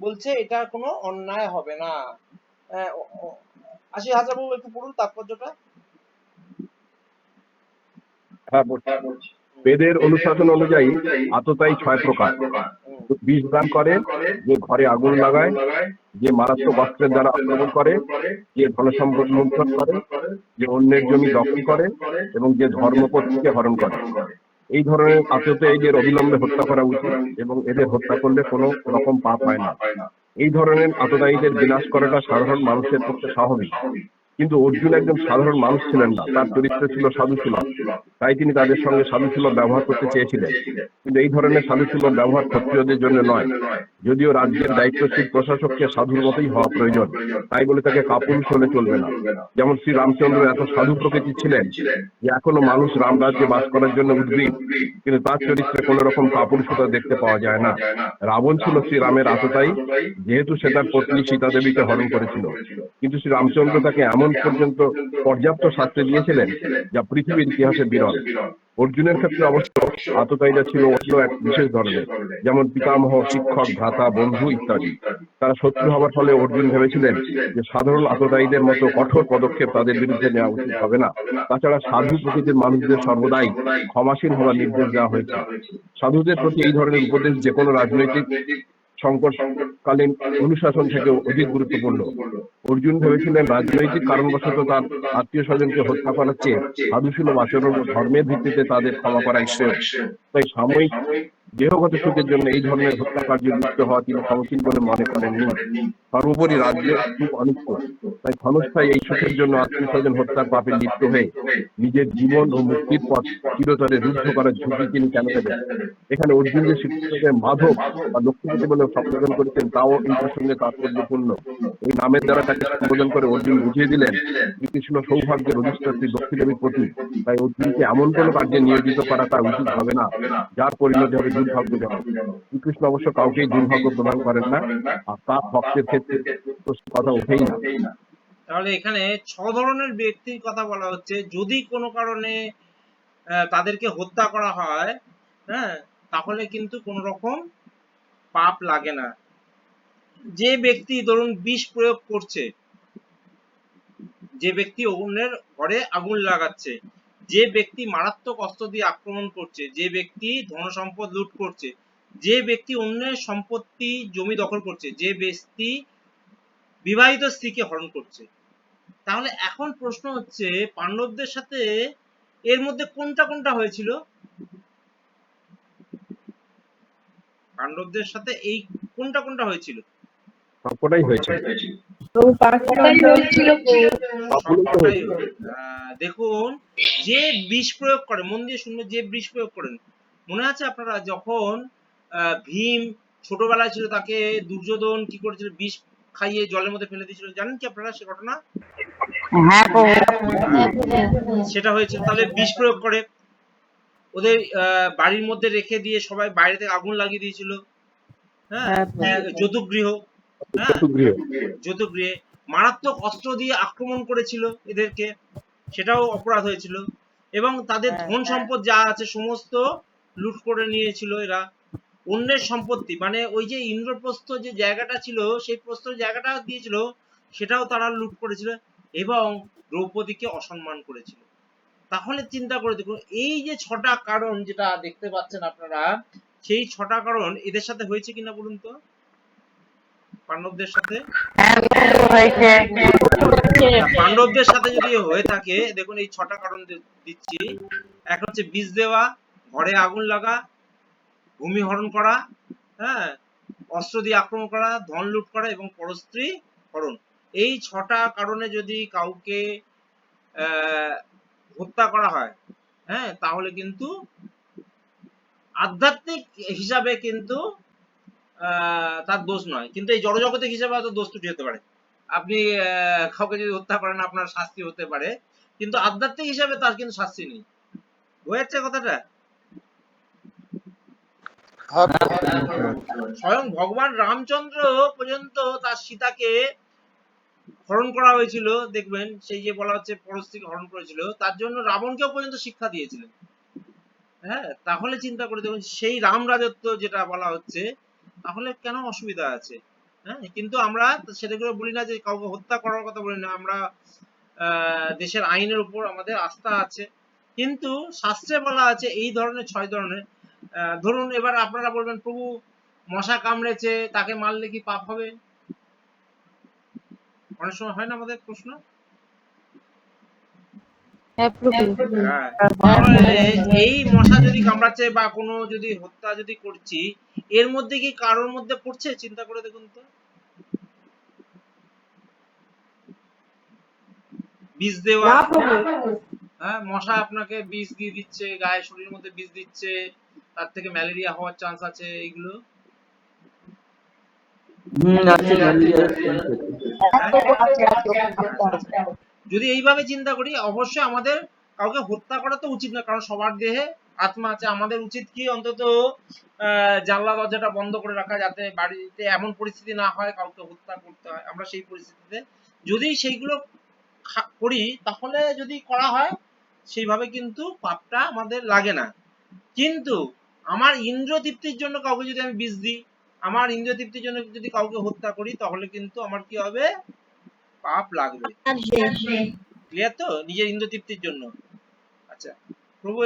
বলছে এটা কোনো অন্যায় হবে না। আশিস হাজার বাবু একটু পড়ুন তাৎপর্যটা। হ্যাঁ, বেদের অনুশাসন অনুযায়ী আততায়ী 6 প্রকার। বিষ দান করে, যে ঘরে আগুন লাগায়, যে মারাত্মক অস্ত্রের দ্বারা আক্রমণ করে, যে ধনসম্পদ লুণ্ঠন করে, যে অন্যের জমি দখল করে, এবং যে ধর্মপত্নীকে হরণ করে। এই ধরনের আততায়ীদের অবিলম্বে হত্যা করা উচিত, এবং এদের হত্যা করলে কোনো রকম পাপ হয় না। এই ধরনের আততায়ীদের বিনাশ করাটা সাধারণ মানুষের পক্ষে স্বাভাবিক। কিন্তু অর্জুন একজন সাধারণ মানুষ ছিলেন না, তার চরিত্র ছিল সাধুসুলভ। তাই তিনি তাদের সঙ্গে সাধুসুলভ ব্যবহার করতে চেয়েছিলেন। কিন্তু এই ধরনের সাধুসুলভ ব্যবহার ক্ষত্রিয়দের জন্য নয়। যদিও রাজ্যের দায়িত্বশীল প্রশাসককে সাধুর মতোই হওয়া প্রয়োজন, তাই বলে তাকে কাপুরুষ হলে চলবে না। যেমন শ্রী রামচন্দ্র এত সাধু প্রকৃতির ছিলেন যে এখনো মানুষ রাম রাজ্যে বাস করার জন্য উদ্গ্রীব, কিন্তু তার চরিত্রে কোন রকম কাপুরুষতা দেখতে পাওয়া যায় না। রাবণ ছিল শ্রীরামের আততায়ী, যেহেতু সে তার পত্নী সীতা দেবীকে হরণ করেছিল। কিন্তু শ্রী রামচন্দ্র তাকে এমন পর্যন্ত পর্যাপ্ত শাস্তি দিয়েছিলেন যা পৃথিবীর ইতিহাসে বিরল। অর্জুনের ক্ষেত্রে অবশ্য আততায়ীরা ছিল অন্য এক বিশেষ ধরনের, যেমন পিতামহ, শিক্ষক, ভ্রাতা, বন্ধু ইত্যাদি। তারা শত্রু হবার ফলে অর্জুন ভেবেছিলেন যে সাধারণ আততায়ীদের মতো কঠোর পদক্ষেপ তাদের বিরুদ্ধে নেওয়া উচিত হবে না। তাছাড়া সাধু প্রকৃতির মানুষদের সর্বদাই ক্ষমাশীল হওয়ার নির্দেশ দেওয়া হয়েছে। সাধুদের প্রতি এই ধরনের উপদেশ যে কোনো রাজনৈতিক সংকটকালীন অনুশাসন থেকেও অধিক গুরুত্বপূর্ণ। অর্জুন ভেবেছিলেন রাজনৈতিক কারণবশত তার আত্মীয় স্বজনকে হত্যা করার চেয়ে সাধুসুলভ আচরণ ও ধর্মের ভিত্তিতে তাদের ক্ষমা করাই শ্রেয়। তাই সাময়িক দেহগত সুখের জন্য এই ধরনের হত্যাকার্যে লিপ্ত হওয়া তিনি সমীচীন বলে মনে করেননি। সর্বোপরি রাজ্যের সুখ অনিত্য, তাই ক্ষণস্থায়ী এই সুখের জন্য আত্মীয় স্বজন হত্যার পাপে লিপ্ত হয়ে নিজের জীবন ও মুক্তির পথ চিরতরে রুদ্ধ করার ঝুঁকি তিনি কেন নেবেন? এখানে অর্জুন যে শ্রীকৃষ্ণকে মাধব বা লক্ষ্মীপতি বলে সম্বোধন করেছেন তাও এই প্রসঙ্গে তাৎপর্যপূর্ণ। এই নামের দ্বারা তাকে সম্বোধন করে অর্জুন বুঝিয়ে দিলেন শ্রীকৃষ্ণ সৌভাগ্যের অধিষ্ঠাত্রী দক্ষিণের প্রতীক। তাই অর্জুনকে এমন কোনো কার্যে নিয়োজিত করা তার উচিত হবে না যার পরিণতি হবে দুর্ভাগ্যজনক। শ্রীকৃষ্ণ অবশ্য কাউকেই দুর্ভাগ্য প্রদান করেন না, আর তার ভক্তের ক্ষেত্রে কথা ওঠেই না। তাহলে এখানে 6 ধরনের ব্যক্তির কথা বলা হচ্ছে। যদি কোনো কারণে তাদেরকে হত্যা করা হয়, হ্যাঁ, তাহলে কিন্তু কোন রকম পাপ লাগে না। যে ব্যক্তি ধরুন বিষ প্রয়োগ করছে, যে ব্যক্তি অন্যের ঘরে আগুন লাগাচ্ছে, যে ব্যক্তি মারাত্মক অস্ত্র দিয়ে আক্রমণ করছে, যে ব্যক্তি ধন সম্পদ লুট করছে, যে ব্যক্তি অন্যের সম্পত্তি জমি দখল করছে, যে ব্যক্তি বিবাহিত স্ত্রীকে হরণ করছে। তাহলে এখন প্রশ্ন হচ্ছে পাণ্ডবদের সাথে এর মধ্যে কোনটা কোনটা হয়েছিল? পাণ্ডবদের সাথে এই কোনটা কোনটা হয়েছিল? সবকটাই হয়েছে। দেখুন, যে বিষ প্রয়োগ করে, মন দিয়ে শুনবেন, যে বিষ প্রয়োগ করেন, মনে আছে আপনারা যখন ভীম ছোটবেলায় ছিল তাকে দুর্যোধন কি করেছিল, বিষ খাইয়ে জলের মধ্যে ফেলে দিয়েছিল, জানেন কি আপনারা সে ঘটনা? সেটা হয়েছিল। তাহলে বিষ প্রয়োগ করে ওদের বাড়ির মধ্যে রেখে দিয়ে সবাই বাইরে থেকে আগুন লাগিয়ে দিয়েছিল। হ্যাঁ, যদুগৃহ, হ্যাঁ, যদুগৃহে মারাত্মক অস্ত্র দিয়ে আক্রমণ করেছিল এদেরকে, সেটাও অপরাধ হয়েছিল। এবং তাদের ধন সম্পদ যা আছে সমস্ত লুট করে নিয়েছিল এরা। অন্যের সম্পত্তি মানে ওই যে ইন্দ্রপ্রস্থ যে জায়গাটা ছিল, সেই প্রস্থ জায়গাটা দিয়েছিল, সেটাও তারা লুট করেছিল এবং দ্রৌপদীকে অসম্মান করেছিল। তাহলে চিন্তা করে দেখুন, এই যে 6টা কারণ যেটা দেখতে পাচ্ছেন আপনারা, সেই 6টা কারণ এদের সাথে হয়েছে কিনা বলুন তো, পাণ্ডবদের সাথে? পাণ্ডবদের সাথে যদি হয়ে থাকে, দেখুন এই 6টা কারণ দিচ্ছি। এক হচ্ছে বিষ দেওয়া, ঘরে আগুন লাগা, ভূমি হরণ করা, হ্যাঁ, অস্ত্র দিয়ে আক্রমণ করা, ধন লুট করা এবং পরস্ত্রী হরণ। এই 6টা কারণে যদি কাউকে হত্যা করা হয়, হ্যাঁ, তাহলে কিন্তু আধ্যাত্মিক হিসাবে কিন্তু তার দোষ নয়, কিন্তু এই জড়জগতের হিসাবে হয়তো দোষ ত্রুটি হতে পারে। আপনি কাউকে যদি হত্যা করেন আপনার শাস্তি হতে পারে, কিন্তু আধ্যাত্মিক হিসাবে তার কিন্তু শাস্তি নেই। বুঝাচ্ছে কথাটা? স্বয়ং ভগবান রামচন্দ্র পর্যন্ত তার সীতাকে হরণ করা হয়েছিল, দেখবেন সেই যে বলা হচ্ছে পরস্ত্রীকে হরণ করেছিল, তার জন্য রাবণকেও পর্যন্ত শিক্ষা দিয়েছিলেন। হ্যাঁ, তাহলে চিন্তা করে দেখুন, সেই রাম রাজত্ব যেটা বলা হচ্ছে, তাহলে কেন অসুবিধা আছে? হ্যাঁ, কিন্তু আমরা সেটাগুলো বলি না, যে কাউকে হত্যা করার কথা বলি না। আমরা দেশের আইনের উপর আমাদের আস্থা আছে, কিন্তু শাস্ত্রে বলা আছে এই ধরনের 6 ধরনের। ধরুন এবার আপনারা বলবেন, প্রভু মশা কামড়েছে, তাকে মারলে কি পাপ হবে? অনেক সময় হয় না আমাদের প্রশ্ন। এই মশা যদি কামড়াচ্ছে বা কোনো যদি হত্যা যদি করছি, এর মধ্যে কি কারোর মধ্যে পড়ছে? চিন্তা করে দেখুন তো। বিষ দেওয়া, হ্যাঁ, মশা আপনাকে বিষ দিয়ে দিচ্ছে, গায়ে শরীরের মধ্যে বিষ দিচ্ছে, তার থেকে ম্যালেরিয়া হওয়ার চান্স আছে, এইগুলো যদি এইভাবে চিন্তা করি, অবশ্যই আমাদের কাউকে হত্যা করা তো উচিত না, কারণ সবার দেহে আত্মা আছে। আমাদের উচিত কি, অন্তত জানলা দরজাটা বন্ধ করে রাখা, যাতে বাড়িতে এমন পরিস্থিতি না হয় কাউকে হত্যা করতে হয়। আমরা সেই পরিস্থিতিতে যদি সেইগুলো করি, তাহলে যদি করা হয় সেইভাবে কিন্তু পাপটা আমাদের লাগে না। কিন্তু আমার ইন্দ্রিয় তৃপ্তির জন্য কাউকে যদি আমি বিষ দিই, আমার ইন্দ্রিয় তৃপ্তির জন্য যদি কাউকে হত্যা করি, তাহলে কিন্তু আমার কি হবে? পাপ লাগবে। ক্লিয়ার তো? নিজের ইন্দ্রিয় তৃপ্তির জন্য। আচ্ছা প্রভু,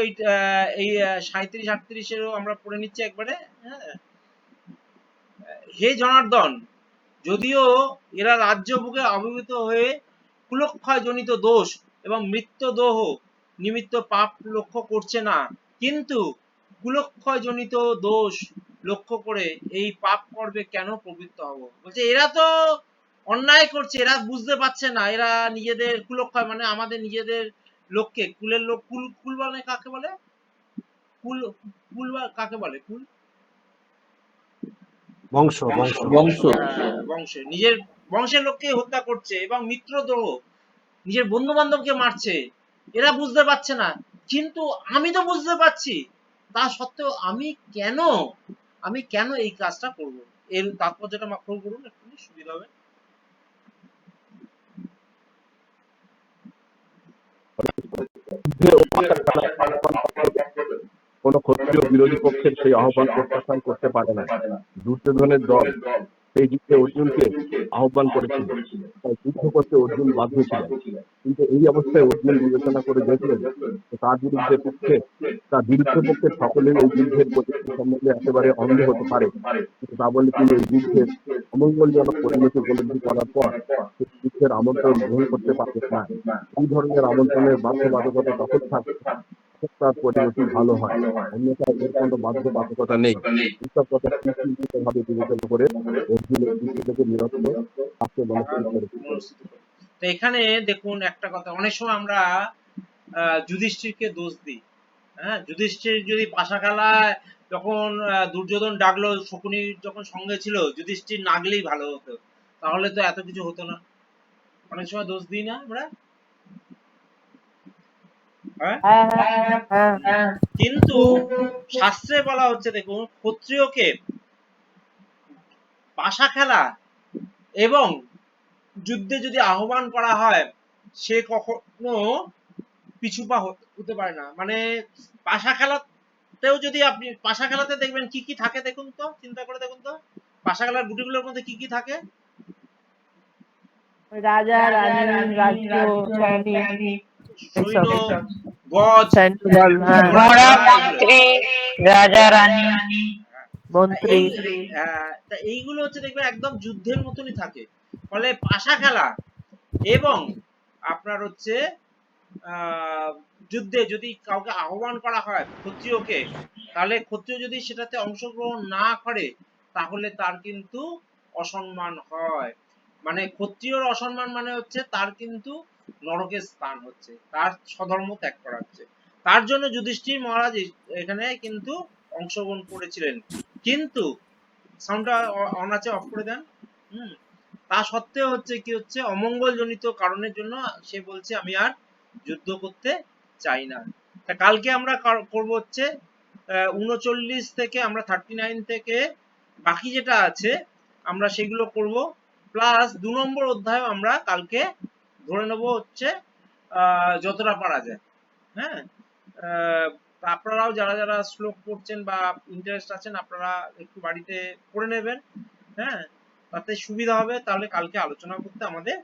এই 37-38 আমরা পড়ে নিচ্ছি একবারে। হ্যাঁ, হে জনার্দন, যদিও এরা রাজ্য ভোগে অভিভূত হয়ে কুলক্ষয় জনিত দোষ এবং মৃত্যুদোহ নিমিত্ত পাপ লক্ষ্য করছে না, কিন্তু কুলক্ষয় জনিত দোষ লক্ষ্য করে এই পাপ করবে কেন প্রবৃত্ত হব। বলছে এরা তো অন্যায় করছে, এরা বুঝতে পারছে না, এরা নিজেদের কুলক্ষয় মানে আমাদের নিজেদের লোককে, কুলের লোক, কুল কুল মানে কাকে বলে, কুল কুল কাকে বলে, কুল বংশ বংশ বংশ, নিজের বংশের লোককে হত্যা করছে এবং মিত্রদ্রোহ, নিজের বন্ধু বান্ধবকে মারছে, এরা বুঝতে পারছে না, কিন্তু আমি তো বুঝতে পারছি, তা সত্ত্বেও আমি কেন এই কাজটা করব। এর তাৎপর্যটা মাত্র করুন, একটু সুবিধা হবে। কোন ক্ষত্রিয় বিরোধী পক্ষের সেই আহ্বান প্রত্যাখ্যান করতে পারে না। দুর্যোধনের দল সেই যুদ্ধে অর্জুনকে আহ্বান করেছিল, তাই যুদ্ধ করতে অর্জুন বাধ্য ছিলেন। কিন্তু এই অবস্থায় অর্জুন বিবেচনা করে দেখলেন তার বিরুদ্ধে পক্ষে সকলেই এই যুদ্ধের পরিস্থিতি সম্বন্ধে একেবারে অন্ধ হতে পারে, কিন্তু তা বলে তিনি এই যুদ্ধের অমঙ্গলজনক পরিণতি উপলব্ধি করার পর সেই যুদ্ধের আমন্ত্রণ গ্রহণ করতে পারবেন না। এই ধরনের আমন্ত্রণের বাধ্যবাধকতা তখন থাকবে তার পরিণতি ভালো হয়, অন্যথায় এর কোনো বাধ্যবাধকতা নেই। এইসব কথা সুচিন্তিতভাবে বিবেচনা করে অর্জুন এই যুদ্ধ থেকে নিরস্ত থাকতে মনস্থির করেছিল। তো এখানে দেখুন একটা কথা, অনেক সময় আমরা যুধিষ্ঠিরকে দোষ দিই। হ্যাঁ, যুধিষ্ঠির যদি পাশা খেলায় যখন দুর্যোধন ডাকলো, শকুনি যখন সঙ্গে ছিল, যুধিষ্ঠির না গেলেই ভালো হতো, তাহলে তো এত কিছু হতো না। অনেক সময় দোষ দিই না আমরা, কিন্তু শাস্ত্রে বলা হচ্ছে দেখুন, ক্ষত্রিয়কে পাশা খেলা এবং যুদ্ধে যদি আহ্বান করা হয় সে কখনো পিছুপা হতে পারে না। মানে পাশা খেলাতেও যদি আপনি পাশা খেলাতে দেখবেন কি কি থাকে, দেখুন তো, চিন্তা করে দেখুন তো, পাশা খেলার গুটিগুলোর মধ্যে কি কি থাকে? রাজা রানী রাজ্য সৈনিক সৈন্য, গজ, ঘোড়া মন্ত্রী রাজা রানী মন্ত্রী। তা এইগুলো হচ্ছে দেখবেন একদম যুদ্ধের মতনই থাকে। ফলে পাশা খেলা এবং আপনার হচ্ছে যুদ্ধে যদি কাউকে আহ্বান করা হয় ক্ষত্রিয়কে, তাহলে ক্ষত্রিয় যদি সেটাতে অংশগ্রহণ না করে তাহলে তার কিন্তু অসম্মান হয়। মানে ক্ষত্রিয়র অসম্মান মানে হচ্ছে তার কিন্তু নরকের স্থান হচ্ছে, তার স্বধর্ম ত্যাগ করা হচ্ছে। তার জন্য যুধিষ্ঠির মহারাজ এখানে কিন্তু অংশগ্রহণ করেছিলেন, কিন্তু সাউন্ডটা অন আছে, অফ করে দেন। তা সত্ত্বেও হচ্ছে কি হচ্ছে, অমঙ্গলজনিত কারণের জন্য সে বলছে আমি আর যুদ্ধ করতে চাই না। তা কালকে আমরা করব হচ্ছে 39 থেকে আমরা 39 থেকে বাকি যেটা আছে আমরা সেগুলো করব, প্লাস 2 নম্বর অধ্যায় আমরা কালকে ধরে নেব হচ্ছে যতটা পারা যায়। হ্যাঁ, আপনারাও যারা যারা শ্লোক পড়ছেন বা ইন্টারেস্ট আছেন আপনারা একটু বাড়িতে পড়ে নেবেন। হ্যাঁ, তাতে সুবিধা হবে, তাহলে কালকে আলোচনা করতে আমাদের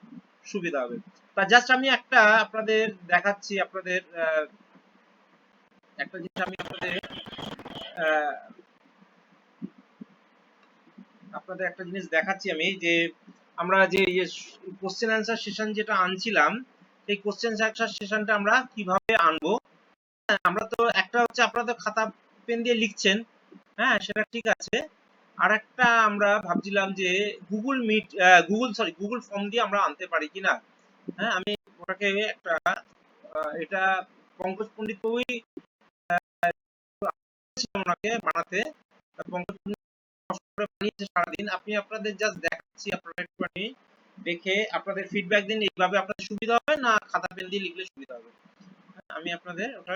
সুবিধা হবে। তা জাস্ট আমি একটা আপনাদের দেখাচ্ছি, আপনাদের একটা জিনিস আমি আপনাদের একটা জিনিস দেখাচ্ছি আমি, যে আমরা যে কোশ্চেন অ্যান্সার সেশন যেটা আনছিলাম, সেই কোশ্চেন অ্যান্সার সেশনটা আমরা কিভাবে আনবো। আমরা তো একটা হচ্ছে আপনাদের খাতা পেন দিয়ে লিখছেন, হ্যাঁ সেটা ঠিক আছে, আর একটা আমরা ভাবছিলাম যে গুগল ফর্ম দিয়ে আমরা আনতে পারি কিনা। হ্যাঁ, আমি ওটাকে একটা এটা পঙ্কজ পণ্ডিত বাবুই ওনাকে বানাতে, পঙ্কজ বানিয়েছে সারাদিন। আপনি আপনাদের জাস্ট দেখাচ্ছি, আপনারা একটুখানি দেখে আপনাদের ফিডব্যাক দিন, এইভাবে আপনাদের সুবিধা হবে না খাতা পেন দিয়ে লিখলে সুবিধা হবে। আমি আপনাদের ওটা